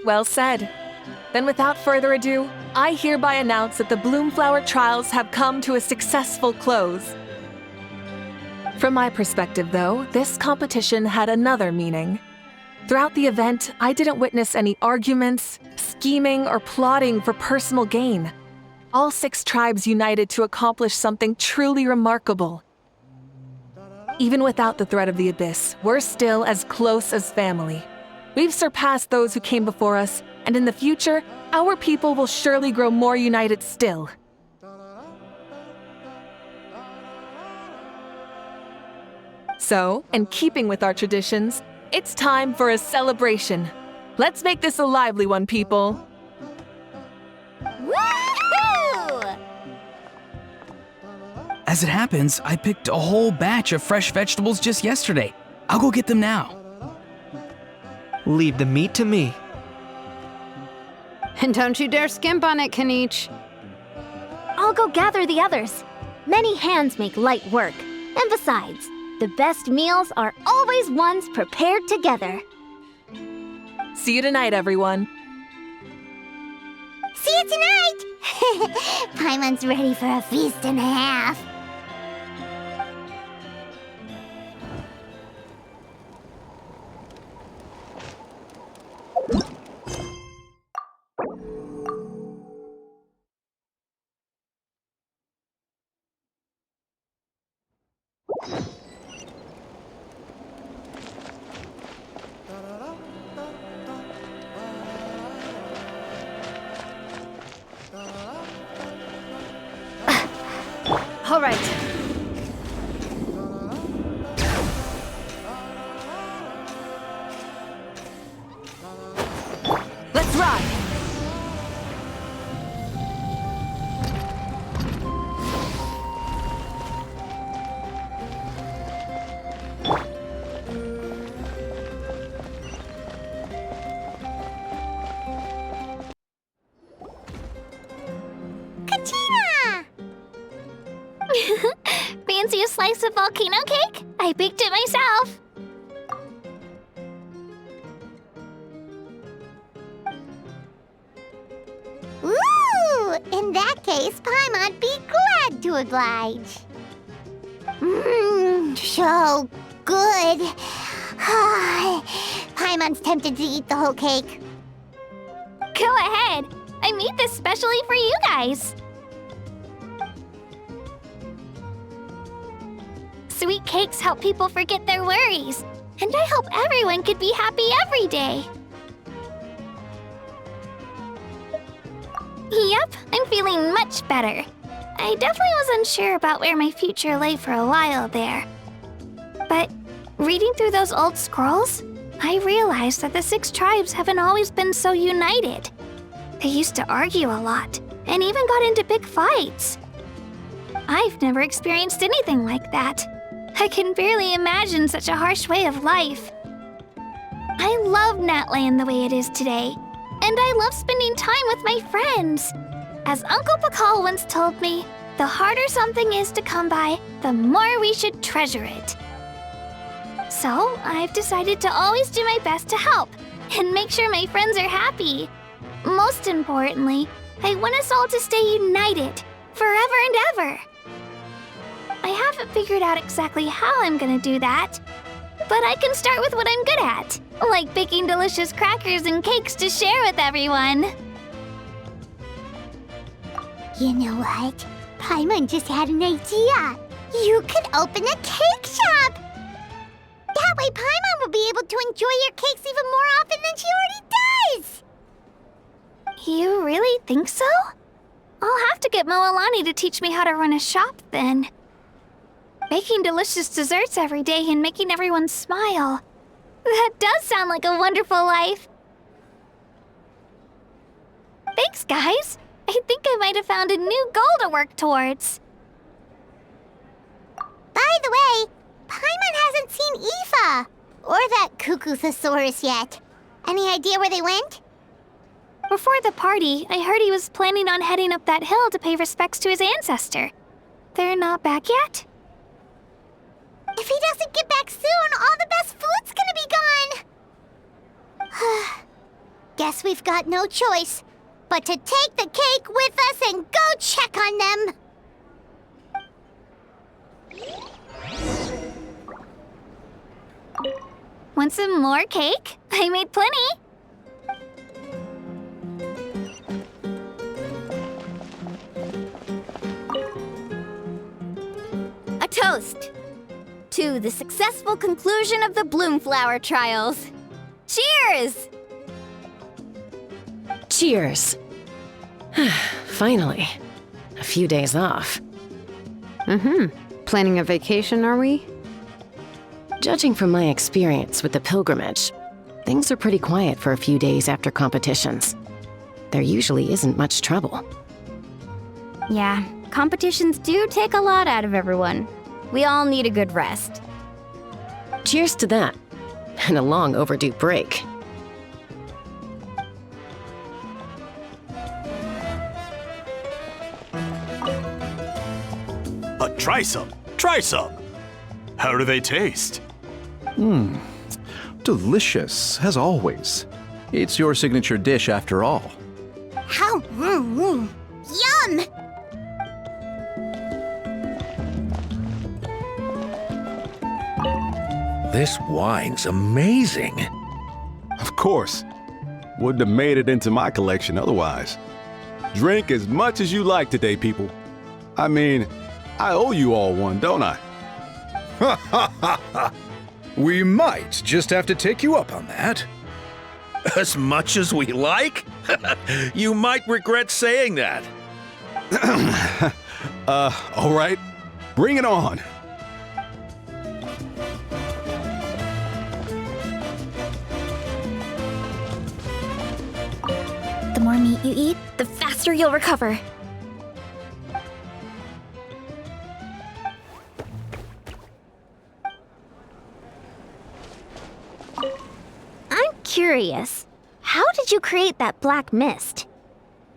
F: Well said. Then without further ado, I hereby announce that the Bloomflower Trials have come to a successful close. From my perspective, though, this competition had another meaning. Throughout the event, I didn't witness any arguments, scheming, or plotting for personal gain. All 6 tribes united to accomplish something truly remarkable. Even without the threat of the Abyss, we're still as close as family. We've surpassed those who came before us, and in the future, our people will surely grow more united still. So, in keeping with our traditions, it's time for a celebration. Let's make this a lively one, people.
O: Woohoo!
M: As it happens, I picked a whole batch of fresh vegetables just yesterday. I'll go get them now.
L: Leave the meat to me.
A: And don't you dare skimp on it, Kinich.
B: I'll go gather the others. Many hands make light work. And besides, the best meals are always ones prepared together.
F: See you tonight, everyone.
B: See you tonight! Paimon's ready for a feast and a half.
A: All right.
F: Let's ride!
B: Kachina! Fancy a slice of volcano cake? I baked it myself. Ooh! In that case, Paimon'd be glad to oblige. Mmm, so good. Paimon's tempted to eat the whole cake. Go ahead. I made this specially for you guys. Sweet cakes help people forget their worries. And I hope everyone could be happy every day. Yep, I'm feeling much better. I definitely was unsure about where my future lay for a while there. But reading through those old scrolls, I realized that the 6 tribes haven't always been so united. They used to argue a lot, and even got into big fights. I've never experienced anything like that. I can barely imagine such a harsh way of life. I love Natlan the way it is today.
E: And I love spending time with my friends. As Uncle Pakal once told me, the harder something is to come by, the more we should treasure it. So, I've decided to always do my best to help and make sure my friends are happy. Most importantly, I want us all to stay united, forever and ever. I haven't figured out exactly how I'm gonna do that, but I can start with what I'm good at, like baking delicious crackers and cakes to share with everyone.
B: You know what? Paimon just had an idea. You could open a cake shop. That way Paimon will be able to enjoy your cakes even more often than she already does.
E: You really think so? I'll have to get Mualani to teach me how to run a shop then. Baking delicious desserts every day and making everyone smile. That does sound like a wonderful life. Thanks, guys. I think I might have found a new goal to work towards.
B: By the way, Paimon hasn't seen Aoife or that Cuckoo-thosaurus yet. Any idea where they went?
E: Before the party, I heard he was planning on heading up that hill to pay respects to his ancestor. They're not back yet?
B: If he doesn't get back soon, all the best food's gonna be gone. Guess we've got no choice but to take the cake with us and go check on them.
E: Want some more cake? I made plenty.
B: A toast to the successful conclusion of the Bloomflower Trials. Cheers!
N: Cheers. Finally. A few days off.
A: Planning a vacation, are we?
N: Judging from my experience with the pilgrimage, things are pretty quiet for a few days after competitions. There usually isn't much trouble.
P: Yeah, competitions do take a lot out of everyone. We all need a good rest.
N: Cheers to that, and a long overdue break.
K: Try some. Try some. How do they taste?
G: Delicious, as always. It's your signature dish after all.
B: How? Yum!
C: This wine's amazing.
V: Of course. Wouldn't have made it into my collection otherwise. Drink as much as you like today, people. I mean, I owe you all one, don't I?
C: Ha ha ha ha! We might just have to take you up on that. As much as we like? You might regret saying that.
V: All right. Bring it on.
P: The more meat you eat, the faster you'll recover. I'm curious. How did you create that black mist?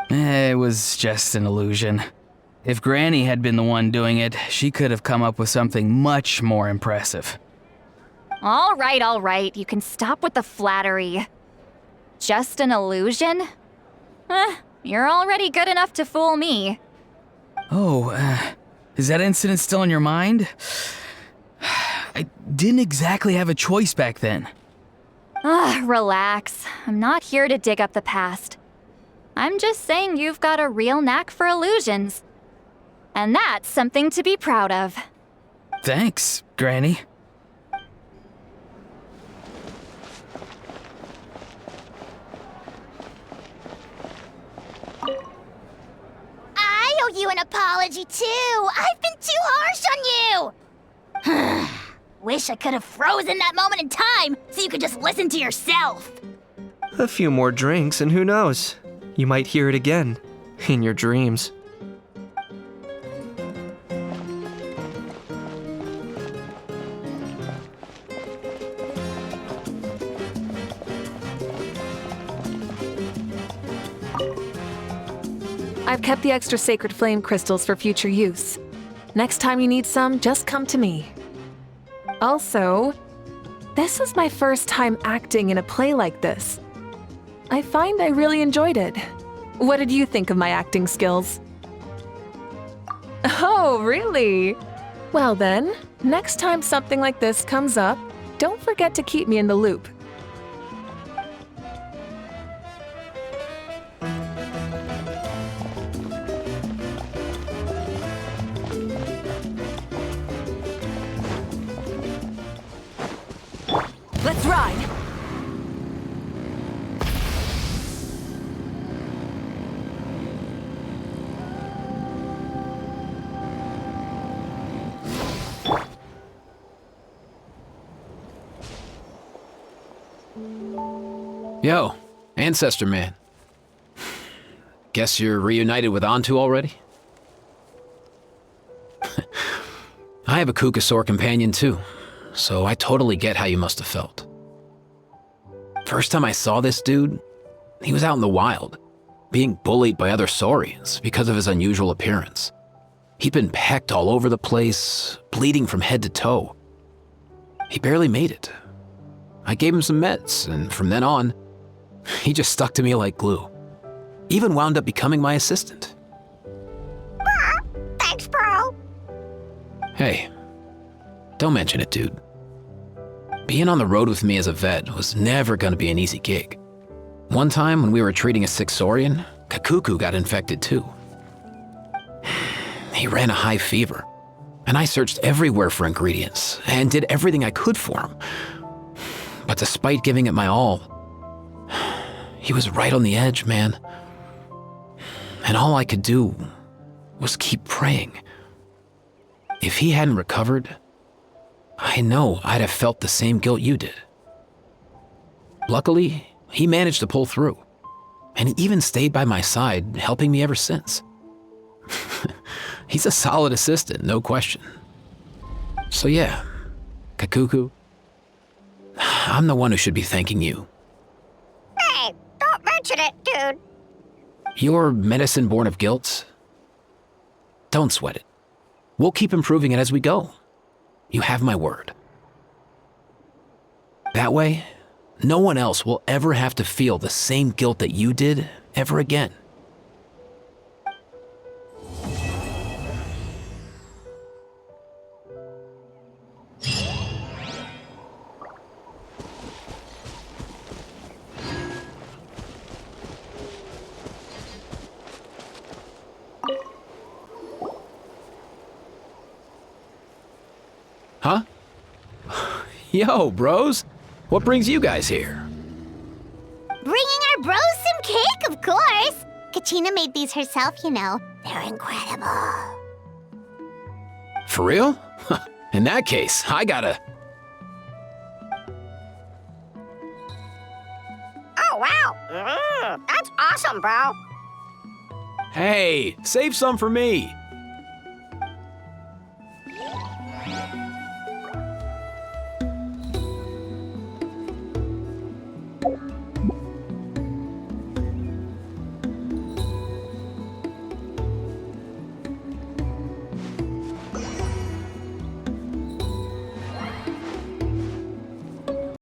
M: It was just an illusion. If Granny had been the one doing it, she could have come up with something much more impressive.
P: All right. You can stop with the flattery. Just an illusion? You're already good enough to fool me.
M: Oh, is that incident still in your mind? I didn't exactly have a choice back then.
P: Relax. I'm not here to dig up the past. I'm just saying you've got a real knack for illusions. And that's something to be proud of.
M: Thanks, Granny.
O: I owe you an apology, too. I've been too harsh on you. Wish I could have frozen that moment in time so you could just listen to yourself.
L: A few more drinks, and who knows? You might hear it again in your dreams.
F: I've kept the extra sacred flame crystals for future use. Next time you need some, just come to me. Also, this is my first time acting in a play like this. I find I really enjoyed it. What did you think of my acting skills? Oh, really? Well then, next time something like this comes up, don't forget to keep me in the loop.
Q: Let's ride!
D: Yo, Ancestor Man. Guess you're reunited with Antu already? I have a Kukusaur companion too, so I totally get how you must have felt. First time I saw this dude, he was out in the wild, being bullied by other Saurians because of his unusual appearance. He'd been pecked all over the place, bleeding from head to toe. He barely made it. I gave him some meds, and from then on, he just stuck to me like glue. Even wound up becoming my assistant.
B: Thanks, bro.
D: Hey, don't mention it, dude. Being on the road with me as a vet was never gonna be an easy gig. One time when we were treating a sick Saurian, Kakuku got infected too. He ran a high fever, and I searched everywhere for ingredients and did everything I could for him. But despite giving it my all, he was right on the edge, man. And all I could do was keep praying. If he hadn't recovered, I know I'd have felt the same guilt you did. Luckily, he managed to pull through, and he even stayed by my side, helping me ever since. He's a solid assistant, no question. So yeah, Kakuku, I'm the one who should be thanking you.
B: Hey, don't mention it, dude.
D: Your medicine born of guilt? Don't sweat it. We'll keep improving it as we go. You have my word. That way, no one else will ever have to feel the same guilt that you did ever again. Huh? Yo, bros. What brings you guys here?
B: Bringing our bros some cake, of course. Kachina made these herself, you know. They're incredible.
D: For real? In that case, I gotta...
B: Oh, wow. That's awesome, bro.
D: Hey, save some for me.